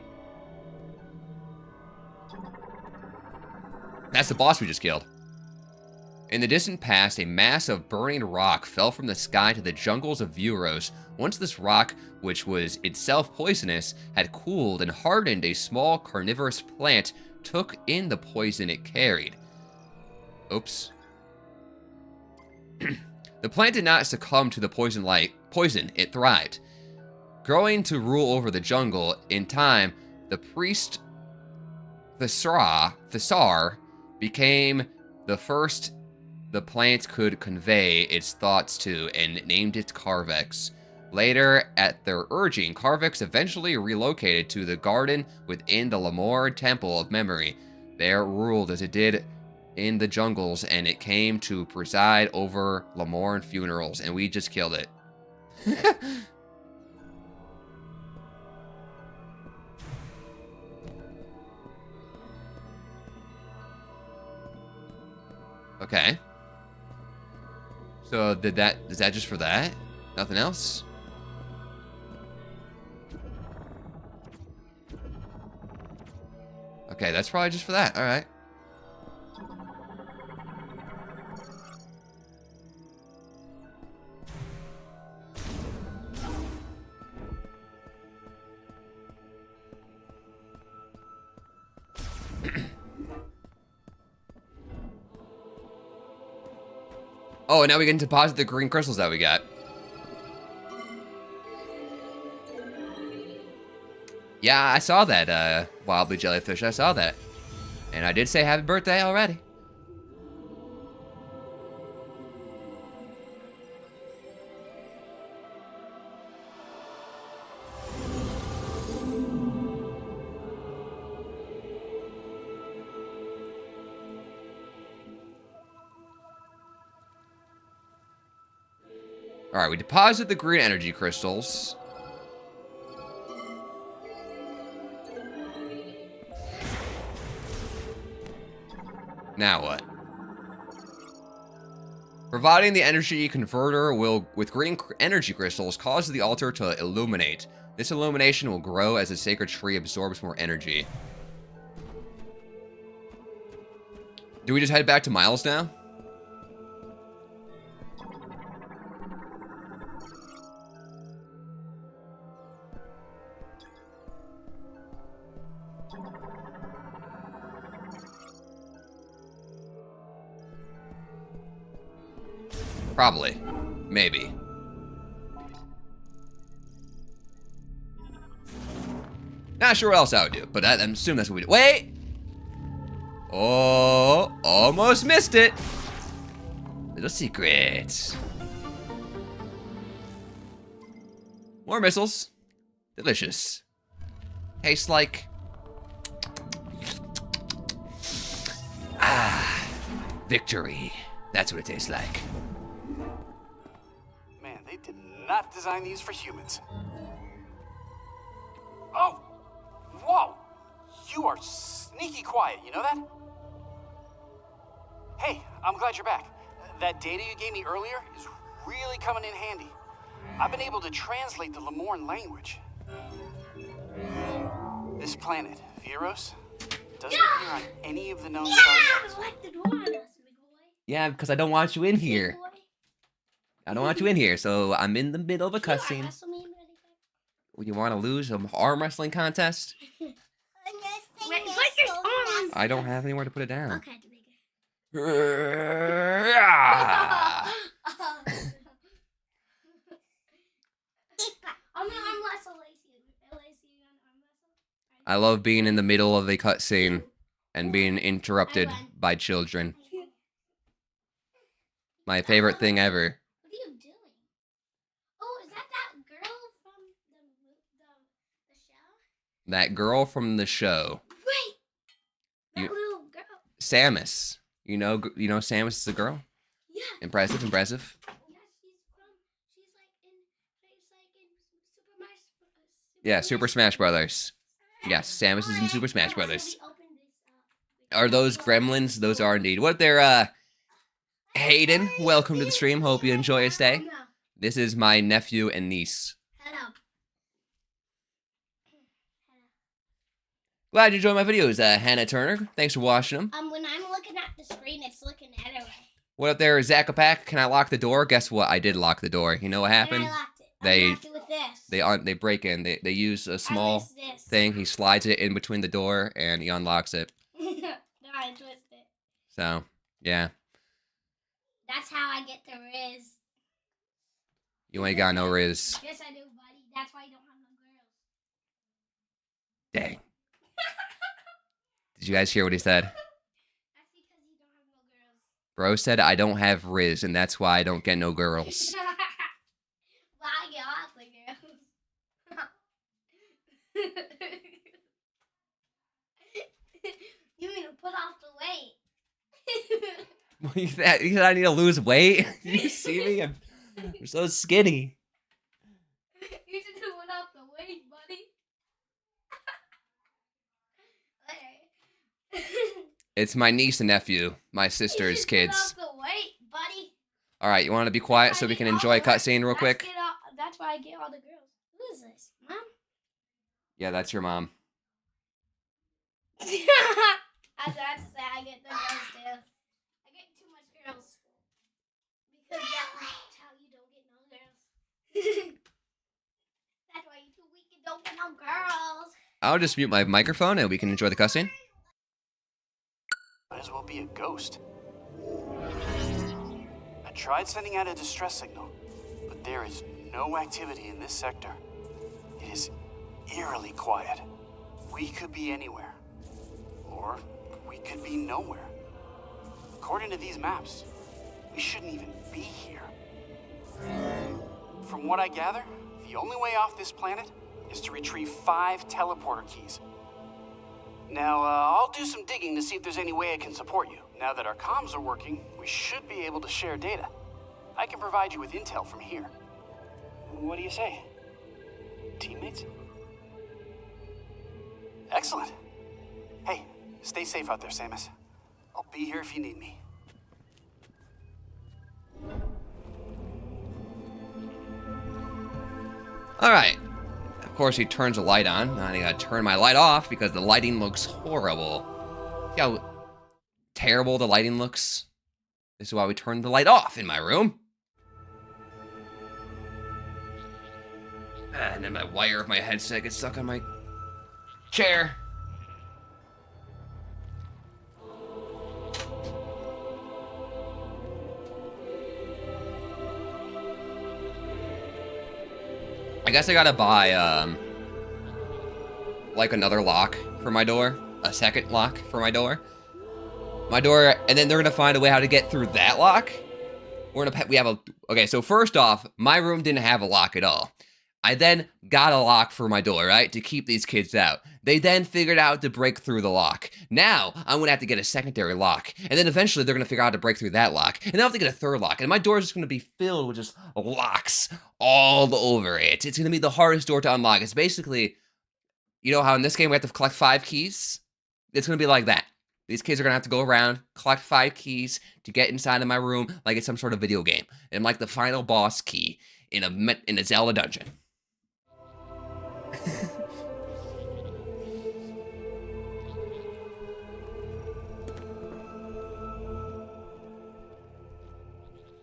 [SPEAKER 1] That's the boss we just killed. In the distant past, a mass of burning rock fell from the sky to the jungles of Vuros. Once this rock, which was itself poisonous, had cooled and hardened, a small carnivorous plant took in the poison it carried. Oops. The plant did not succumb to the poison, it thrived. Growing to rule over the jungle, in time, the priest Thesar became the first the plant could convey its thoughts to, and named it Carvex. Later, at their urging, Carvex eventually relocated to the garden within the Lamore Temple of Memory. There ruled as it did in the jungles, and it came to preside over Lamorne funerals, and we just killed it. Okay. So is that just for that? Nothing else? Okay, that's probably just for that. All right. Oh, and now we can deposit the green crystals that we got. Yeah, I saw that, wild blue jellyfish. I saw that. And I did say happy birthday already. Alright, we deposit the green energy crystals. Now what? Providing the energy converter will, with green energy crystals, cause the altar to illuminate. This illumination will grow as the sacred tree absorbs more energy. Do we just head back to Miles now? Probably. Maybe. Not sure what else I would do, but I'm assuming that's what we do. Wait! Oh, almost missed it. Little secrets. More missiles. Delicious. Tastes like... Ah, victory. That's what it tastes like.
[SPEAKER 8] Man, they did not design these for humans. Oh! Whoa! You are sneaky quiet, you know that? Hey, I'm glad you're back. That data you gave me earlier is really coming in handy. I've been able to translate the Lemorn language. This planet, Veros, doesn't appear on any of the known stars.
[SPEAKER 6] Lock the door on us, big boy.
[SPEAKER 1] Yeah, because I don't want you in here.
[SPEAKER 6] Big boy.
[SPEAKER 1] I don't want you in here, so I'm in the middle of a cutscene.
[SPEAKER 6] Wrestle me, buddy.
[SPEAKER 1] You want to lose an arm wrestling contest?
[SPEAKER 6] Wait, put your arm on.
[SPEAKER 1] I don't have anywhere to put it down.
[SPEAKER 6] Okay, bigger. I'm gonna arm wrestle Lacey. Lacey, you gonna arm wrestle?
[SPEAKER 1] I love being in the middle of a cutscene and being interrupted by children. My favorite thing ever.
[SPEAKER 6] What are you doing? Oh, is that girl from the show?
[SPEAKER 1] That girl from the show.
[SPEAKER 6] Wait! That
[SPEAKER 1] You-
[SPEAKER 6] little girl.
[SPEAKER 1] Samus. You know Samus is a girl?
[SPEAKER 6] Yeah.
[SPEAKER 1] Impressive, impressive.
[SPEAKER 6] Yeah, she's like in Super Mario.
[SPEAKER 1] Yeah, Super Smash Brothers. Yes, Samus is in Super Smash Brothers. Are those gremlins? Those are indeed. What they're, Hayden, welcome to the stream. Hope you enjoy your stay.
[SPEAKER 6] No.
[SPEAKER 1] This is my nephew and niece.
[SPEAKER 6] Hello.
[SPEAKER 1] Glad you enjoyed my videos, Hannah Turner. Thanks for watching them.
[SPEAKER 6] When I'm looking at the screen, it's looking the other way.
[SPEAKER 1] What up there, Zacapac? Can I lock the door? Guess what? I did lock the door. You know what happened?
[SPEAKER 6] And I locked it.
[SPEAKER 1] They-
[SPEAKER 6] I locked it with this.
[SPEAKER 1] They break in. They use a small
[SPEAKER 6] I missed this.
[SPEAKER 1] thing. He slides it in between the door and he unlocks it.
[SPEAKER 6] No, I twisted it.
[SPEAKER 1] So, yeah.
[SPEAKER 6] That's how I get the Riz.
[SPEAKER 1] You ain't got no riz.
[SPEAKER 6] Yes, I do, buddy. That's why you don't have no girls.
[SPEAKER 1] Dang. Did you guys hear what he said?
[SPEAKER 6] That's because you don't have no girls.
[SPEAKER 1] Bro said I don't have riz and that's why I don't get no girls.
[SPEAKER 6] Well, I get off the girls. You mean to put off the weight?
[SPEAKER 1] You said I need to lose weight? You see me? I'm so skinny.
[SPEAKER 6] You should put off the weight, buddy.
[SPEAKER 1] It's my niece and nephew, my sister's
[SPEAKER 6] You should
[SPEAKER 1] kids.
[SPEAKER 6] Put off the weight, buddy.
[SPEAKER 1] All right, you want to be quiet so we can enjoy a cutscene real quick?
[SPEAKER 6] That's why I get all the girls. Who is this, Mom?
[SPEAKER 1] Yeah, that's your mom.
[SPEAKER 6] I was about to say I get the girls too. I get too much girls. Because that's how you don't get no girls. That's why you too weak and don't get no girls.
[SPEAKER 1] I'll just mute my microphone and we can enjoy the cutscene.
[SPEAKER 8] as well be a ghost. I tried sending out a distress signal, but there is no activity in this sector. It is eerily quiet. We could be anywhere, or we could be nowhere. According to these maps, we shouldn't even be here. From what I gather, the only way off this planet is to retrieve 5 teleporter keys. Now, I'll do some digging to see if there's any way I can support you. Now that our comms are working, we should be able to share data. I can provide you with intel from here. What do you say? Teammates? Excellent. Hey, stay safe out there, Samus. I'll be here if you need me.
[SPEAKER 1] Alright. Of course, he turns the light on. Now I gotta turn my light off because the lighting looks horrible. See how terrible the lighting looks? This is why we turned the light off in my room. And then my wire of my headset gets stuck on my chair. I guess I gotta buy, like another lock for my door. A second lock for my door. And then they're gonna find a way how to get through that lock. Okay, so first off, my room didn't have a lock at all. I then got a lock for my door, right, to keep these kids out. They then figured out to break through the lock. Now, I'm gonna have to get a secondary lock. And then eventually they're gonna figure out how to break through that lock. And then I'll have to get a third lock. And my door is just gonna be filled with just locks all over it. It's gonna be the hardest door to unlock. It's basically, you know how in this game we have to collect 5 keys? It's gonna be like that. These kids are gonna have to go around, collect 5 keys to get inside of my room like it's some sort of video game. And like the final boss key in a Zelda dungeon.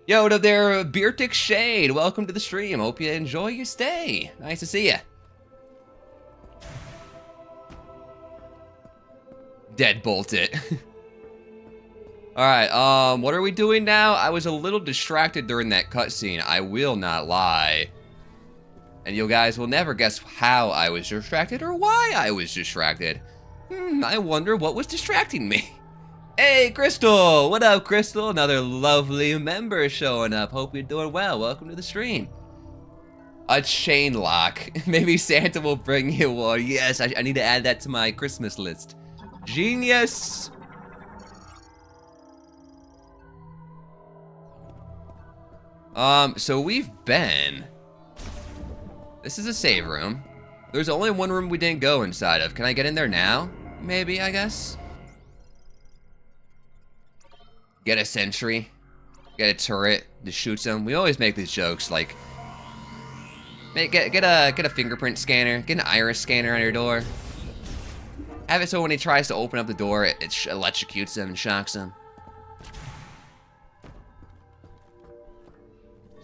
[SPEAKER 1] Yo, to there, Beertic Shade. Welcome to the stream. Hope you enjoy your stay. Nice to see you. Deadbolt it. Alright, what are we doing now? I was a little distracted during that cutscene. I will not lie. And you guys will never guess how I was distracted or why I was distracted. I wonder what was distracting me. Hey, Crystal! What up, Crystal? Another lovely member showing up. Hope you're doing well. Welcome to the stream. A chain lock. Maybe Santa will bring you one. Yes, I need to add that to my Christmas list. Genius! So we've been... This is a save room. There's only one room we didn't go inside of. Can I get in there now? Maybe, I guess. Get a sentry. Get a turret to shoot them. We always make these jokes like... Get a fingerprint scanner. Get an iris scanner on your door. Have it so when he tries to open up the door, it electrocutes him and shocks him.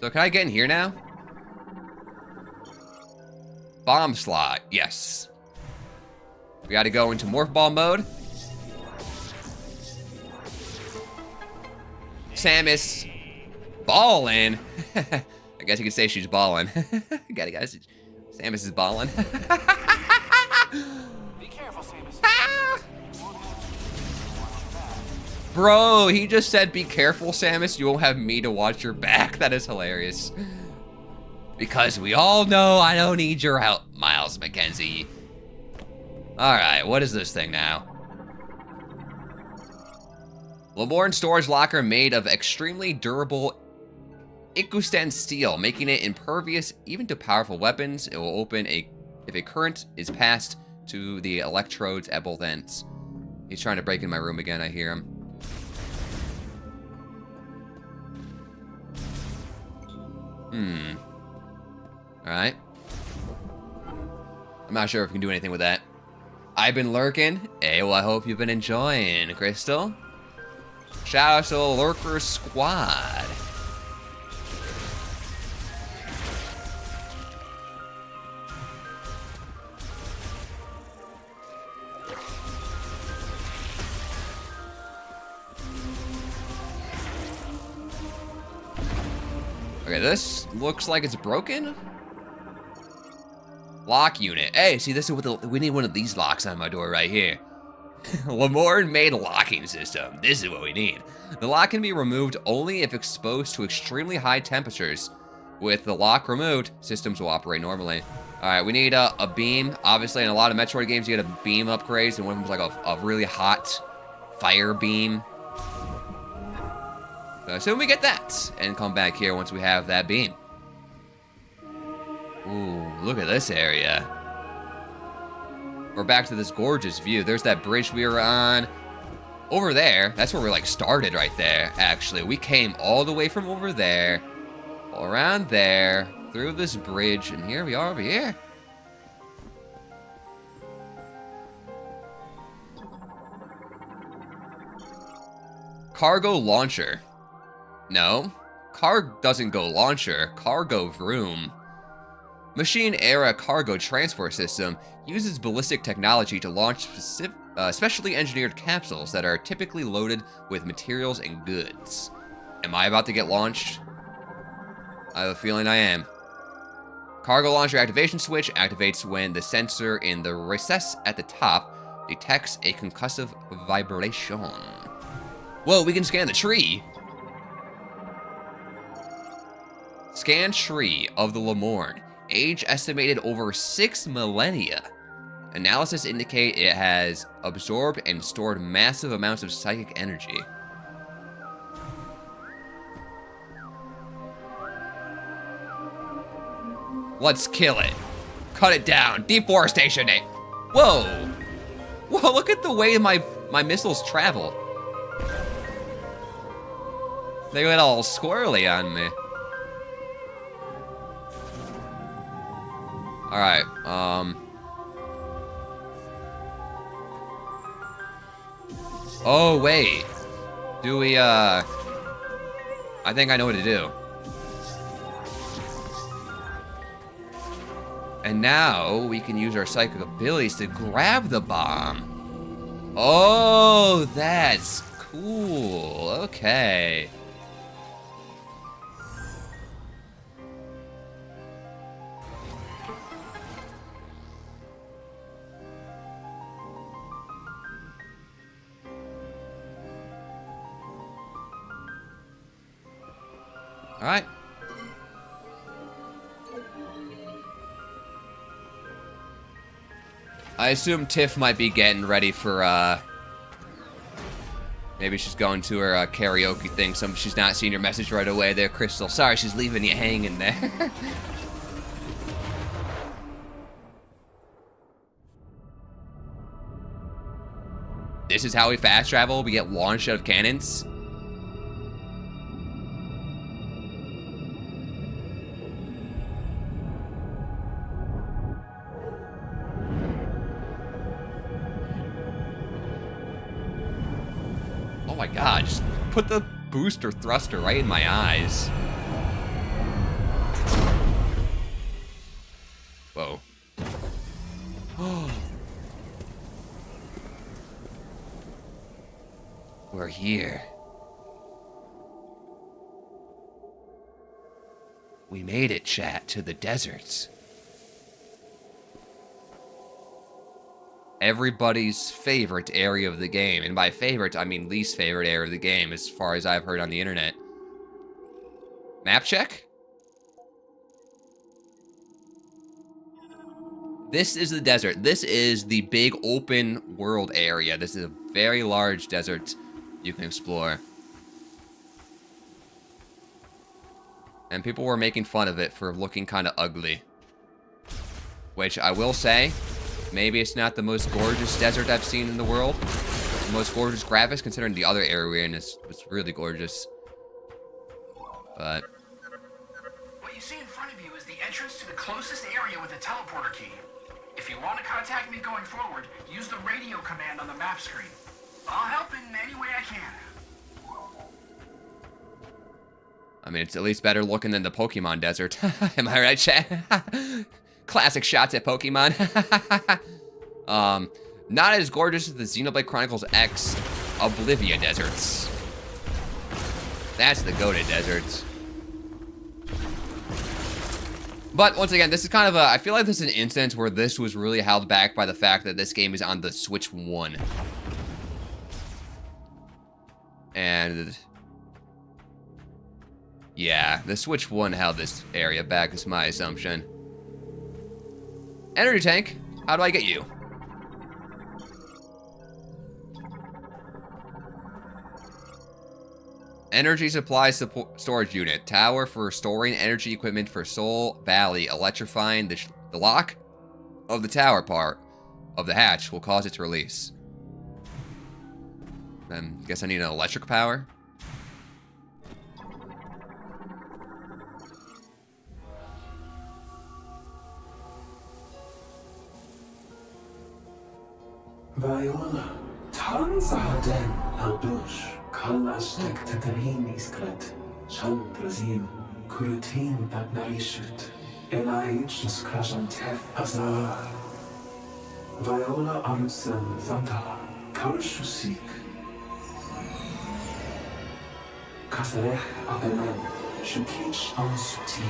[SPEAKER 1] So can I get in here now? Bomb slot, yes. We gotta go into morph ball mode. Samus, ballin'. I guess you could say she's ballin'. Guys, Samus is ballin'.
[SPEAKER 8] Be careful, Samus.
[SPEAKER 1] Bro, he just said, be careful, Samus. You won't have me to watch your back. That is hilarious. Because we all know I don't need your help, Miles McKenzie. Alright, what is this thing now? Leborn storage locker made of extremely durable Ikusten steel, making it impervious even to powerful weapons. It will open if a current is passed to the electrodes at both ends. He's trying to break in my room again, I hear him. Alright. I'm not sure if we can do anything with that. I've been lurking. Hey, well, I hope you've been enjoying, Crystal. Shout out to the Lurker Squad. Okay, this looks like it's broken. Lock unit. Hey, see, this is what we need one of these locks on my door right here. Lamorne made locking system. This is what we need. The lock can be removed only if exposed to extremely high temperatures. With the lock removed, systems will operate normally. All right, we need a beam. Obviously, in a lot of Metroid games, you get a beam upgrades, and one of them's like a really hot fire beam. So I assume we get that, and come back here once we have that beam. Ooh, look at this area. We're back to this gorgeous view. There's that bridge we were on. Over there, that's where we like started right there, actually. We came all the way from over there, around there, through this bridge, and here we are over here. Cargo launcher. No, car doesn't go launcher, cargo vroom. Machine-era cargo transport system uses ballistic technology to launch specially engineered capsules that are typically loaded with materials and goods. Am I about to get launched? I have a feeling I am. Cargo launcher activation switch activates when the sensor in the recess at the top detects a concussive vibration. Whoa, we can scan the tree. Scan tree of the Lamorne. Age estimated over 6 millennia. Analysis indicate it has absorbed and stored massive amounts of psychic energy. Let's kill it. Cut it down. Deforestation it. Whoa. Whoa, look at the way my missiles travel. They went all squirrely on me. Alright, oh, wait. Do we, I think I know what to do. And now we can use our psychic abilities to grab the bomb. Oh, that's cool. Okay. All right. I assume Tiff might be getting ready for, maybe she's going to her karaoke thing. She's not seeing your message right away there, Crystal. Sorry, she's leaving you hanging there. This is how we fast travel. We get launched out of cannons. Oh my god, just put the booster thruster right in my eyes. Whoa. We're here. We made it, chat, to the deserts. Everybody's favorite area of the game. And by favorite, I mean least favorite area of the game, as far as I've heard on the internet. Map check? This is the desert. This is the big open world area. This is a very large desert you can explore. And people were making fun of it for looking kind of ugly. Which I will say, maybe it's not the most gorgeous desert I've seen in the world. The most gorgeous graphics, considering the other area we're in is really gorgeous. But
[SPEAKER 8] What you see in front of you is the entrance to the closest area with a teleporter key. If you want to contact me going forward, use the radio command on the map screen. I'll help in any way I can.
[SPEAKER 1] I mean, it's at least better looking than the Pokemon desert. Am I right, chat? Classic shots at Pokemon. Not as gorgeous as the Xenoblade Chronicles X Oblivia deserts. That's the goated deserts. But once again, this is kind of a, I feel like this is an instance where this was really held back by the fact that this game is on the Switch 1. And yeah, the Switch 1 held this area back is my assumption. Energy tank, how do I get you? Energy supply storage unit. Tower for storing energy equipment for Soul Valley. Electrifying the lock of the tower part of the hatch will cause its release. Then, guess I need an electric power.
[SPEAKER 5] Viola, Tanzaden, Aldush, Kalastek Tatarin Iskret, Chandrazim, Kurutin Bagnaishut, Elijus Krashantet Azar, Viola Amsen Zanta, Karshusik, Kasarech Abemen, Shukich Ansuti,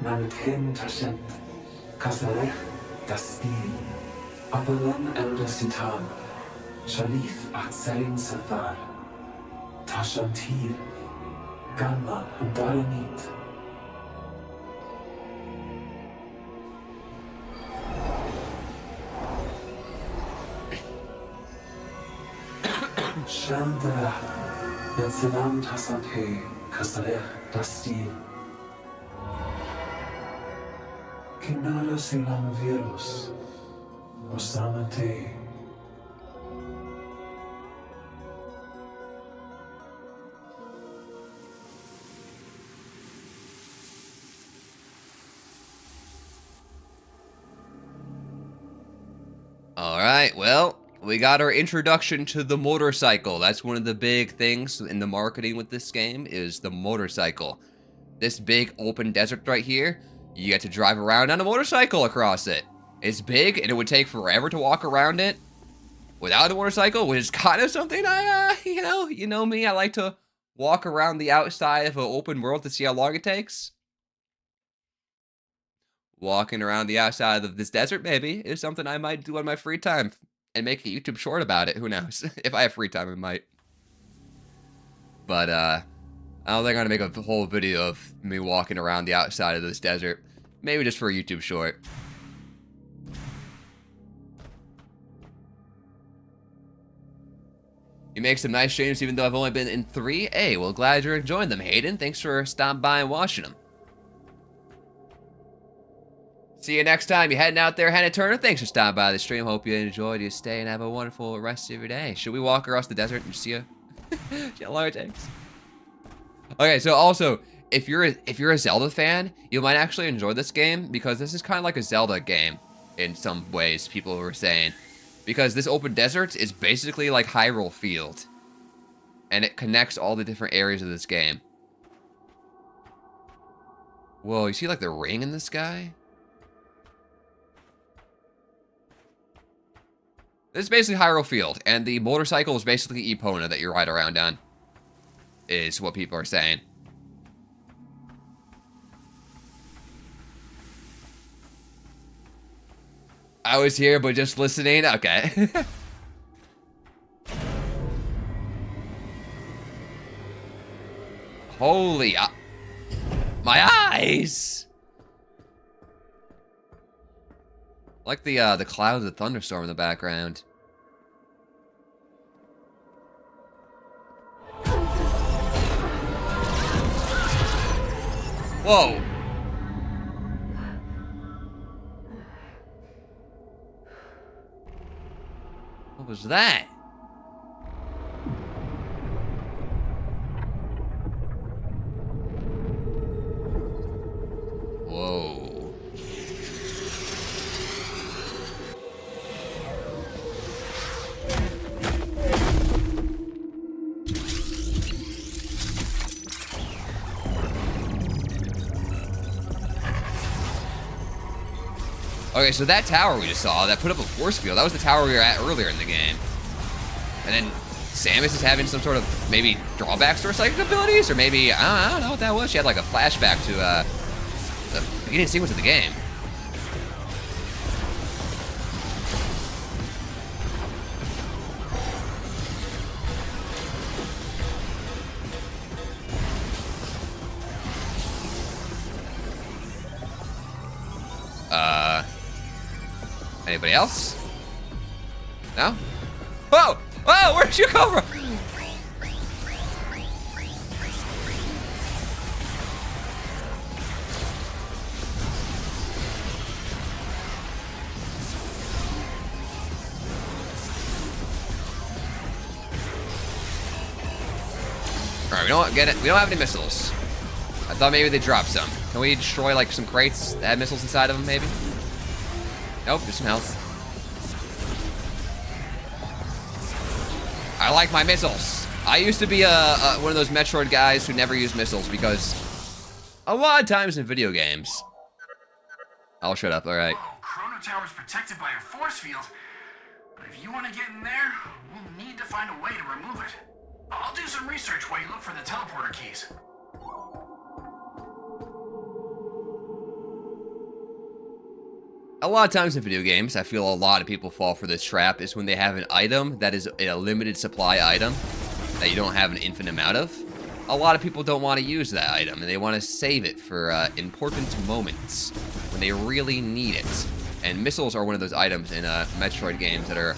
[SPEAKER 5] Manathen Tashent, Kasarech Dastin. Abalan Eldasitan, Shalif Atzarin Sathar, Tashantir, Gamma and Baranit. Chandra, Yatsanam Tasante, Kasarech Dastin. Kinala Silam Virus. Osamate.
[SPEAKER 1] Alright, well, we got our introduction to the motorcycle. That's one of the big things in the marketing with this game is the motorcycle. This big open desert right here, you get to drive around on a motorcycle across it. It's big, and it would take forever to walk around it without a motorcycle, which is kind of something I, you know me, I like to walk around the outside of an open world to see how long it takes. Walking around the outside of this desert, maybe, is something I might do on my free time and make a YouTube short about it. Who knows? If I have free time, I might. But, I don't think I'm going to make a whole video of me walking around the outside of this desert. Maybe just for a YouTube short. You make some nice streams even though I've only been in 3. Hey, well, glad you're enjoying them, Hayden. Thanks for stopping by and watching them. See you next time. You're heading out there, Hannah Turner. Thanks for stopping by the stream. Hope you enjoyed your stay and have a wonderful rest of your day. Should we walk across the desert and see how long it takes? Okay, so also, if you're a Zelda fan, you might actually enjoy this game because this is kind of like a Zelda game in some ways, people were saying. Because this open desert is basically like Hyrule Field. And it connects all the different areas of this game. Whoa, you see like the ring in the sky? This is basically Hyrule Field. And the motorcycle is basically Epona that you ride around on. Is what people are saying. I was here, but just listening? Okay. Holy... my eyes! I like the clouds of the thunderstorm in the background. Whoa! What was that? Whoa. Okay, so that tower we just saw, that put up a force field, that was the tower we were at earlier in the game. And then Samus is having some sort of maybe drawbacks to her psychic abilities, or maybe, I don't know what that was. She had like a flashback to Beginning sequence of the game. Anybody else? No? Whoa! Whoa! Where'd you come from? Alright, we don't get it. We don't have any missiles. I thought maybe they dropped some. Can we destroy like some crates that have missiles inside of them, maybe? Nope, just some health. I like my missiles. I used to be one of those Metroid guys who never used missiles because a lot of times in video games. I'll shut up, alright.
[SPEAKER 8] Chrono Tower's protected by a force field. But if you want to get in there, we'll need to find a way to remove it. I'll do some research while you look for the teleporter keys.
[SPEAKER 1] A lot of times in video games, I feel a lot of people fall for this trap is when they have an item that is a limited supply item that you don't have an infinite amount of. A lot of people don't want to use that item and they want to save it for important moments when they really need it. And missiles are one of those items in Metroid games that are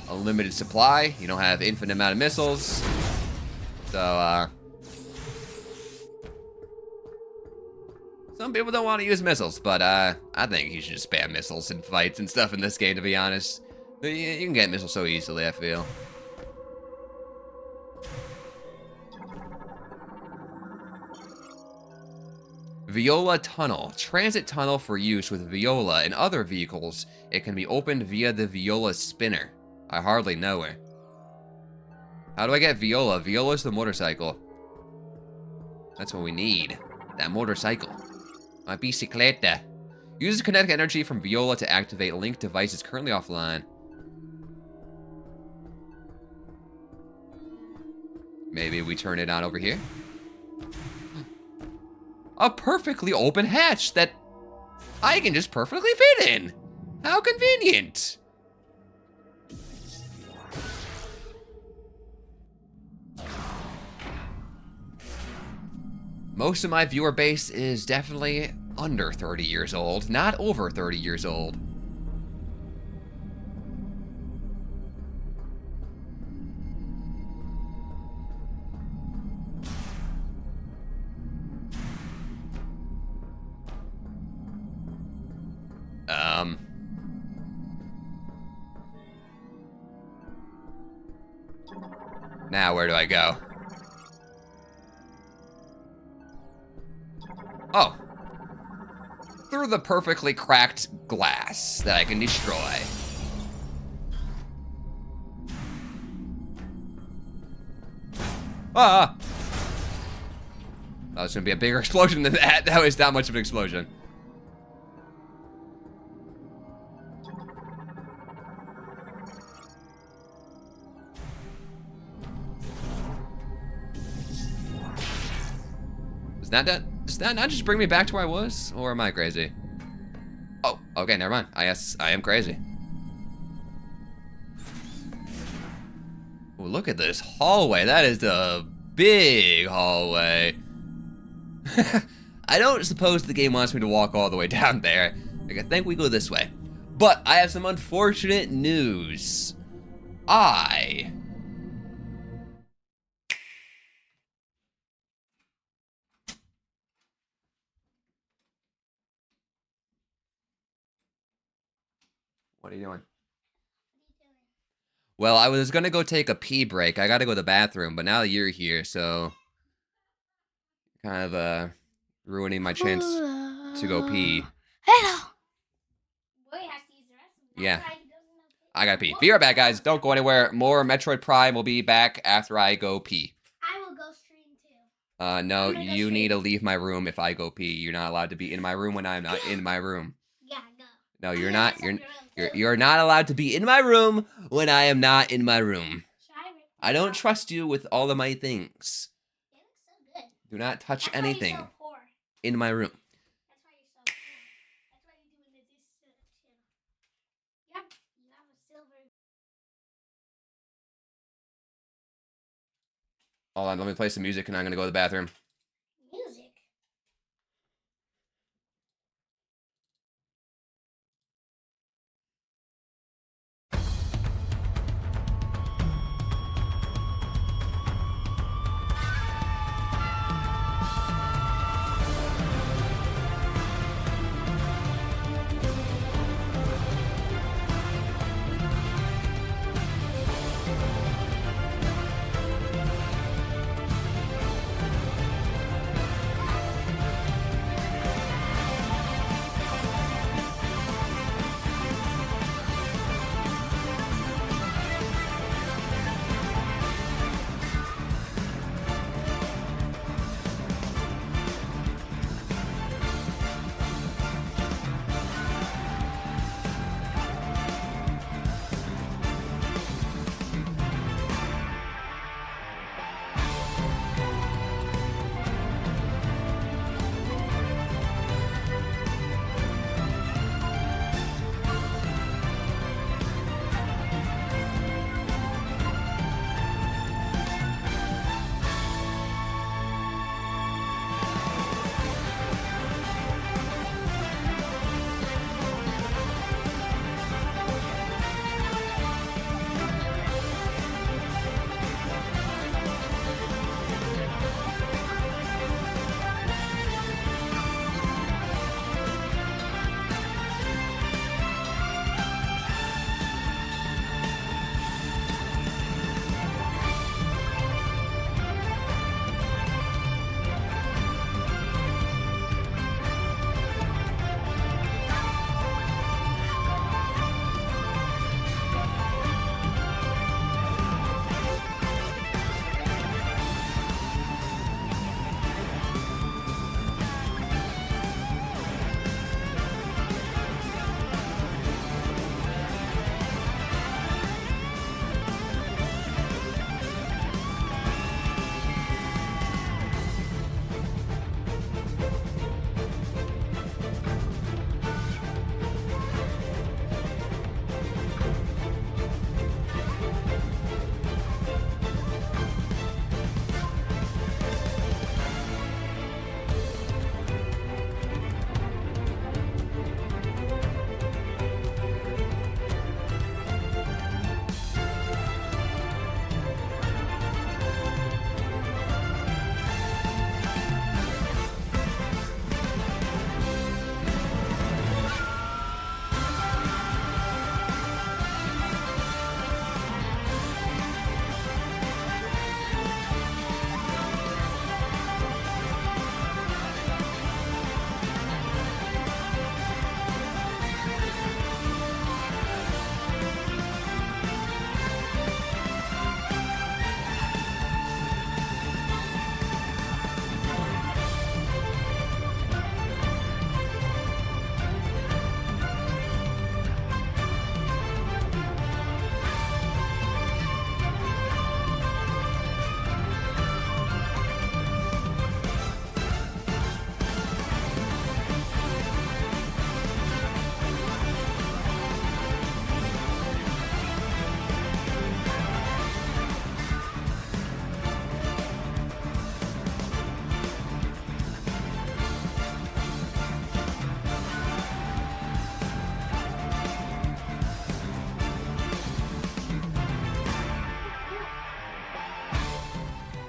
[SPEAKER 1] a limited supply. You don't have infinite amount of missiles. So, some people don't want to use missiles, but I think you should just spam missiles in fights and stuff in this game, to be honest. You can get missiles so easily, I feel. Viola Tunnel. Transit tunnel for use with Viola and other vehicles. It can be opened via the Viola spinner. I hardly know her. How do I get Viola? Viola's the motorcycle. That's what we need. That motorcycle. My bicicleta. Uses kinetic energy from Viola to activate linked devices currently offline. Maybe we turn it on over here. A perfectly open hatch that I can just perfectly fit in. How convenient. Most of my viewer base is definitely under 30 years old, not over 30 years old. Now where do I go? Oh. Through the perfectly cracked glass that I can destroy. Ah! That was gonna be a bigger explosion than that. That was not much of an explosion. Does that not just bring me back to where I was? Or am I crazy? Oh, okay, never mind. I guess I am crazy. Oh, look at this hallway. That is a big hallway. I don't suppose the game wants me to walk all the way down there. Like, I think we go this way. But I have some unfortunate news. What are you doing? Well, I was gonna go take a pee break. I gotta go to the bathroom, but now you're here, so kind of ruining my chance to go pee.
[SPEAKER 6] Hello. Boy has to use the restroom.
[SPEAKER 1] Yeah. I gotta pee. Be right back, guys. Don't go anywhere. More Metroid Prime will be back after I go pee.
[SPEAKER 6] I will go stream too.
[SPEAKER 1] No, you need to leave my room if I go pee. You're not allowed to be in my room when I'm not in my room.
[SPEAKER 6] Yeah, go.
[SPEAKER 1] No, you're not. You're not allowed to be in my room when I am not in my room. I don't trust you with all of my things.
[SPEAKER 6] They look so good.
[SPEAKER 1] Do not touch
[SPEAKER 6] That's why
[SPEAKER 1] anything
[SPEAKER 6] you're so poor.
[SPEAKER 1] in my room.
[SPEAKER 6] That's why you're so
[SPEAKER 1] Hold on, let me play some music and I'm gonna go to the bathroom.
[SPEAKER 6] Music.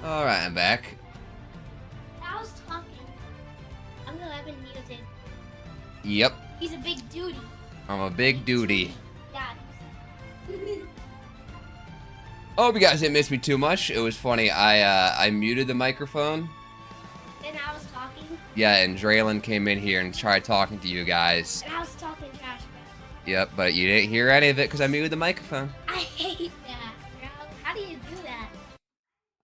[SPEAKER 1] Alright, I'm back.
[SPEAKER 6] I was talking. I'm 11 muted.
[SPEAKER 1] Yep,
[SPEAKER 6] He's a big duty.
[SPEAKER 1] I'm a big duty.
[SPEAKER 6] Yeah.
[SPEAKER 1] Oh, hope you guys didn't miss me too much. It was funny. I muted the microphone.
[SPEAKER 6] Then I was talking.
[SPEAKER 1] Yeah, and Draylon came in here and tried talking to you guys.
[SPEAKER 6] And I was talking trash back.
[SPEAKER 1] Yep, but you didn't hear any of it because I muted the microphone.
[SPEAKER 6] I hate that, bro. How do you do that?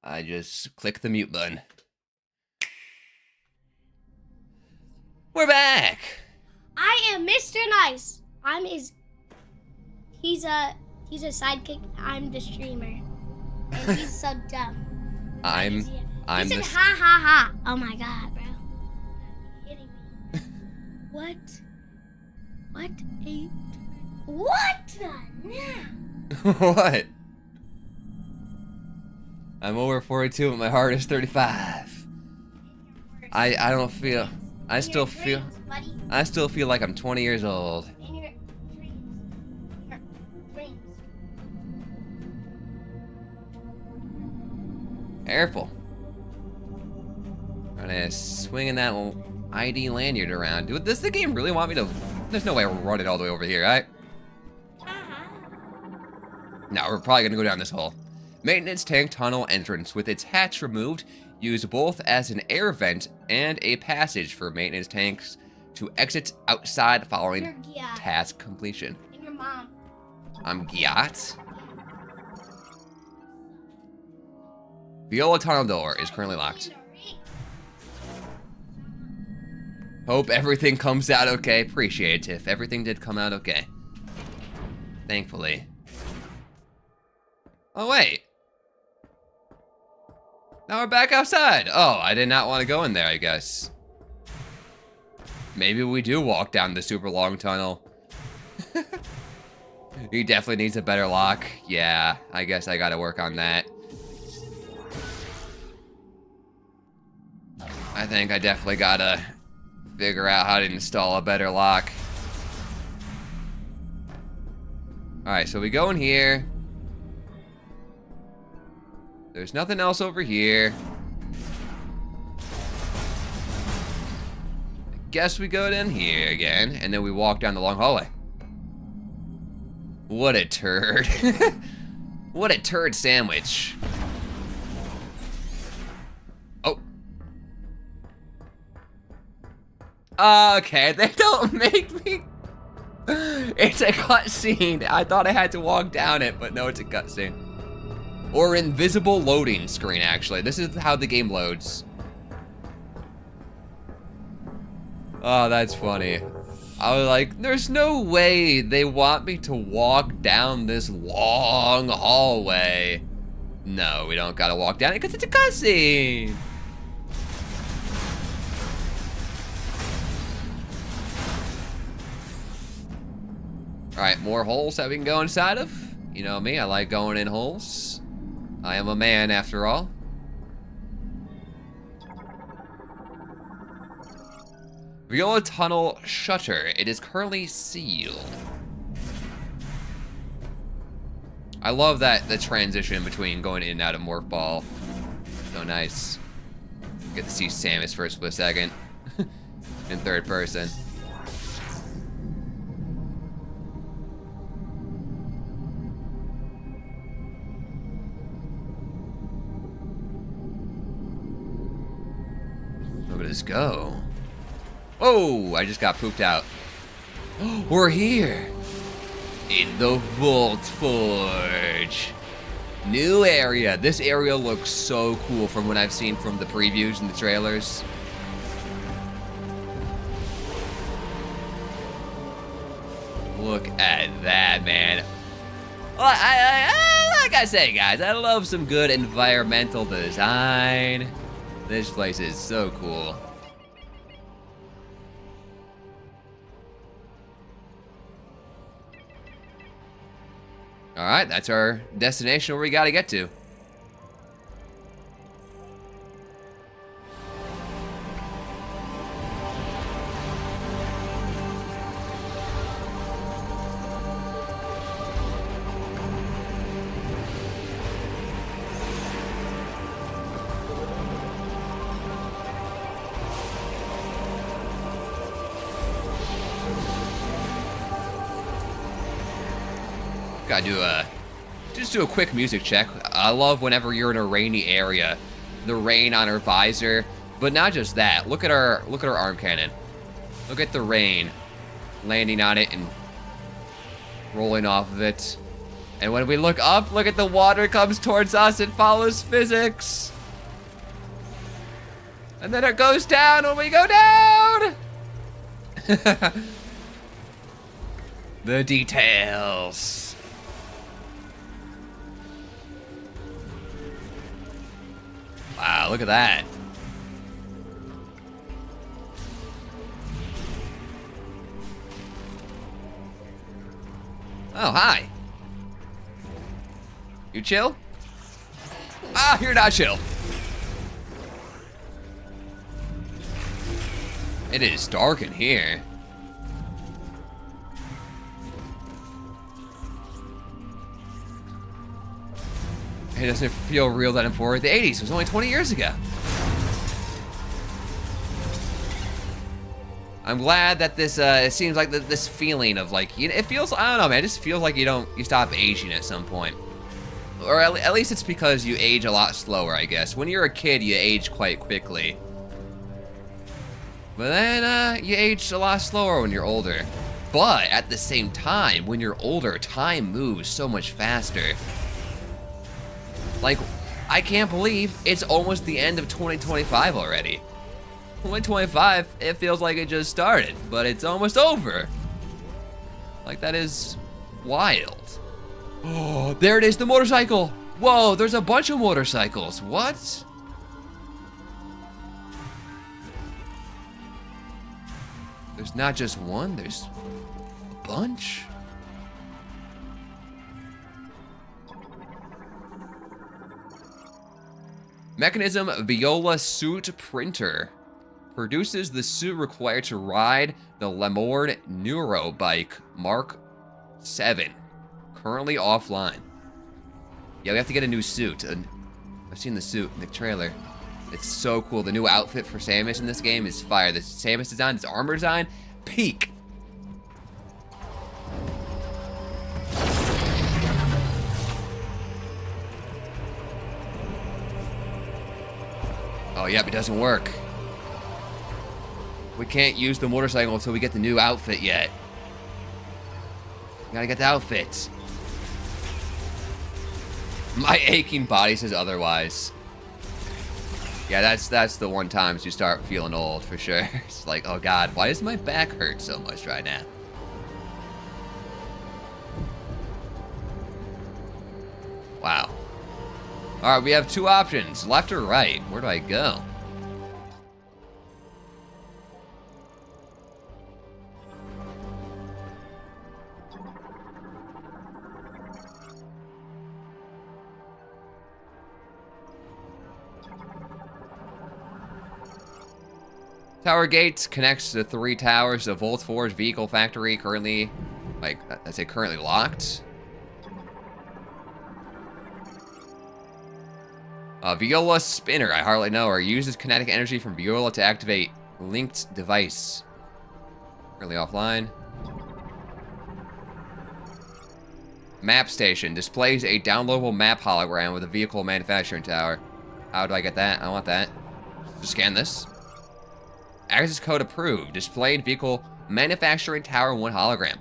[SPEAKER 1] I just click the mute button. We're back!
[SPEAKER 6] I am Mr. Nice. I'm his. He's a sidekick. I'm the streamer. And he's so dumb.
[SPEAKER 1] I'm
[SPEAKER 6] He said
[SPEAKER 1] the...
[SPEAKER 6] ha ha ha. Oh my god, bro. You're kidding me. What? What? Now?
[SPEAKER 1] What? I'm over 42, but my heart is 35. I don't feel. I still feel. I still feel like I'm 20 years old.
[SPEAKER 6] In your dreams. Your dreams.
[SPEAKER 1] Careful. I'm gonna swinging that little ID lanyard around. Dude, does the game really want me to? There's no way we're running all the way over here, right? No, we're probably gonna go down this hole. Maintenance tank tunnel entrance with its hatch removed. Use both as an air vent and a passage for maintenance tanks to exit outside following
[SPEAKER 6] You're Giat.
[SPEAKER 1] task completion.
[SPEAKER 6] And your mom.
[SPEAKER 1] I'm Giat. Viola tunnel door is currently locked. Hope everything comes out okay. Appreciate it, Tiff. Everything did come out okay. Thankfully. Oh, wait. Now we're back outside. Oh, I did not want to go in there, I guess. Maybe we do walk down the super long tunnel. He definitely needs a better lock. Yeah, I guess I gotta work on that. I think I definitely gotta figure out how to install a better lock. Alright, so we go in here. There's nothing else over here. I guess we go in here again, and then we walk down the long hallway. What a turd. What a turd sandwich. Oh. Okay, they don't make me... It's a cutscene. I thought I had to walk down it, but no, it's a cutscene. Or invisible loading screen, actually. This is how the game loads. Oh, that's funny. I was like, there's no way they want me to walk down this long hallway. No, we don't gotta walk down it because it's a cutscene. Alright, more holes that we can go inside of. You know me, I like going in holes. I am a man, after all. Viola tunnel shutter. It is currently sealed. I love that the transition between going in and out of Morph Ball. So nice. Get to see Samus for a split second. In third person. Look at us go. Oh, I just got pooped out. We're here. In the Vault Forge. New area. This area looks so cool from what I've seen from the previews and the trailers. Look at that, man. Well, like I say, guys, I love some good environmental design. This place is so cool. All right, that's our destination where we gotta get to. Gotta do just do a quick music check. I love whenever you're in a rainy area, the rain on our visor, but not just that. Look at our arm cannon. Look at the rain landing on it and rolling off of it. And when we look up, look at the water comes towards us. It follows physics. And then it goes down when we go down. The details. Wow, look at that. Oh, hi. You chill? Ah, you're not chill. It is dark in here. It doesn't feel real that I'm forward. The 80s was only 20 years ago. I'm glad that this, it seems like this feeling of like, it feels, I don't know, man, it just feels like you stop aging at some point. Or at least it's because you age a lot slower, I guess. When you're a kid, you age quite quickly. But then, you age a lot slower when you're older. But at the same time, when you're older, time moves so much faster. Like, I can't believe it's almost the end of 2025 already. 2025, it feels like it just started, but it's almost over. Like, that is wild. Oh, there it is, the motorcycle. Whoa, there's a bunch of motorcycles. What? There's not just one, there's a bunch. Mechanism Viola Suit Printer. Produces the suit required to ride the Lemord Neuro Bike Mark 7. Currently offline. Yeah, we have to get a new suit. I've seen the suit in the trailer. It's so cool. The new outfit for Samus in this game is fire. The Samus design, this armor design, peak. Oh, yep, it doesn't work. We can't use the motorcycle until we get the new outfit yet. We gotta get the outfit. My aching body says otherwise. Yeah, that's the one times you start feeling old for sure. It's like, oh god, why does my back hurt so much right now? Wow. Alright, we have two options, left or right. Where do I go? Tower gate connects the 3 towers of Volt Forge Vehicle Factory, currently, like, I say currently locked. Viola Spinner, I hardly know her. Uses kinetic energy from Viola to activate linked device. Currently offline. Map station displays a downloadable map hologram with a vehicle manufacturing tower. How do I get that? I want that. Just scan this. Access code approved. Displayed vehicle manufacturing tower 1 hologram.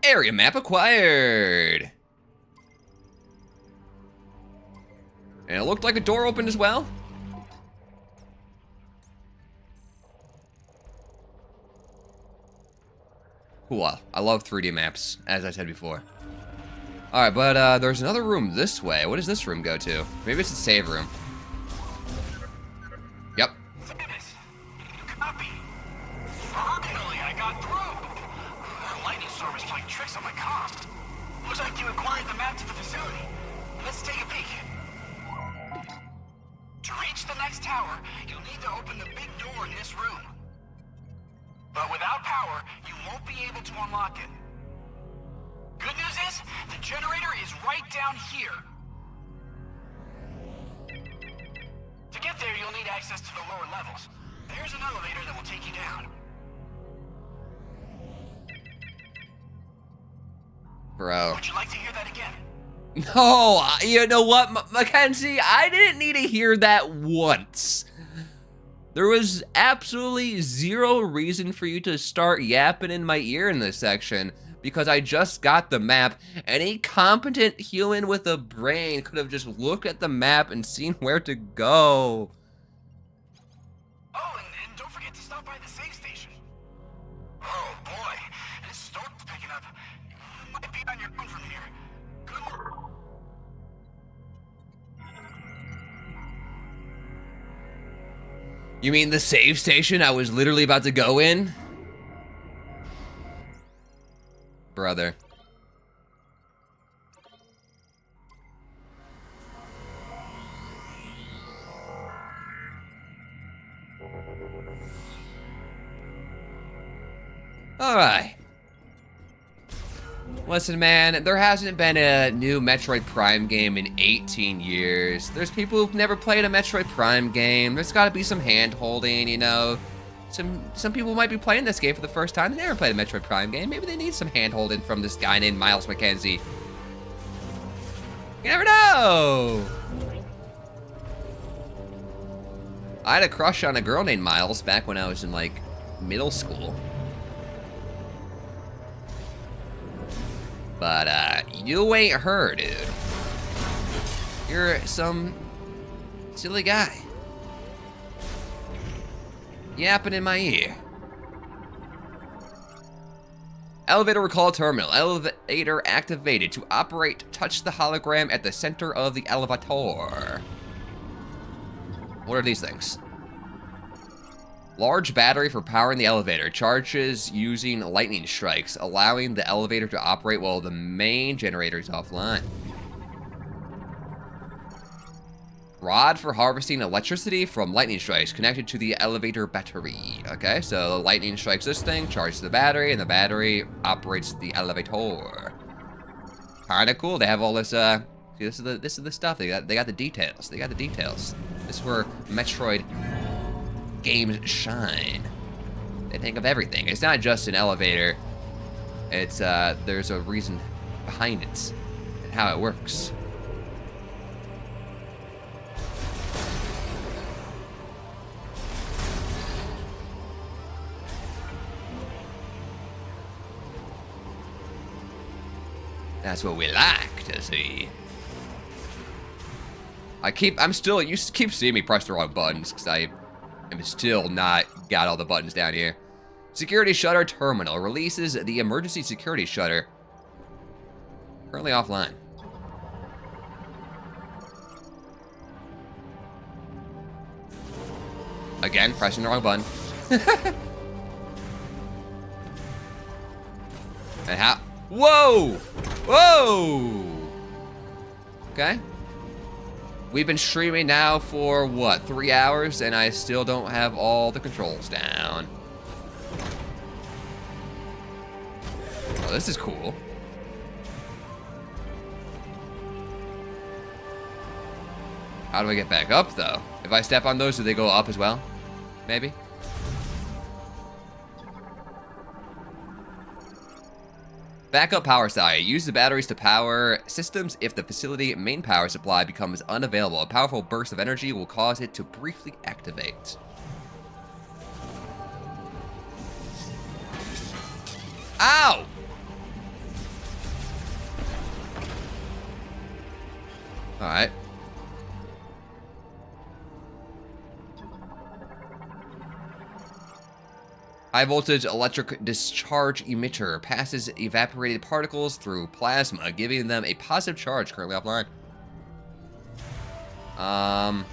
[SPEAKER 1] Area map acquired. And it looked like a door opened as well. Cool. I love 3D maps, as I said before. Alright, but there's another room this way. What does this room go to? Maybe it's a save room. Yep.
[SPEAKER 8] Copy. Finally, I got through. Lightning storm is playing tricks on my comm. Looks like you acquired the map to the facility. Let's take a peek. To reach the next tower, you'll need to open the big door in this room. But without power, you won't be able to unlock it. Good news is, the generator is right down here. To get there, you'll need access to the lower levels. There's an elevator that will take you down.
[SPEAKER 1] Bro.
[SPEAKER 8] Would you like to hear that again?
[SPEAKER 1] No, you know what, Mackenzie? I didn't need to hear that once. There was absolutely zero reason for you to start yapping in my ear in this section because I just got the map. Any competent human with a brain could have just looked at the map and seen where to go.
[SPEAKER 8] Oh, and don't forget to stop by the save station. Oh boy, this storm's picking up. You might be on your own from here. Good work.
[SPEAKER 1] You mean the save station I was literally about to go in? Brother. Alright. Listen, man, there hasn't been a new Metroid Prime game in 18 years. There's people who've never played a Metroid Prime game. There's gotta be some hand-holding, you know. Some people might be playing this game for the first time. They never played a Metroid Prime game. Maybe they need some hand-holding from this guy named Miles McKenzie. You never know! I had a crush on a girl named Miles back when I was in, like, middle school. But, you ain't her, dude. You're some silly guy. Yapping in my ear. Elevator recall terminal. Elevator activated. To operate, touch the hologram at the center of the elevator. What are these things? Large battery for powering the elevator. Charges using lightning strikes, allowing the elevator to operate while the main generator is offline. Rod for harvesting electricity from lightning strikes connected to the elevator battery. Okay, so lightning strikes this thing, charges the battery, and the battery operates the elevator. Kinda cool. They have all this. See, this is the stuff. They got the details. They got the details. This is where Metroid games shine. They think of everything. It's not just an elevator. It's there's a reason behind it and how it works. That's what we like to see. You keep seeing me press the wrong buttons because I am still not got all the buttons down here. Security shutter terminal releases the emergency security shutter. Currently offline. Again, pressing the wrong button. And how? Whoa! Whoa! Okay. We've been streaming now for, what, 3 hours, and I still don't have all the controls down. Oh, this is cool. How do I get back up, though? If I step on those, do they go up as well? Maybe? Backup power supply. Use the batteries to power systems if the facility main power supply becomes unavailable. A powerful burst of energy will cause it to briefly activate. Ow! Alright. High voltage electric discharge emitter passes evaporated particles through plasma, giving them a positive charge. Currently offline. I'm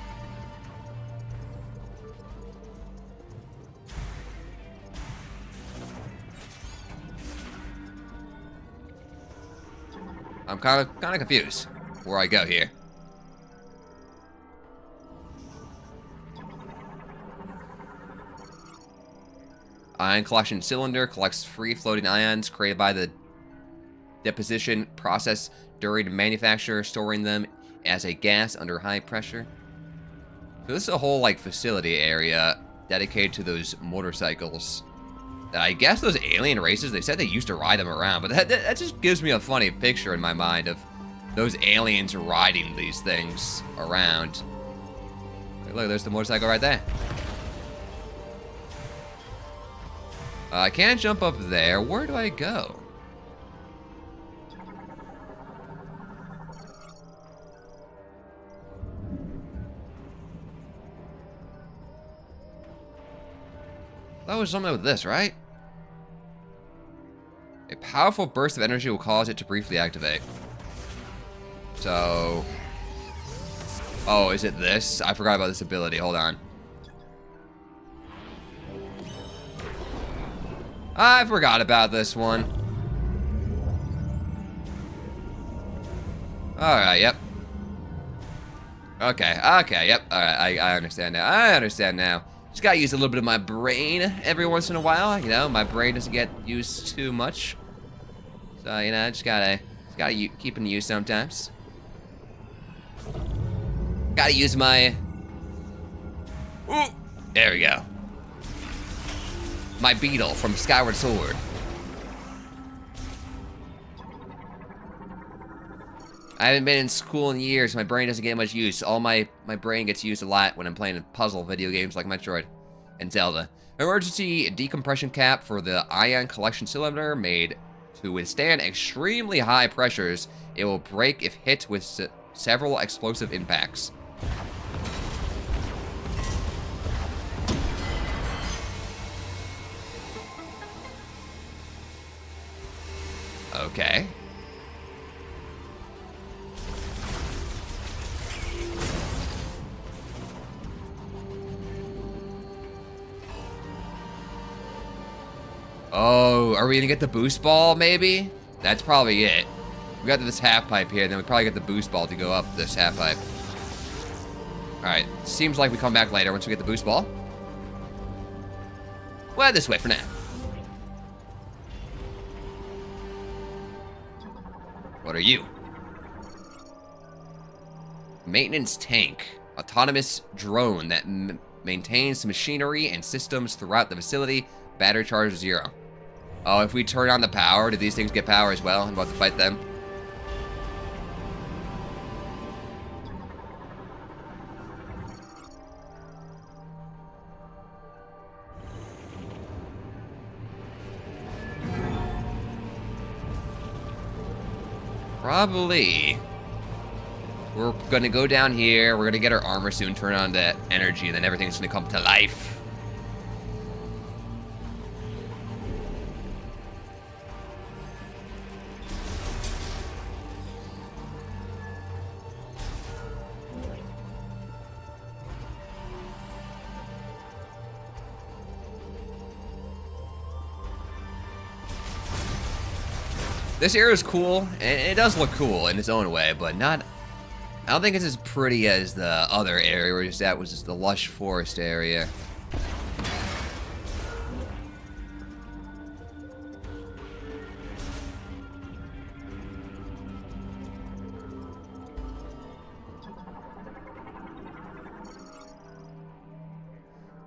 [SPEAKER 1] kind of confused where I go here. Ion collection cylinder collects free floating ions created by the deposition process during manufacture, storing them as a gas under high pressure. So this is a whole like facility area dedicated to those motorcycles. I guess those alien races, they said they used to ride them around, but that just gives me a funny picture in my mind of those aliens riding these things around. Look, there's the motorcycle right there. I can't jump up there. Where do I go? That was something with this, right? A powerful burst of energy will cause it to briefly activate. So... Oh, is it this? I forgot about this ability. Hold on. I forgot about this one. Alright, yep. Okay, yep. Alright, I understand now. I understand now. Just gotta use a little bit of my brain every once in a while. You know, my brain doesn't get used too much. So, you know, just gotta keep in use sometimes. Gotta use my... Ooh, there we go. My beetle from Skyward Sword. I haven't been in school in years. My brain doesn't get much use. All my brain gets used a lot when I'm playing puzzle video games like Metroid and Zelda. Emergency decompression cap for the ion collection cylinder made to withstand extremely high pressures. It will break if hit with several explosive impacts. Okay. Oh, are we gonna get the boost ball, maybe? That's probably it. We got this half pipe here, and then we probably get the boost ball to go up this half pipe. Alright, seems like we come back later once we get the boost ball. Well, this way for now. What are you? Maintenance tank. Autonomous drone that maintains machinery and systems throughout the facility. Battery charge 0. Oh, if we turn on the power, do these things get power as well? I'm about to fight them. Probably. We're gonna go down here, we're gonna get our armor soon, turn on the energy, and then everything's gonna come to life. This area is cool, and it does look cool in its own way, but not... I don't think it's as pretty as the other area where that was just the lush forest area.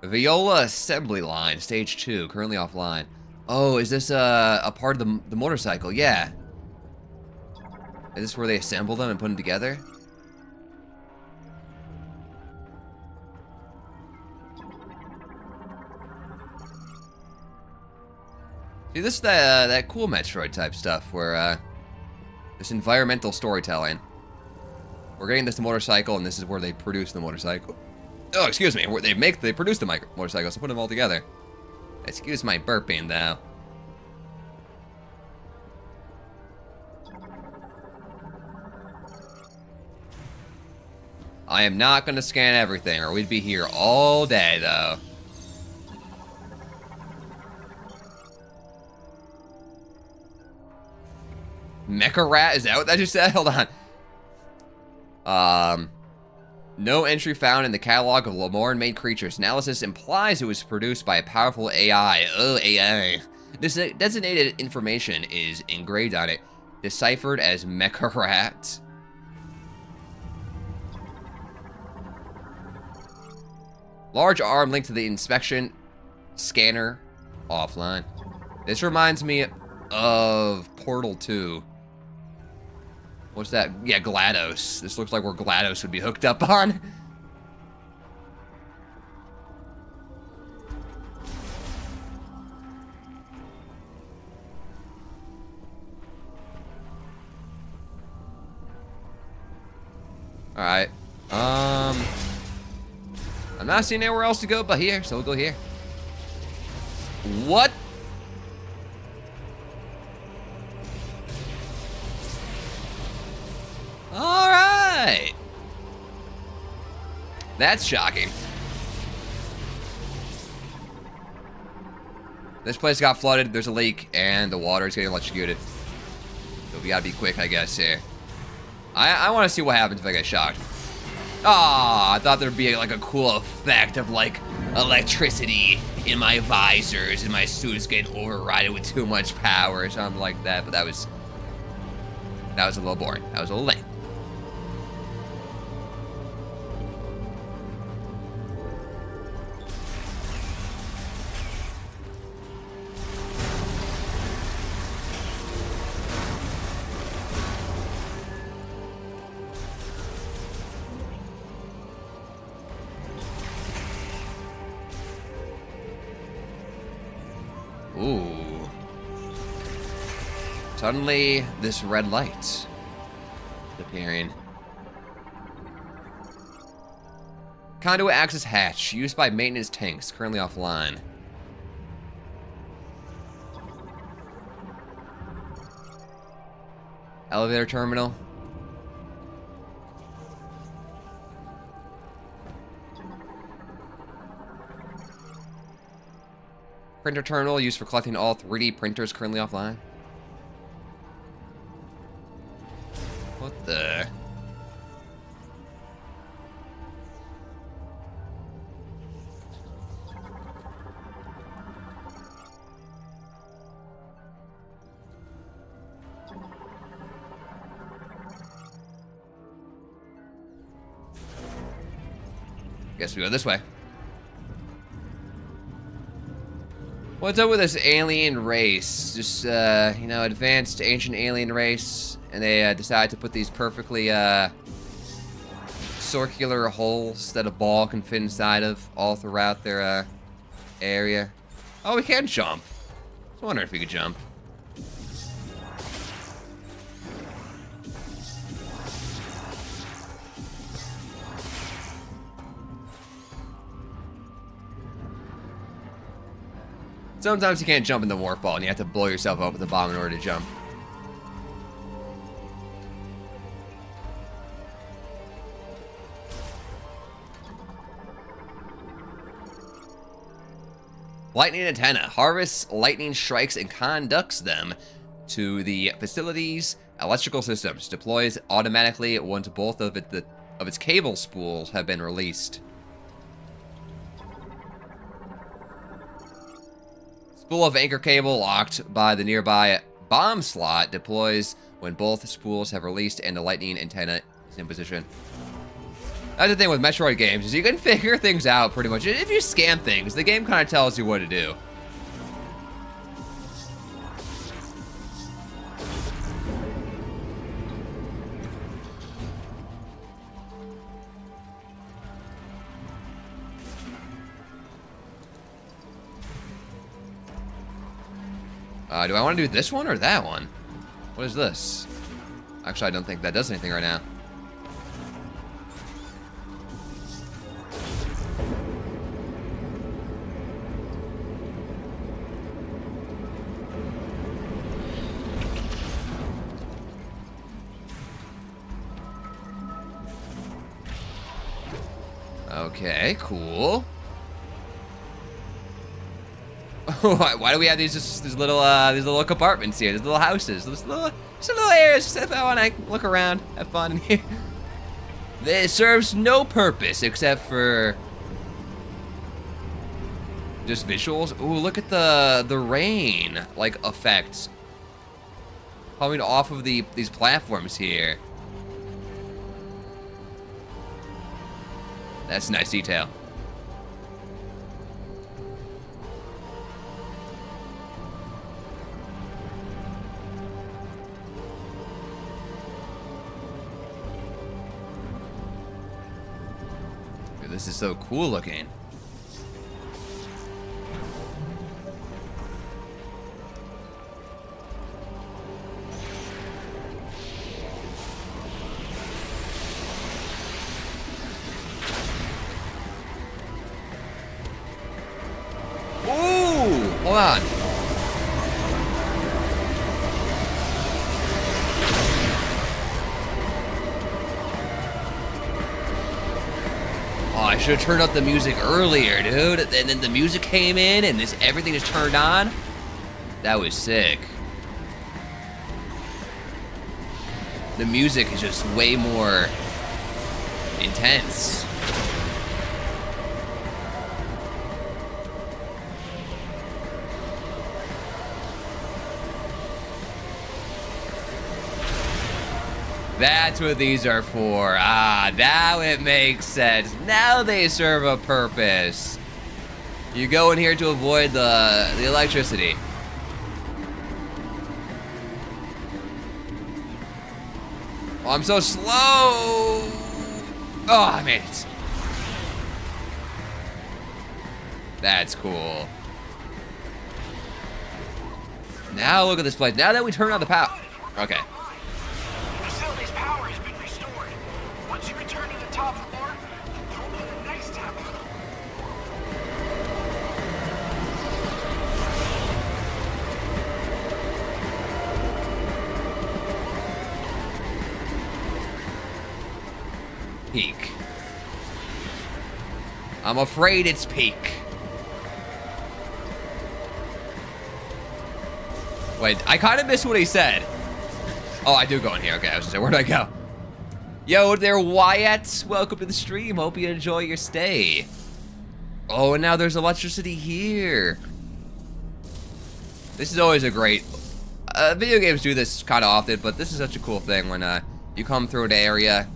[SPEAKER 1] Viola assembly line, stage 2, currently offline. Oh, is this a part of the motorcycle? Yeah. Is this where they assemble them and put them together? See, this is that cool Metroid type stuff where this environmental storytelling. We're getting this motorcycle, and this is where they produce the motorcycle. Oh, excuse me, where they produce the motorcycles, so put them all together. Excuse my burping, though. I am not going to scan everything, or we'd be here all day, though. Mecha Rat? Is that what that just said? Hold on. No entry found in the catalog of Lamorne-made creatures. Analysis implies it was produced by a powerful AI. Oh, AI. This designated information is engraved on it, deciphered as Mecha Rat. Large arm linked to the inspection scanner offline. This reminds me of Portal 2. What's that? Yeah, GLaDOS. This looks like where GLaDOS would be hooked up on. Alright. I'm not seeing anywhere else to go but here, so we'll go here. What? Alright. That's shocking. This place got flooded, there's a leak, and the water is getting electrocuted. So we gotta be quick, I guess, here. I want to see what happens if I get shocked. Ah, I thought there'd be like a cool effect of like electricity in my visors and my suits getting overridden with too much power or something like that, but that was a little boring. That was a little lame. Ooh. Suddenly, this red light is appearing. Conduit access hatch, used by maintenance tanks, currently offline. Elevator terminal. Printer terminal used for collecting all 3D printers currently offline. What the? Guess we go this way. What's up with this alien race? Just, you know, advanced ancient alien race, and they decide to put these perfectly circular holes that a ball can fit inside of all throughout their area. Oh, we can jump. I was wondering if we could jump. Sometimes you can't jump in the warp ball, and you have to blow yourself up with the bomb in order to jump. Lightning antenna. Harvests lightning strikes and conducts them to the facility's electrical systems. Deploys automatically once both of its cable spools have been released. Spool of anchor cable locked by the nearby bomb slot deploys when both spools have released and the lightning antenna is in position. That's the thing with Metroid games, is you can figure things out pretty much. If you scan things, the game kind of tells you what to do. Do I want to do this one or that one? What is this? Actually, I don't think that does anything right now. Okay, cool. Why do we have these little compartments here? These little houses, some little areas. Just if I want to look around, have fun in here. This serves no purpose except for just visuals. Ooh, look at the rain like effects coming off of these platforms here. That's nice detail. This is so cool looking. Hold on. Oh, I should have turned up the music earlier, dude. And then the music came in and everything just turned on. That was sick. The music is just way more intense. That's what these are for. Ah, now it makes sense. Now they serve a purpose. You go in here to avoid the electricity. Oh, I'm so slow. Oh, I made it. That's cool. Now look at this place. Now that we turn on the power. Okay.
[SPEAKER 8] The facility's power has been restored. Once you return to the top floor, you'll be in a nice town.
[SPEAKER 1] Peak. I'm afraid it's peak. Wait, I kind of missed what he said. Oh, I do go in here. Okay, I was just saying, where'd I go? Yo there, Wyatt. Welcome to the stream. Hope you enjoy your stay. Oh, and now there's electricity here. This is always a great... video games do this kind of often, but this is such a cool thing when you come through an area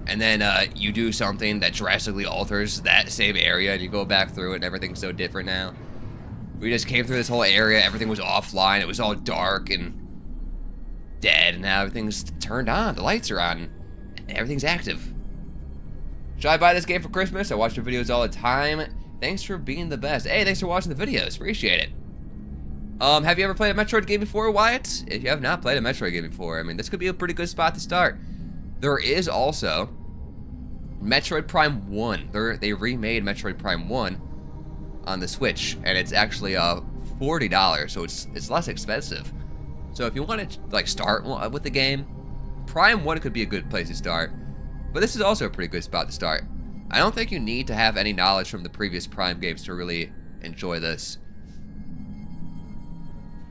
[SPEAKER 1] and then you do something that drastically alters that same area and you go back through it and everything's so different now. We just came through this whole area, everything was offline, it was all dark and dead, and now everything's turned on, the lights are on, and everything's active. Should I buy this game for Christmas? I watch your videos all the time. Thanks for being the best. Hey, thanks for watching the videos, appreciate it. Have you ever played a Metroid game before, Wyatt? If you have not played a Metroid game before, I mean, this could be a pretty good spot to start. There is also Metroid Prime 1. They remade Metroid Prime 1 on the Switch, and it's actually $40, so it's less expensive. So if you want to like start with the game, Prime 1 could be a good place to start. But this is also a pretty good spot to start. I don't think you need to have any knowledge from the previous Prime games to really enjoy this.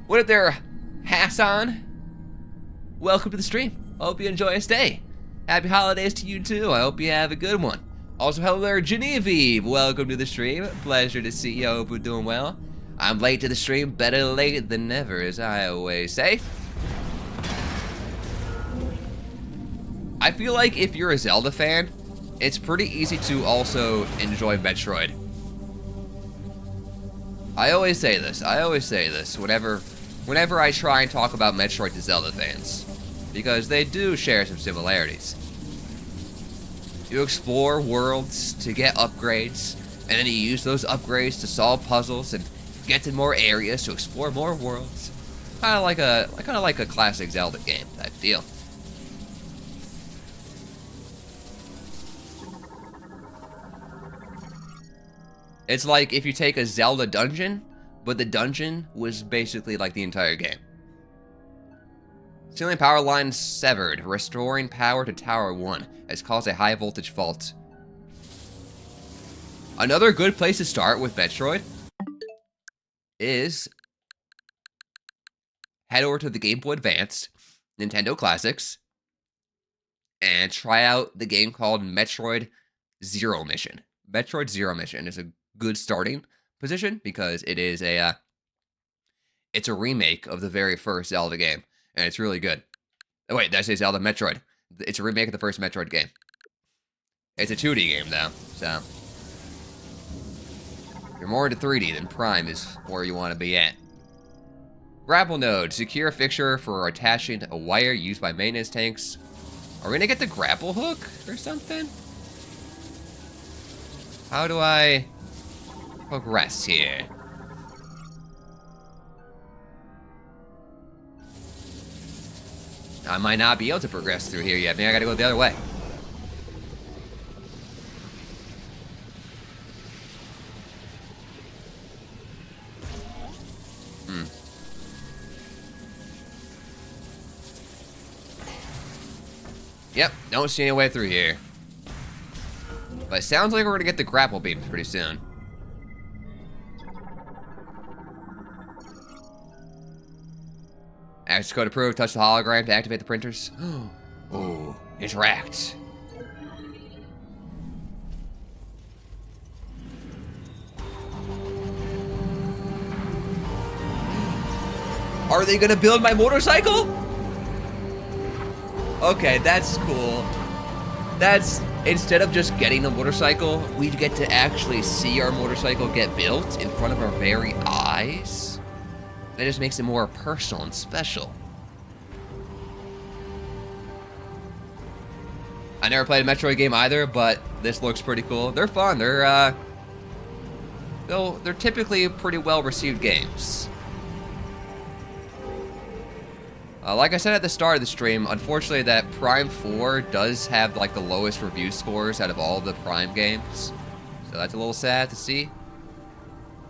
[SPEAKER 1] What if there, Hassan? Welcome to the stream. Hope you enjoy your stay. Happy holidays to you too. I hope you have a good one. Also, hello there, Genevieve. Welcome to the stream. Pleasure to see you. I hope you're doing well. I'm late to the stream. Better late than never, as I always say. I feel like if you're a Zelda fan, it's pretty easy to also enjoy Metroid. I always say this whenever I try and talk about Metroid to Zelda fans, because they do share some similarities. You explore worlds to get upgrades, and then you use those upgrades to solve puzzles and get to more areas to explore more worlds. Kind of like a classic Zelda game type deal. It's like if you take a Zelda dungeon, but the dungeon was basically like the entire game. Ceiling power line severed. Restoring power to Tower 1 has caused a high voltage fault. Another good place to start with Metroid is head over to the Game Boy Advance, Nintendo Classics, and try out the game called Metroid Zero Mission. Metroid Zero Mission is a good starting position because it is it's a remake of the very first Zelda game. And it's really good. Oh, wait, did I say Zelda? Metroid. It's a remake of the first Metroid game. It's a 2D game, though, so. If you're more into 3D, then Prime is where you want to be at. Grapple node. Secure a fixture for attaching a wire used by maintenance tanks. Are we going to get the grapple hook or something? How do I progress here? I might not be able to progress through here yet. Maybe I gotta go the other way. Yep, don't see any way through here. But it sounds like we're gonna get the grapple beams pretty soon. Access code approved. Touch the hologram to activate the printers. Oh, interact. Are they gonna build my motorcycle? Okay, that's cool. That's, instead of just getting the motorcycle, we get to actually see our motorcycle get built in front of our very eyes. That just makes it more personal and special. I never played a Metroid game either, but this looks pretty cool. They're fun. They're typically pretty well received games. Like I said at the start of the stream, unfortunately that Prime 4 does have like the lowest review scores out of all the Prime games. So that's a little sad to see.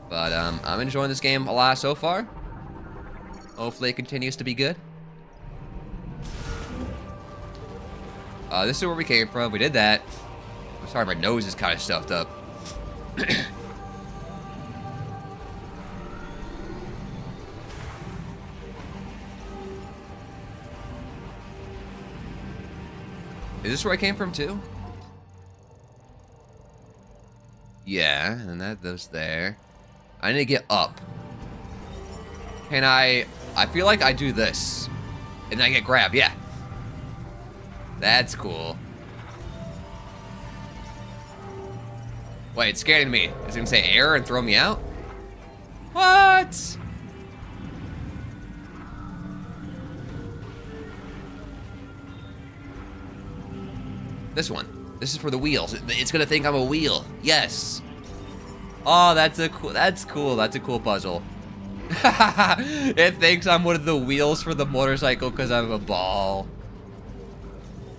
[SPEAKER 1] But I'm enjoying this game a lot so far. Hopefully it continues to be good. This is where we came from. We did that. I'm sorry, my nose is kind of stuffed up. Is this where I came from too? Yeah, and that goes there. I need to get up. Can I feel like I do this. And then I get grabbed, yeah. That's cool. Wait, it's scaring me. Is it gonna say error and throw me out? What? This one. This is for the wheels. It's gonna think I'm a wheel. Yes. Oh, that's cool. That's a cool puzzle. It thinks I'm one of the wheels for the motorcycle because I'm a ball.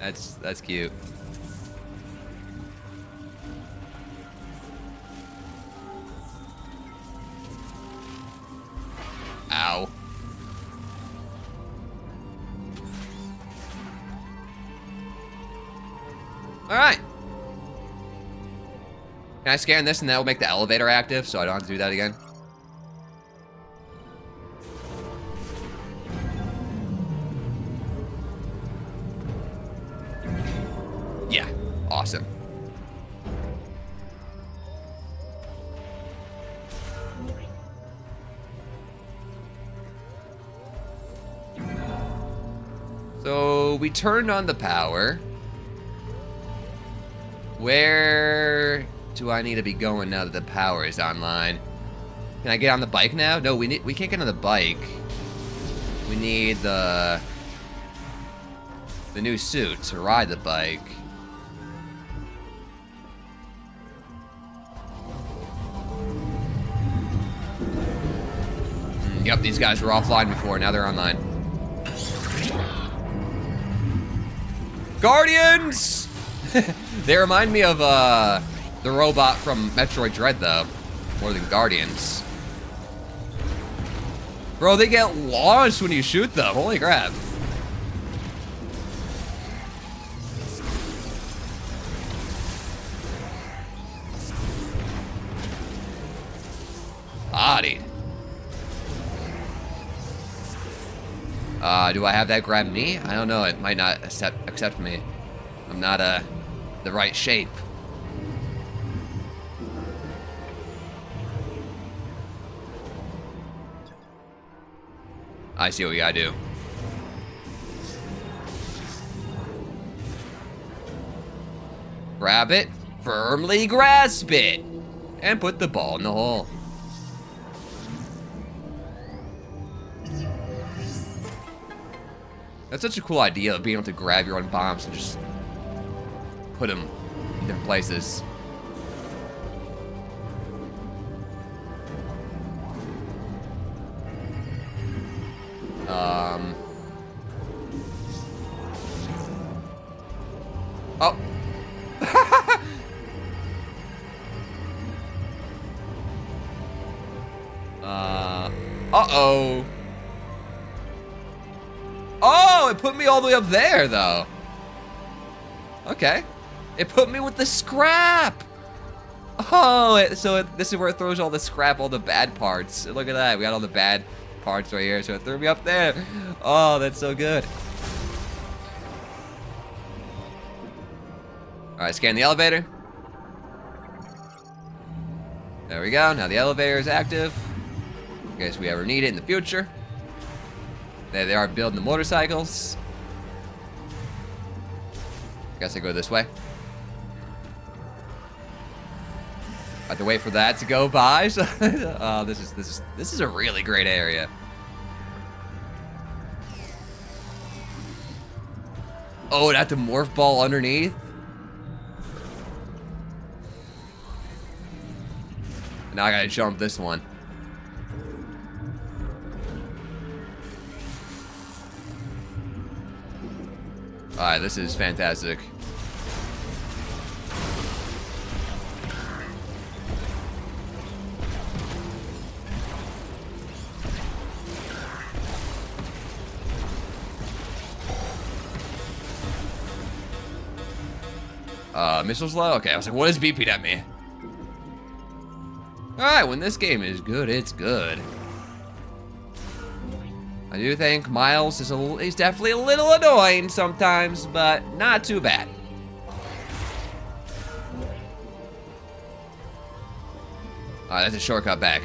[SPEAKER 1] That's cute. Ow. Alright. Can I scan this and that will make the elevator active so I don't have to do that again? Yeah, awesome. So we turned on the power. Where do I need to be going now that the power is online? Can I get on the bike now? No, we can't get on the bike. We need the new suit to ride the bike. Yep, these guys were offline before, now they're online. Guardians! They remind me of the robot from Metroid Dread, though, more than Guardians. Bro, they get launched when you shoot them. Holy crap. Bodied. Do I have that grab me? I don't know. It might not accept me. I'm not the right shape. I see what we gotta do. Grab it, firmly grasp it, and put the ball in the hole. That's such a cool idea of being able to grab your own bombs and just put them in different places. Oh. Uh-oh. Oh, it put me all the way up there, though. Okay. It put me with the scrap. Oh, this is where it throws all the scrap, all the bad parts. Look at that. We got all the bad parts right here, so it threw me up there. Oh, that's so good. All right, scan the elevator. There we go. Now the elevator is active. In case we ever need it in the future. There they are building the motorcycles. Guess I go this way. I have to wait for that to go by. So, oh, this is a really great area. Oh, it had the morph ball underneath. Now I gotta jump this one. Alright, this is fantastic. Missiles low? Okay, I was like, what is beeping at me? Alright, when this game is good, it's good. I do think Miles is he's definitely a little annoying sometimes, but not too bad. Alright, that's a shortcut back.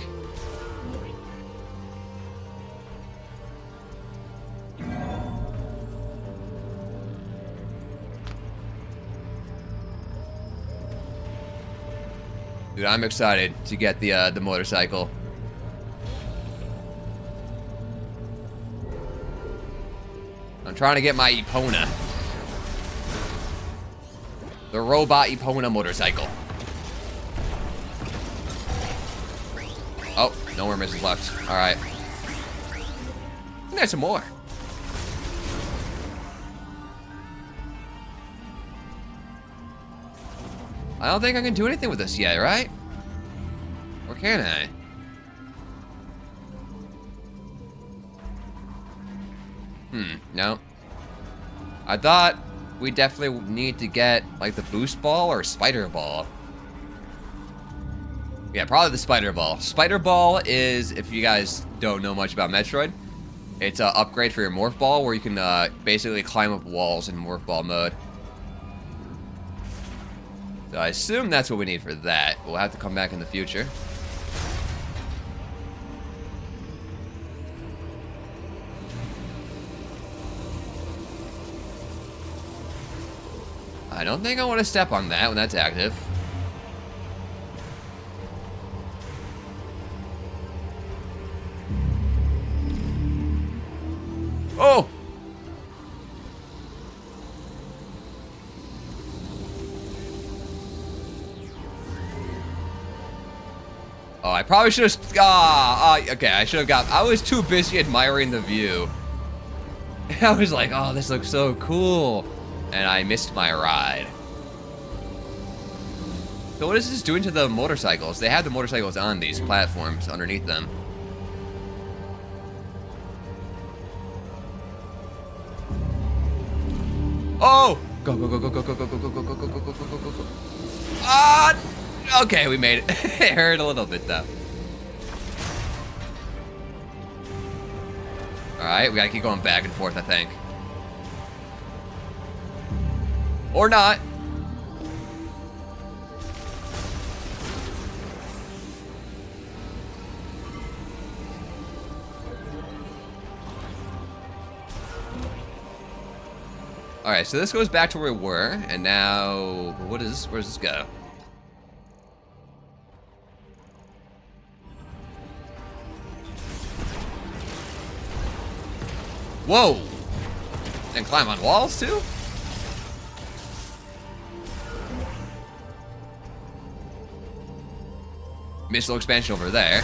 [SPEAKER 1] Dude, I'm excited to get the motorcycle. I'm trying to get my Epona. The robot Epona motorcycle. Oh, no more missiles left. Alright. There's some more. I don't think I can do anything with this yet, right? Or can I? No. I thought we definitely need to get, like, the boost ball or spider ball. Yeah, probably the spider ball. Spider ball is, if you guys don't know much about Metroid, it's an upgrade for your morph ball where you can basically climb up walls in morph ball mode. So I assume that's what we need for that. We'll have to come back in the future. I don't think I want to step on that when that's active. Oh! Oh, I probably should have. Okay, I should have got. I was too busy admiring the view. I was like, oh, this looks so cool. And I missed my ride. So, what is this doing to the motorcycles? They have the motorcycles on these platforms underneath them. Oh! Go, go, go, go, go, go, go, go, go, go, go, go, go, go, go, go, go. Ah! Okay, we made it. It hurt a little bit, though. Alright, we gotta keep going back and forth, I think. Or not. Alright, so this goes back to where we were, and now, what is this? Where does this go? Whoa! And climb on walls, too? Missile expansion over there.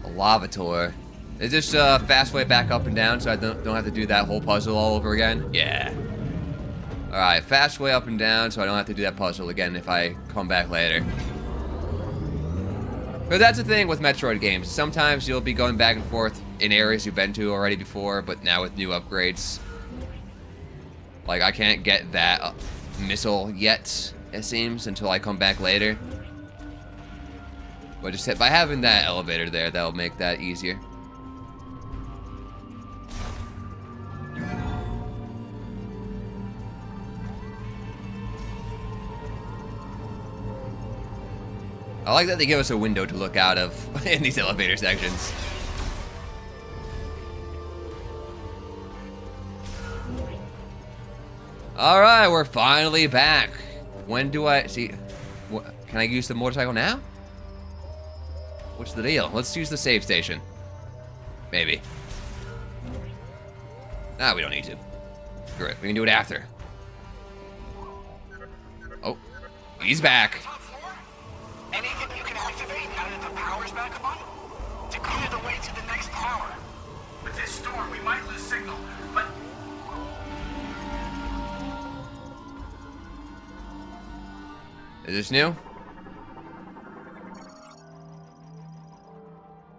[SPEAKER 1] A lava tour. Is this a fast way back up and down so I don't have to do that whole puzzle all over again? Yeah. Alright, fast way up and down so I don't have to do that puzzle again if I come back later. But that's the thing with Metroid games. Sometimes you'll be going back and forth in areas you've been to already before, but now with new upgrades. Like, I can't get that missile yet, it seems, until I come back later. But just by having that elevator there, that'll make that easier. I like that they give us a window to look out of in these elevator sections. All right, we're finally back. When do I see? Can I use the motorcycle now? What's the deal? Let's use the save station. Maybe. Ah, we don't need to. Screw it. We can do it after. Oh, he's back.
[SPEAKER 8] Anything you can activate now that the power's back on? To clear the way to the next tower. With this storm, we might lose signal, but...
[SPEAKER 1] Is this new?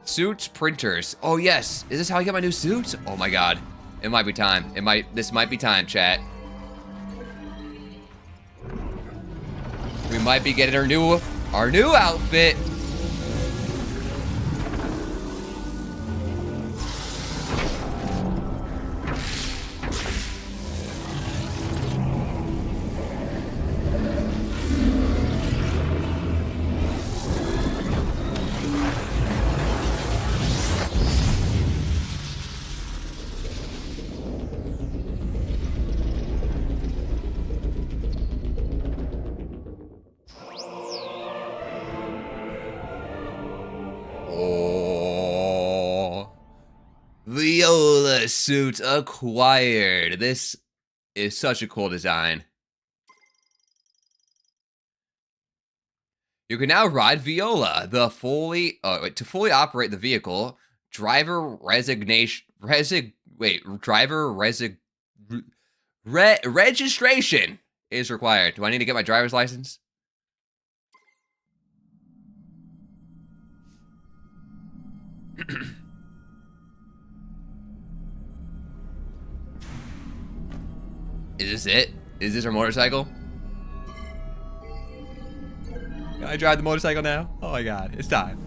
[SPEAKER 1] Suits, printers. Oh yes. Is this how I get my new suits? Oh my god. It might be time. This might be time, chat. We might be getting our new outfit. Viola suit acquired. This is such a cool design. You can now ride Viola, the to fully operate the vehicle. Driver registration is required. Do I need to get my driver's license? Is this it? Is this our motorcycle? Can I drive the motorcycle now? Oh my god, it's time.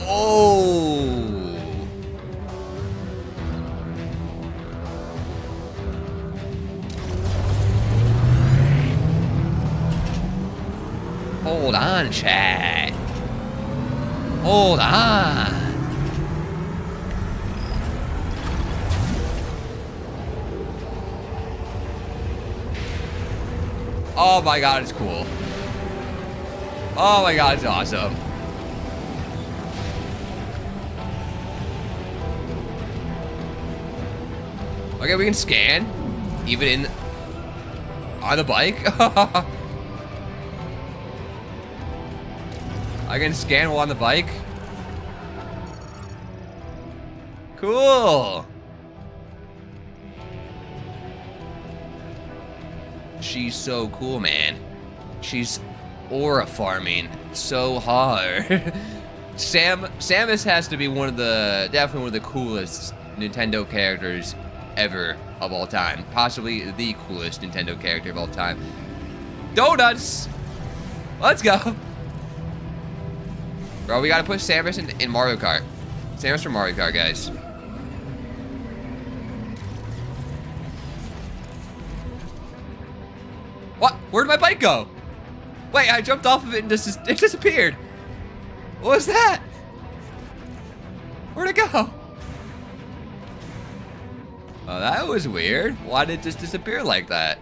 [SPEAKER 1] Oh! Hold on, chat. Hold on. Oh my god, it's cool. Oh my god, it's awesome. Okay, we can scan, even on the bike. I can scan while on the bike. Cool. She's so cool, man. She's aura farming so hard. Samus has to be definitely one of the coolest Nintendo characters ever of all time. Possibly the coolest Nintendo character of all time. Donuts! Let's go. Bro, we gotta put Samus in Mario Kart. Samus for Mario Kart, guys. What? Where'd my bike go? Wait, I jumped off of it and it disappeared. What was that? Where'd it go? Oh, that was weird. Why did it just disappear like that?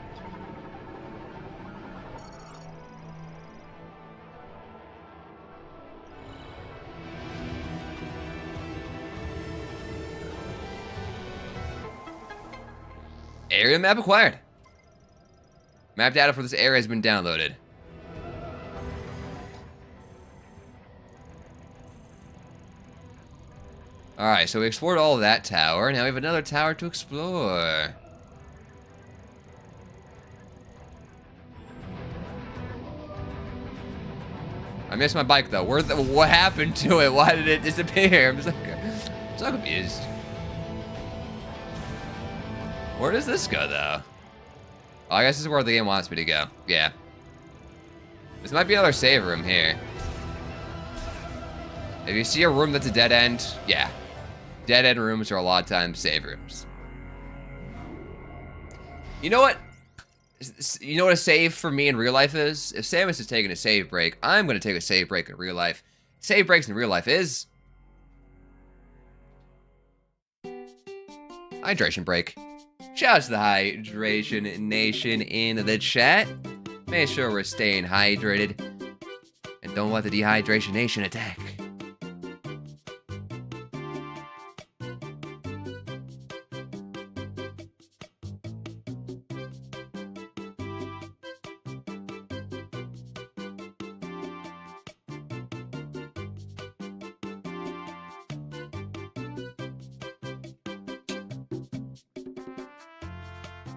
[SPEAKER 1] Area map acquired. Map data for this area has been downloaded. Alright, so we explored all of that tower. Now we have another tower to explore. I missed my bike though. What happened to it? Why did it disappear? I'm so confused. Where does this go though? Oh, I guess this is where the game wants me to go. Yeah. This might be another save room here. If you see a room that's a dead end, yeah. Dead end rooms are a lot of times save rooms. You know what? You know what a save for me in real life is? If Samus is taking a save break, I'm going to take a save break in real life. Save breaks in real life is... hydration break. Shout out to the Hydration Nation in the chat. Make sure we're staying hydrated. And don't let the Dehydration Nation attack.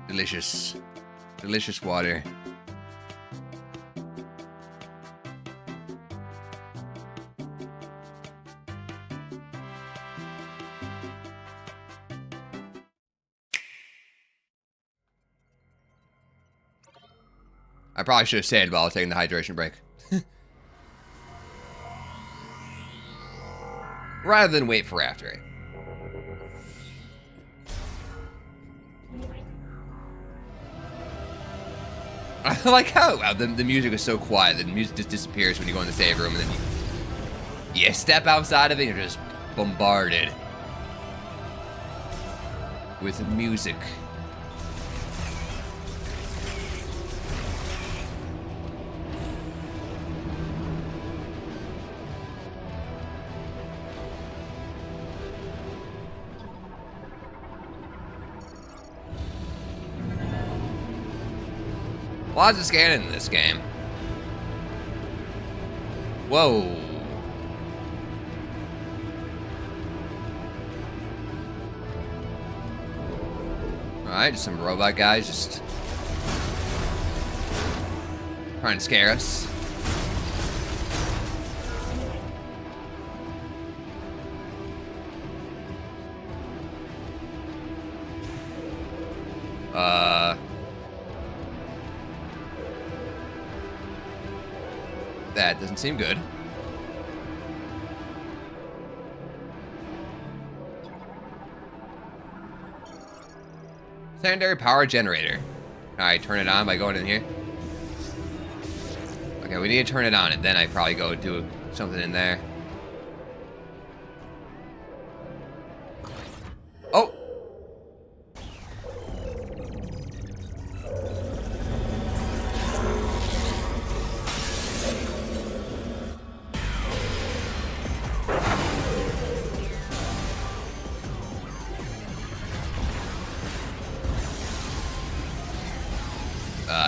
[SPEAKER 1] Delicious. Delicious water. I probably should have said while taking the hydration break. Rather than wait for after. I like how the music is so quiet. The music just disappears when you go in the save room, and then you step outside of it, and you're just bombarded with music. Lots of scanning in this game. Whoa. Alright, just some robot guys just trying to scare us. That doesn't seem good. Secondary power generator. Alright, turn it on by going in here. Okay, we need to turn it on, and then I probably go do something in there. Oh!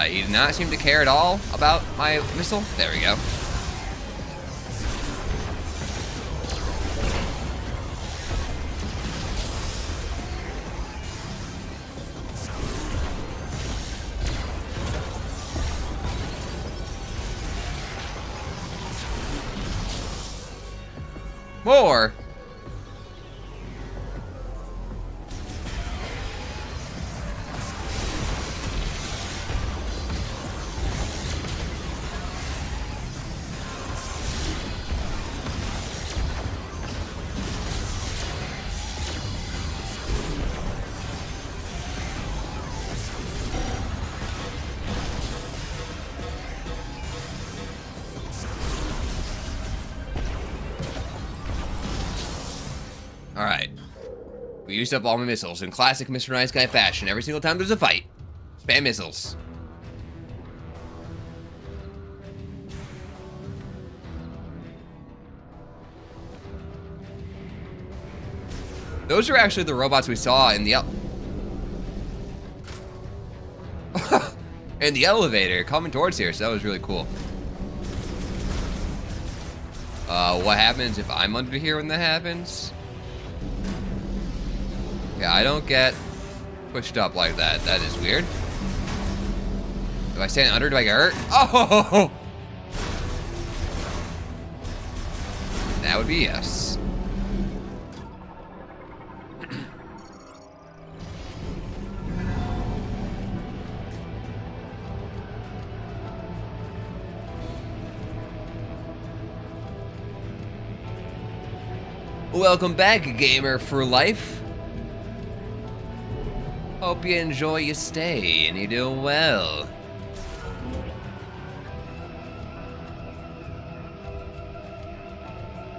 [SPEAKER 1] He did not seem to care at all about my missile. There we go. More. Alright. We used up all my missiles in classic Mr. Nice Guy fashion. Every single time there's a fight, spam missiles. Those are actually the robots we saw in the in the elevator coming towards here, so that was really cool. What happens if I'm under here when that happens? Yeah, I don't get pushed up like that. That is weird. Do I stand under? Do I get hurt? Oh! That would be yes. Welcome back, gamer for life. Hope you enjoy your stay and you're doing well.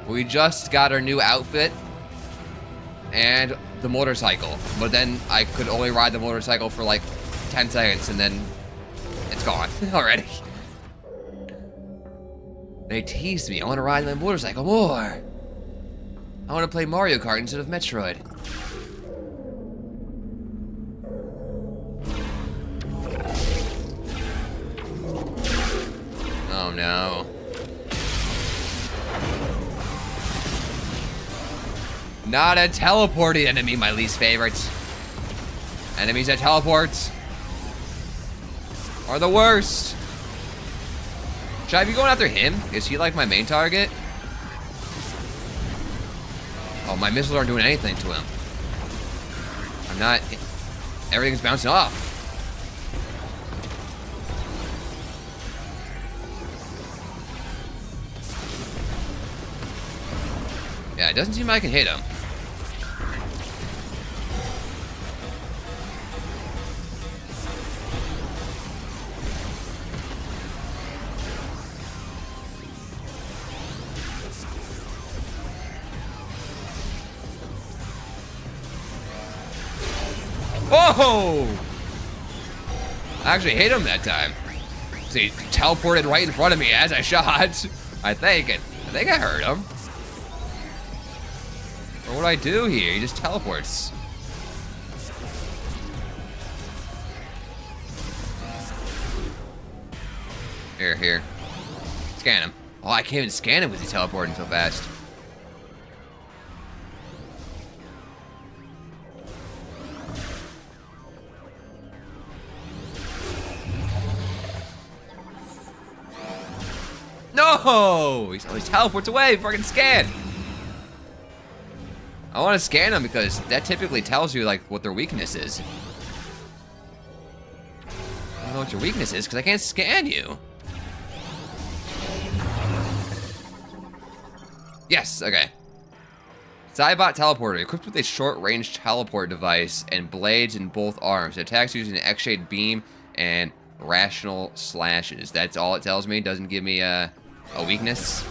[SPEAKER 1] We just got our new outfit and the motorcycle, but then I could only ride the motorcycle for like 10 seconds and then it's gone already. They teased me. I want to ride my motorcycle more. I want to play Mario Kart instead of Metroid. Oh no. Not a teleporting enemy, my least favorite. Enemies that teleport are the worst. Should I be going after him? Is he like my main target? Oh, my missiles aren't doing anything to him. I'm not... Everything's bouncing off. Yeah, it doesn't seem like I can hit him. Whoa! I actually hit him that time. So he teleported right in front of me as I shot. I think I hurt him. Or what do I do here? He just teleports. Here. Scan him. Oh, I can't even scan him because he's teleporting so fast. No! He always teleports away before I can scan. I want to scan them because that typically tells you like what their weakness is. I don't know what your weakness is because I can't scan you. Yes, okay. Cybot teleporter, equipped with a short-range teleport device and blades in both arms. It attacks using an X-shaped beam and rational slashes. That's all it tells me. Doesn't give me a weakness.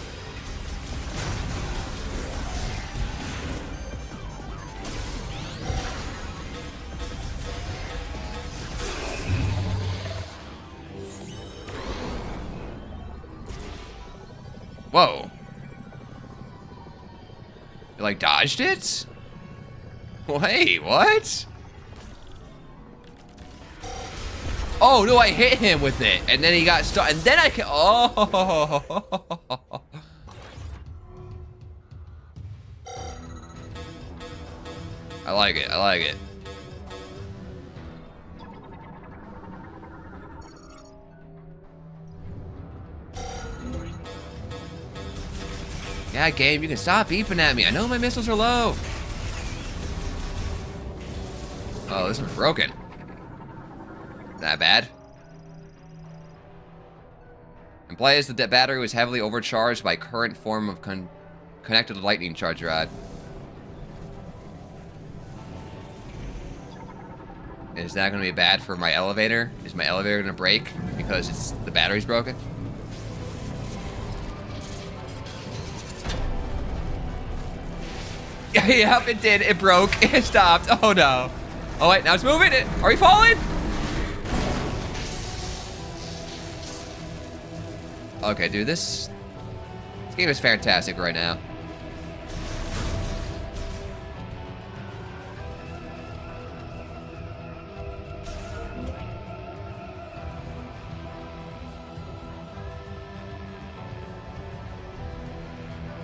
[SPEAKER 1] Whoa. You like dodged it? Wait, what? Oh, no, I hit him with it. And then he got stuck. And then I can... Oh. I like it. I like it. Yeah, game, you can stop beeping at me. I know my missiles are low. Oh, this one's broken. That bad. Implies that the battery was heavily overcharged by current form of connected lightning charge rod. Is that going to be bad for my elevator? Is my elevator going to break because the battery's broken? Yep, it did. It broke. It stopped. Oh no. Oh wait, now it's moving. Are we falling? Okay, dude, this game is fantastic right now.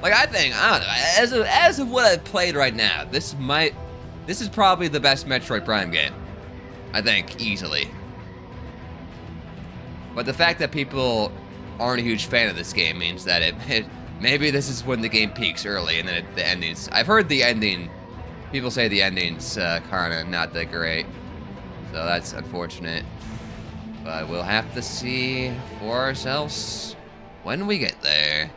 [SPEAKER 1] Like, I don't know, as of what I've played right now, this might This is probably the best Metroid Prime game. I think, easily. But the fact that people aren't a huge fan of this game means that maybe this is when the game peaks early and then the endings. I've heard the ending, people say the ending's kind of not that great. So that's unfortunate. But we'll have to see for ourselves when we get there.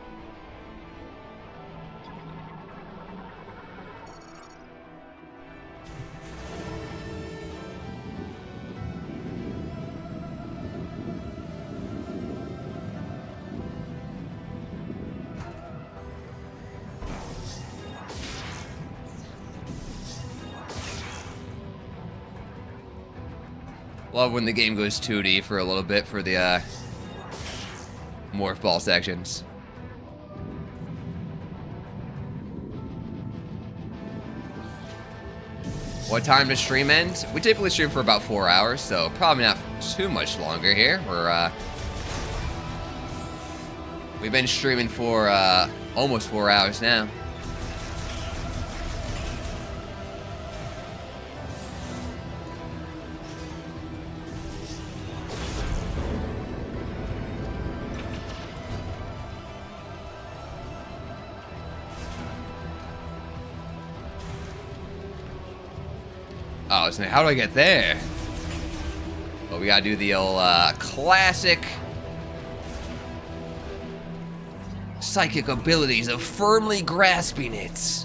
[SPEAKER 1] Love when the game goes 2D for a little bit for the morph ball sections. What time does stream end? We typically stream for about 4 hours, so probably not too much longer here. We've been streaming for almost 4 hours now. Oh, so how do I get there? Well, we gotta do the old classic psychic abilities of firmly grasping it.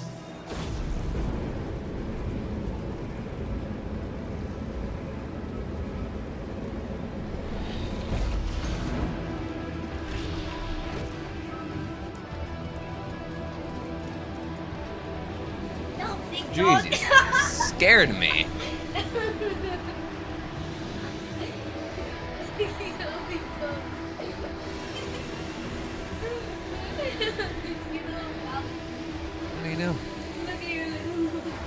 [SPEAKER 6] No, big dog.
[SPEAKER 1] Jesus, scared me. What do you do?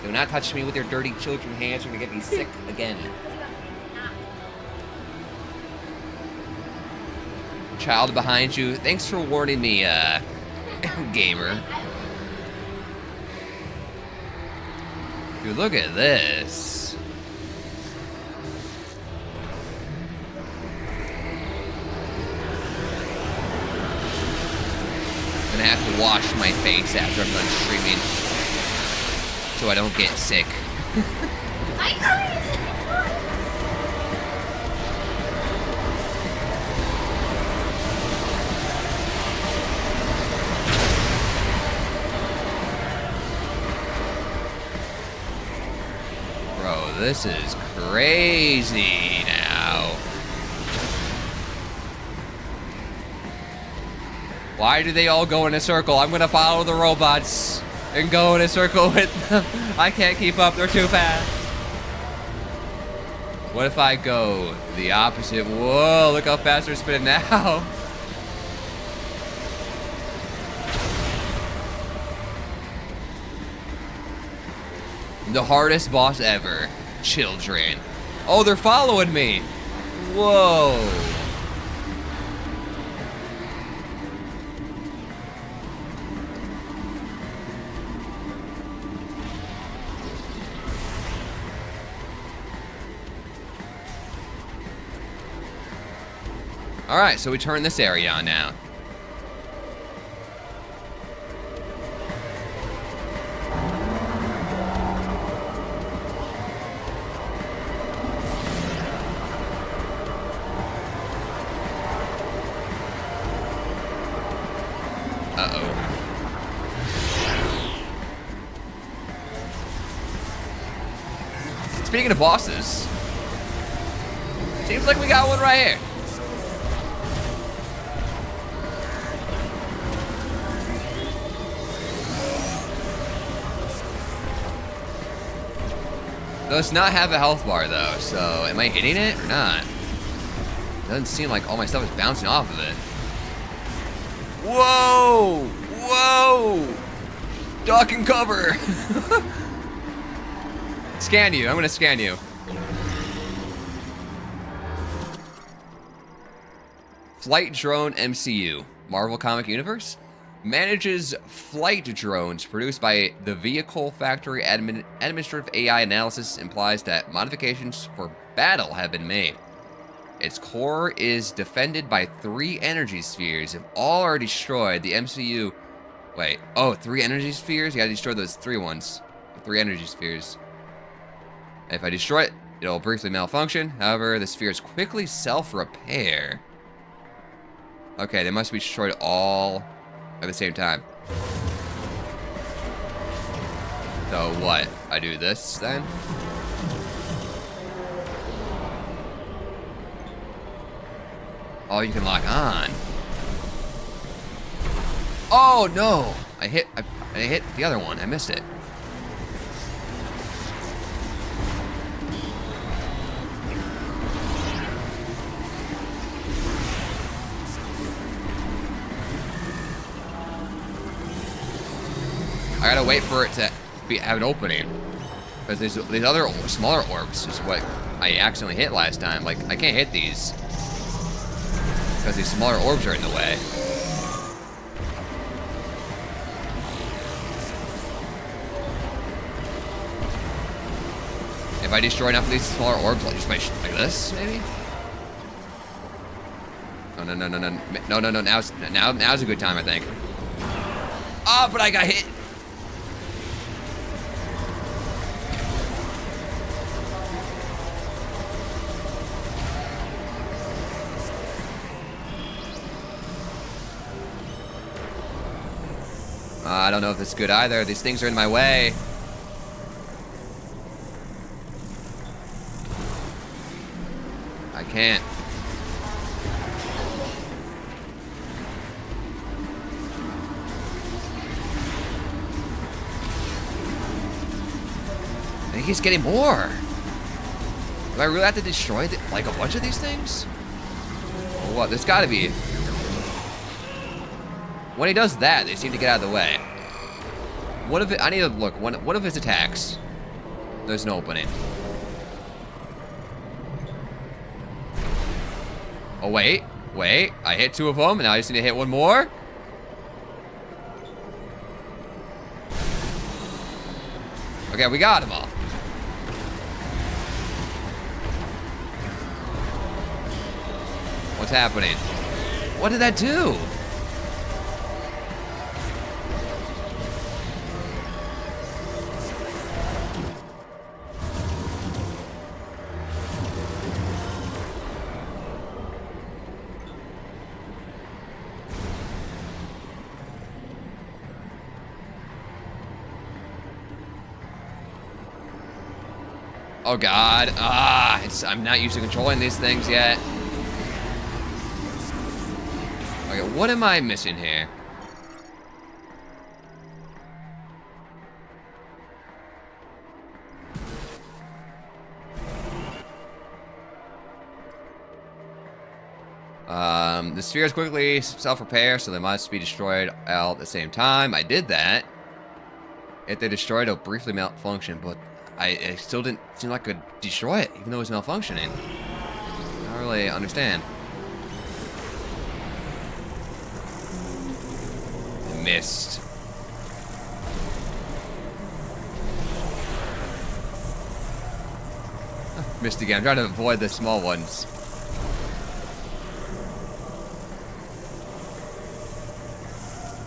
[SPEAKER 1] Do not touch me with your dirty children hands. You're gonna get me sick again. Child behind you. Thanks for warning me, gamer. Dude, look at this. I'm gonna have to wash my face after I'm done streaming so I don't get sick. Bro, this is crazy now. Why do they all go in a circle? I'm gonna follow the robots and go in a circle with them. I can't keep up, they're too fast. What if I go the opposite? Whoa, look how fast they're spinning now. The hardest boss ever, children. Oh, they're following me. Whoa. All right, so we turn this area on now. Uh-oh. Speaking of bosses, seems like we got one right here. Does not have a health bar though, so am I hitting it or not? Doesn't seem like all my stuff is bouncing off of it. Whoa! Whoa! Duck and cover! Scan you, I'm gonna scan you. Flight Drone MCU, Marvel Comic Universe? manages flight drones produced by the Vehicle Factory. Administrative AI analysis implies that modifications for battle have been made. Its core is defended by 3 energy spheres. If all are destroyed, the MCU... Wait, oh, 3 energy spheres? You gotta destroy those 3 ones. The 3 energy spheres. If I destroy it, it'll briefly malfunction. However, the spheres quickly self-repair. Okay, they must be destroyed all at the same time. So what? I do this then? Oh, you can lock on. Oh no! I hit the other one. I missed it. I gotta wait for it to have an opening. Because these other smaller orbs is what I accidentally hit last time. Like, I can't hit these. Because these smaller orbs are in the way. If I destroy enough of these smaller orbs, I'll just like this, maybe? No. Now's a good time, I think. Oh, but I got hit. I don't know if this is good either. These things are in my way. I can't. I think he's getting more. Do I really have to destroy like a bunch of these things? Or what? There's gotta be. When he does that, they seem to get out of the way. What if it, I need to look, what if his attacks? There's no opening. Oh, wait, I hit 2 of them, and now I just need to hit 1 more? Okay, we got them all. What's happening? What did that do? Oh god, I'm not used to controlling these things yet. Okay, what am I missing here? The spheres quickly self-repair, so they must be destroyed all at the same time. I did that. If they destroyed, it'll briefly malfunction, but I still didn't seem like I could destroy it, even though it was malfunctioning. I don't really understand. I missed. Missed again. I'm trying to avoid the small ones.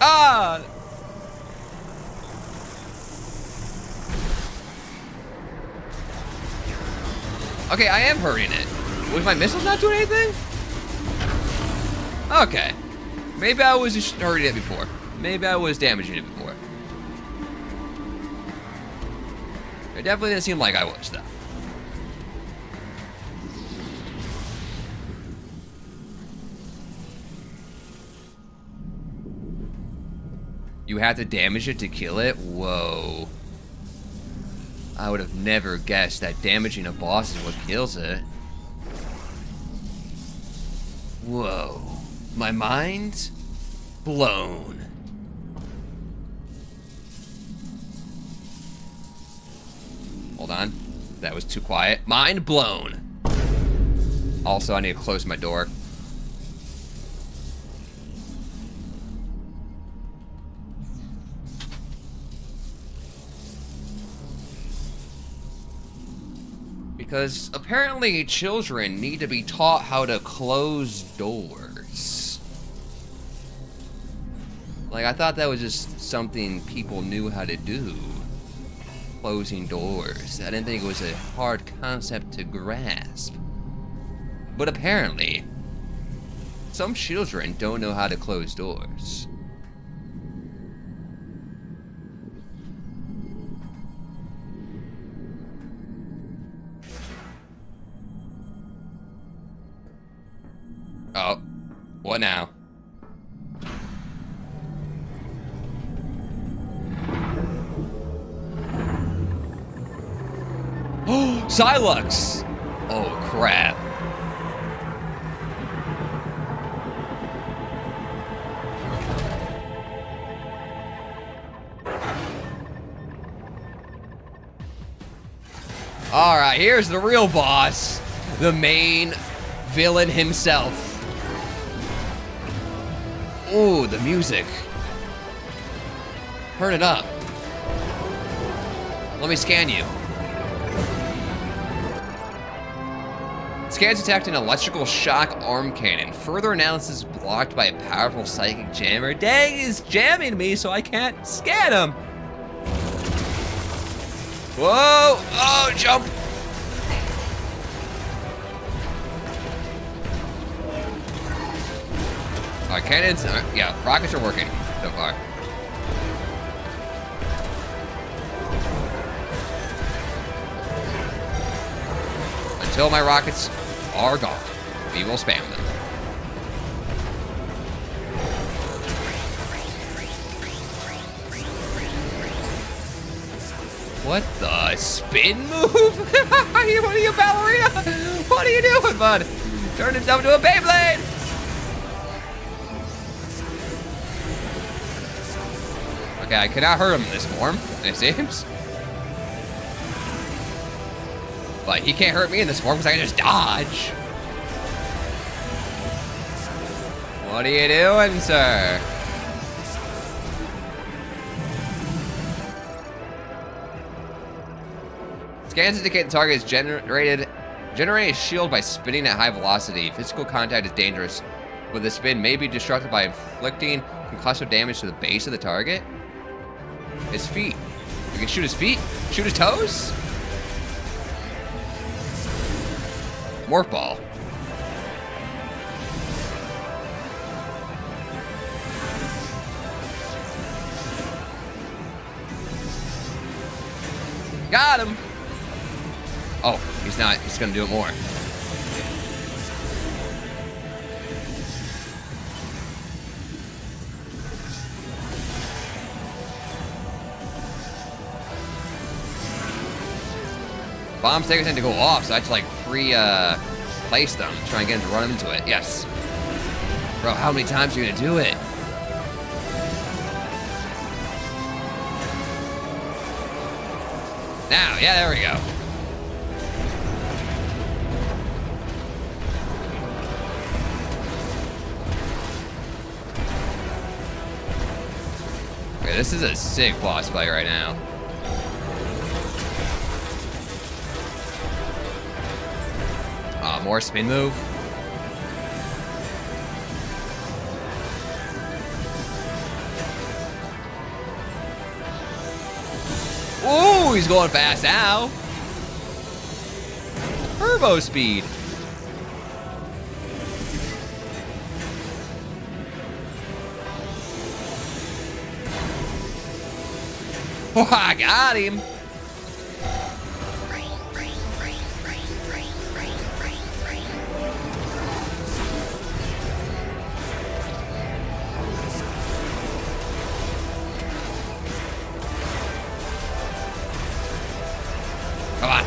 [SPEAKER 1] Ah! Okay, I am hurting it. Was my missiles not doing anything? Okay. Maybe I was just hurting it before. Maybe I was damaging it before. It definitely didn't seem like I was, though. You have to damage it to kill it? Whoa. I would have never guessed that damaging a boss is what kills it. Whoa. My mind's blown. Hold on. That was too quiet. Mind blown. Also, I need to close my door. Because apparently children need to be taught how to close doors. Like, I thought that was just something people knew how to do. Closing doors. I didn't think it was a hard concept to grasp. But apparently, some children don't know how to close doors. Oh, what now? Oh, Silux! Oh, crap. Alright, here's the real boss. The main villain himself. Ooh, the music. Turn it up. Let me scan you. Scans detect an electrical shock arm cannon. Further analysis blocked by a powerful psychic jammer. Dang, he's jamming me so I can't scan him. Whoa! Oh, jump! Alright, cannons, yeah, rockets are working so far. Until my rockets are gone, we will spam them. What the spin move? What are you, ballerina? What are you doing, bud? Turn yourself into a Beyblade! Okay, I cannot hurt him in this form, it seems. But he can't hurt me in this form because I can just dodge. What are you doing, sir? Scans indicate the target is generating a shield by spinning at high velocity. Physical contact is dangerous, but the spin may be destructive by inflicting concussive damage to the base of the target. His feet. We can shoot his feet? Shoot his toes? Morph ball. Got him! Oh, he's not. He's gonna do it more. Bomb stickers need to go off, so I have to like place them, try and get him to run into it. Yes. Bro, how many times are you gonna do it? Now, yeah, there we go. Okay, this is a sick boss fight right now. More spin move. Ooh, he's going fast now. Turbo speed. Oh, I got him. Come on.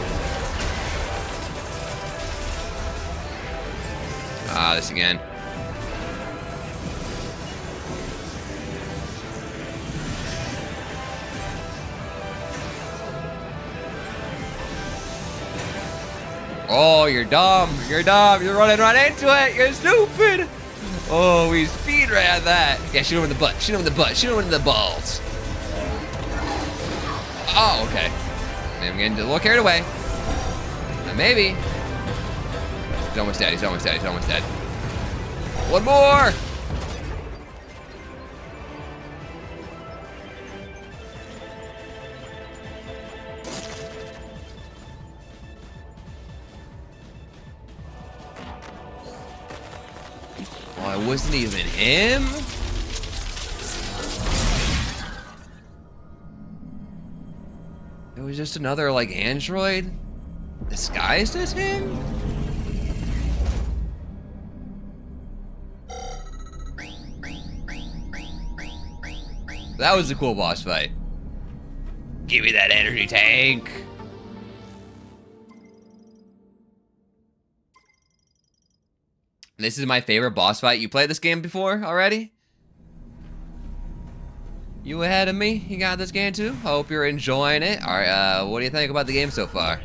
[SPEAKER 1] Ah, this again. Oh, you're dumb. You're dumb. You're running right into it. You're stupid. Oh, we speed ran that. Yeah, shoot him in the butt. Shoot him in the butt. Shoot him in the balls. Oh, okay. I'm getting a little carried away. Maybe. He's almost dead. He's almost dead. He's almost dead. One more. Oh, it wasn't even him? It was just another, like, android disguised as him? That was a cool boss fight. Give me that energy tank. This is my favorite boss fight. You played this game before already? You ahead of me? You got this game too? Hope you're enjoying it. All right, what do you think about the game so far?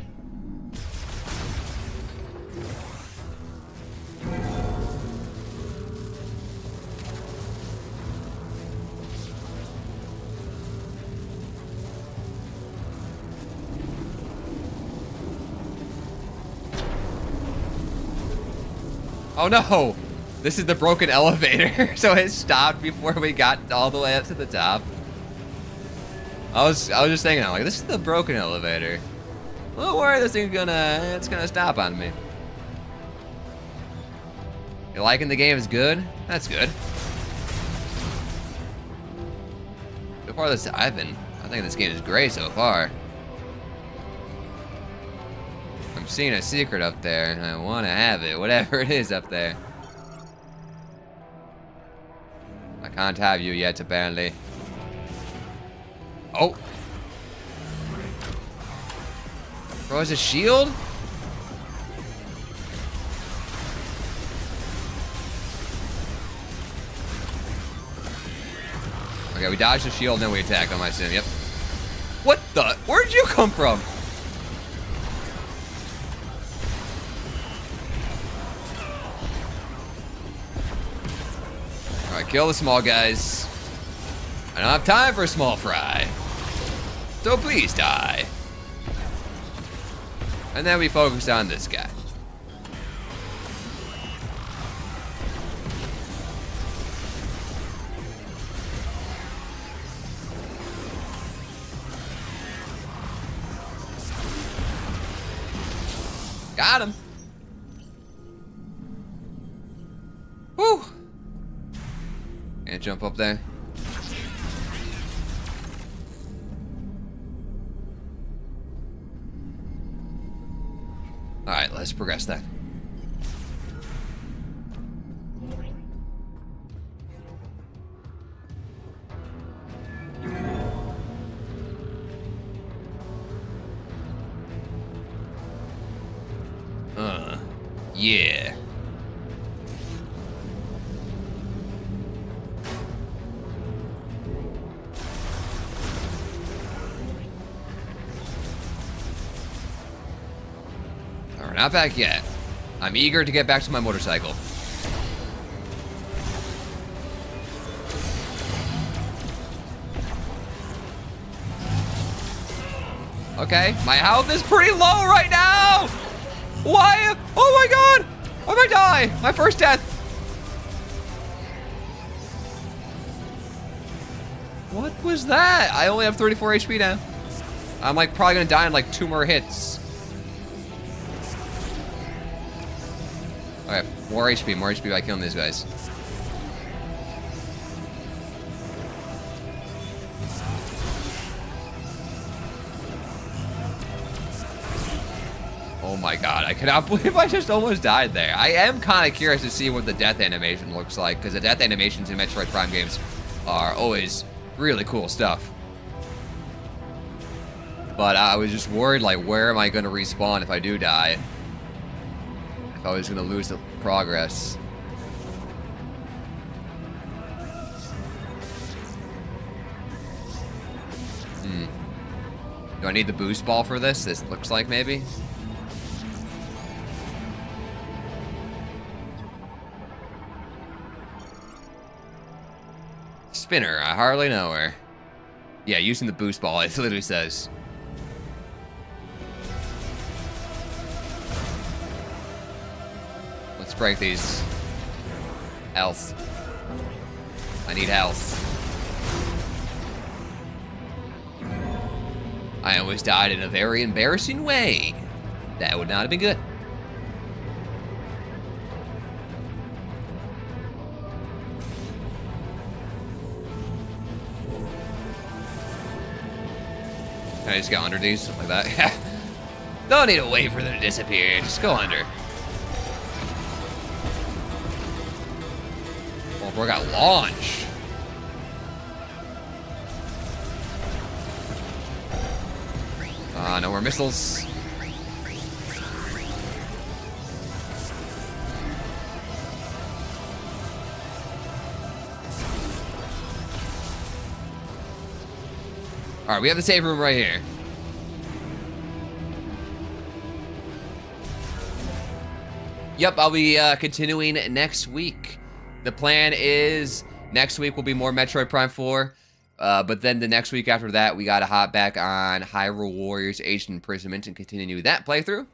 [SPEAKER 1] Oh no! This is the broken elevator, so it stopped before we got all the way up to the top. I was just thinking, I'm like, this is the broken elevator. Don't worry, this thing's it's gonna stop on me. You liking the game? Is good? That's good. So far, I think this game is great so far. I'm seeing a secret up there, and I want to have it, whatever it is up there. I can't have you yet, apparently. Oh! Bro, is a shield? Okay, we dodged the shield, and then we attack them, I assume, yep. What the? Where'd you come from? Alright, kill the small guys. I don't have time for a small fry. So please die. And then we focus on this guy. Got him. Woo. Can't jump up there. Alright, let's progress then. Yeah. Alright, not back yet. I'm eager to get back to my motorcycle. Okay, my health is pretty low right now! Why? Oh my god! Why did I die? My first death! What was that? I only have 34 HP now. I'm like probably gonna die in like 2 more hits. Okay, more HP by killing these guys. Oh my god, I cannot believe I just almost died there. I am kind of curious to see what the death animation looks like, because the death animations in Metroid Prime games are always really cool stuff. But I was just worried, like, where am I going to respawn if I do die? If I was going to lose the progress. Do I need the boost ball for this? This looks like maybe. Spinner, I hardly know her. Yeah, using the boost ball, it literally says. Let's break these. Health. I need health. I almost died in a very embarrassing way. That would not have been good. Can I just go under these? Something like that. Don't need to wait for them to disappear. Just go under. Oh, bro, got launch. No more missiles. All right, we have the save room right here. Yep, I'll be continuing next week. The plan is next week will be more Metroid Prime 4, but then the next week after that, we gotta hop back on Hyrule Warriors: Aged Imprisonment and continue that playthrough.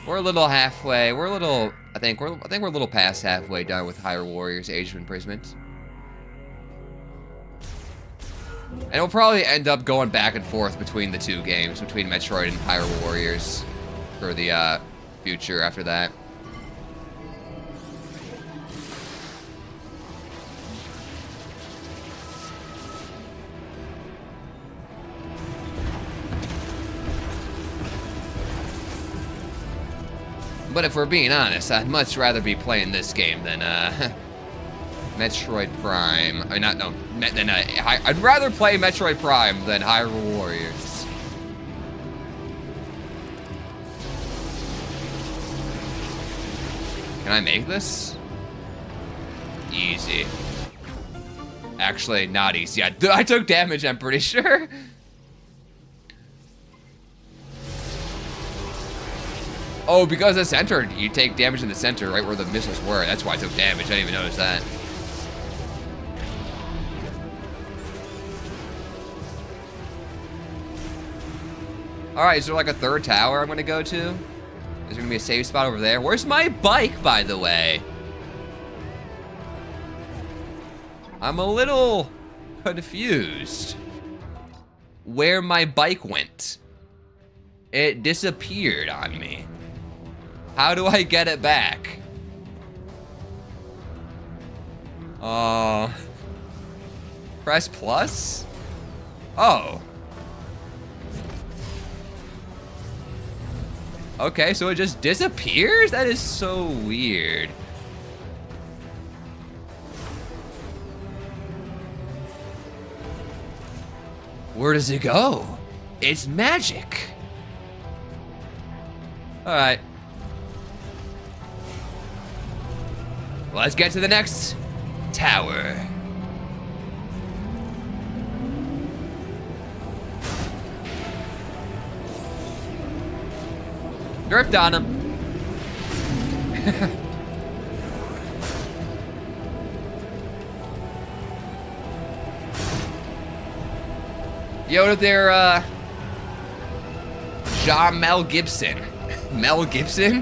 [SPEAKER 1] We're a little halfway. I think we're a little past halfway done with Hyrule Warriors: Aged Imprisonment. And we'll probably end up going back and forth between the two games, between Metroid and Hyrule Warriors, for the future after that. But if we're being honest, I'd much rather be playing this game than Metroid Prime. I mean, I'd rather play Metroid Prime than Hyrule Warriors. Can I make this? Easy. Actually, not easy. I took damage, I'm pretty sure. Oh, because the center, you take damage in the center, right where the missiles were. That's why I took damage. I didn't even notice that. Alright, is there like a third tower I'm gonna go to? Is there gonna be a save spot over there? Where's my bike, by the way? I'm a little confused where my bike went. It disappeared on me. How do I get it back? Press plus? Oh. Okay, so it just disappears? That is so weird. Where does it go? It's magic. All right. Let's get to the next tower. Drift on him. Yo there, John Mel Gibson. Mel Gibson?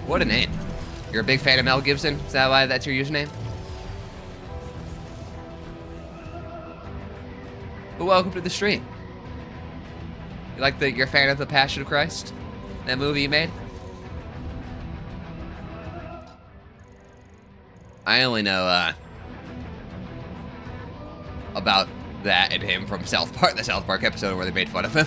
[SPEAKER 1] What a name. You're a big fan of Mel Gibson? Is that why that's your username? Well, welcome to the stream. You like you're a fan of The Passion of Christ? That movie you made? I only know about that and him from South Park, the South Park episode where they made fun of him.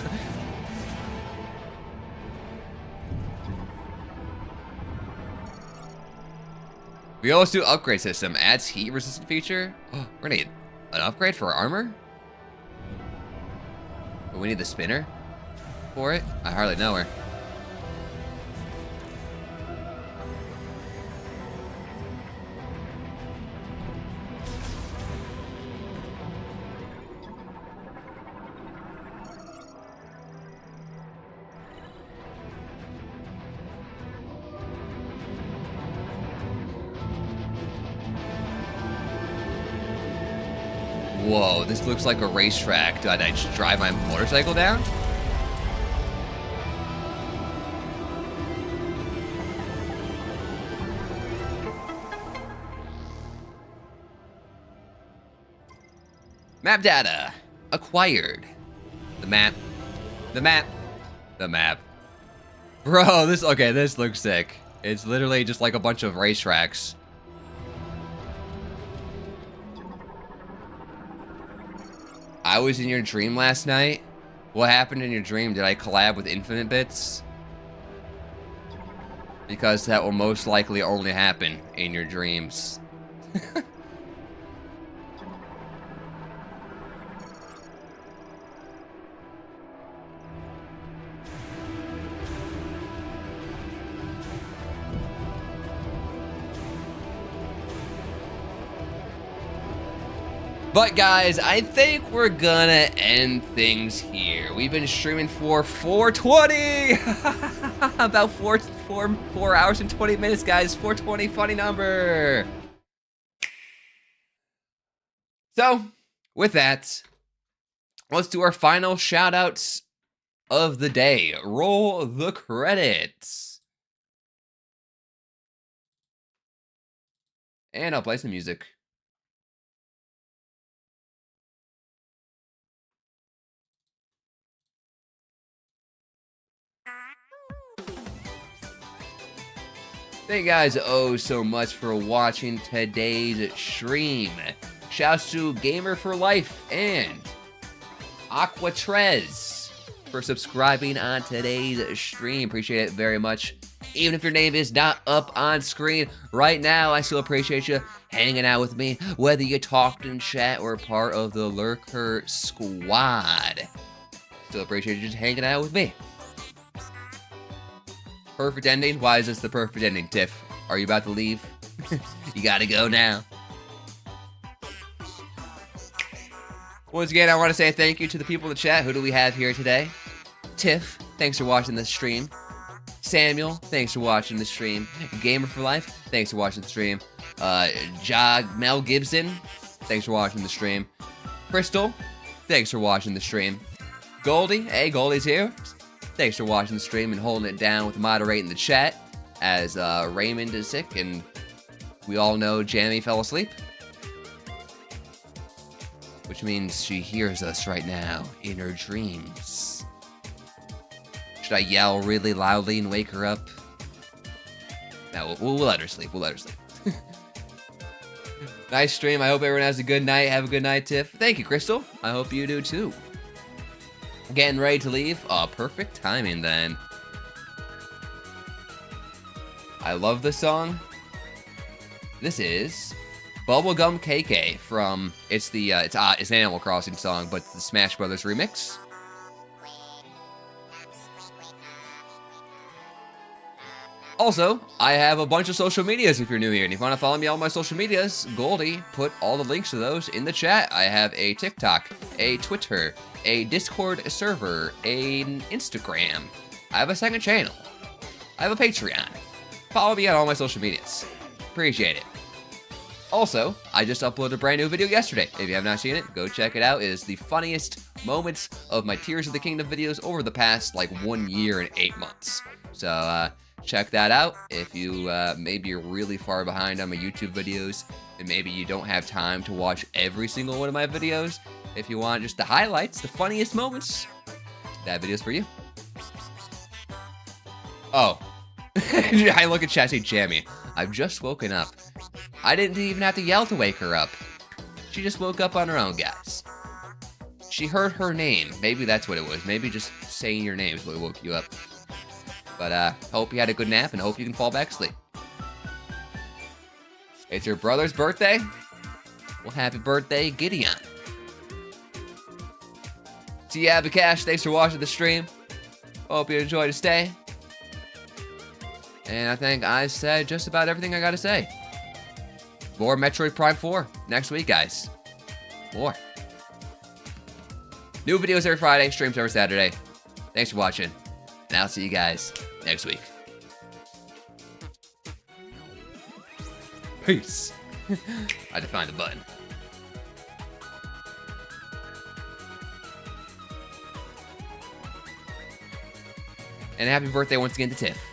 [SPEAKER 1] We also do upgrade system. Adds heat resistant feature. Oh, we're gonna get an upgrade for our armor? But we need the spinner for it? I hardly know her. Whoa, this looks like a racetrack. Did I just drive my motorcycle down? Map data acquired. The map. The map. The map. Bro, this looks sick. It's literally just like a bunch of racetracks. I was in your dream last night. What happened in your dream? Did I collab with Infinite Bits? Because that will most likely only happen in your dreams. But guys, I think we're gonna end things here. We've been streaming for 420! About 4 hours and 20 minutes, guys. 420, funny number. So, with that, let's do our final shout-outs of the day. Roll the credits. And I'll play some music. Thank you guys so much for watching today's stream. Shouts to Gamer for Life and Aquatrez for subscribing on today's stream. Appreciate it very much. Even if your name is not up on screen right now, I still appreciate you hanging out with me, whether you talked in chat or part of the Lurker Squad. Still appreciate you just hanging out with me. Perfect ending? Why is this the perfect ending, Tiff? Are you about to leave? You gotta go now. Once again, I want to say thank you to the people in the chat. Who do we have here today? Tiff, thanks for watching the stream. Samuel, thanks for watching the stream. Gamer for Life, thanks for watching the stream. Mel Gibson, thanks for watching the stream. Crystal, thanks for watching the stream. Goldie, hey, Goldie's here. Thanks for watching the stream and holding it down with moderating the chat as Raymond is sick and we all know Jamie fell asleep. Which means she hears us right now in her dreams. Should I yell really loudly and wake her up? No, we'll let her sleep. We'll let her sleep. Nice stream. I hope everyone has a good night. Have a good night, Tiff. Thank you, Crystal. I hope you do too. Getting ready to leave? Oh, perfect timing then. I love this song. This is Bubblegum KK from it's an Animal Crossing song, but it's the Smash Brothers remix. Also, I have a bunch of social medias if you're new here, and if you want to follow me on all my social medias, Goldie put all the links to those in the chat. I have a TikTok, a Twitter, a Discord server, an Instagram. I have a second channel. I have a Patreon. Follow me on all my social medias. Appreciate it. Also, I just uploaded a brand new video yesterday. If you have not seen it, go check it out. It is the funniest moments of my Tears of the Kingdom videos over the past, 1 year and 8 months. So, check that out. If you, maybe you're really far behind on my YouTube videos, and maybe you don't have time to watch every single one of my videos, if you want just the highlights, the funniest moments, that video's for you. Oh. I look at chat, say, Jamie, I've just woken up. I didn't even have to yell to wake her up. She just woke up on her own, guys. She heard her name. Maybe that's what it was. Maybe just saying your name is what woke you up. But, hope you had a good nap and hope you can fall back asleep. It's your brother's birthday? Well, happy birthday, Gideon. See ya, Abikash. Thanks for watching the stream. Hope you enjoyed the stay. And I think I said just about everything I gotta say. More Metroid Prime 4 next week, guys. More. New videos every Friday, streams every Saturday. Thanks for watching. And I'll see you guys next week. Peace. I had to find the button. And happy birthday once again to Tiff.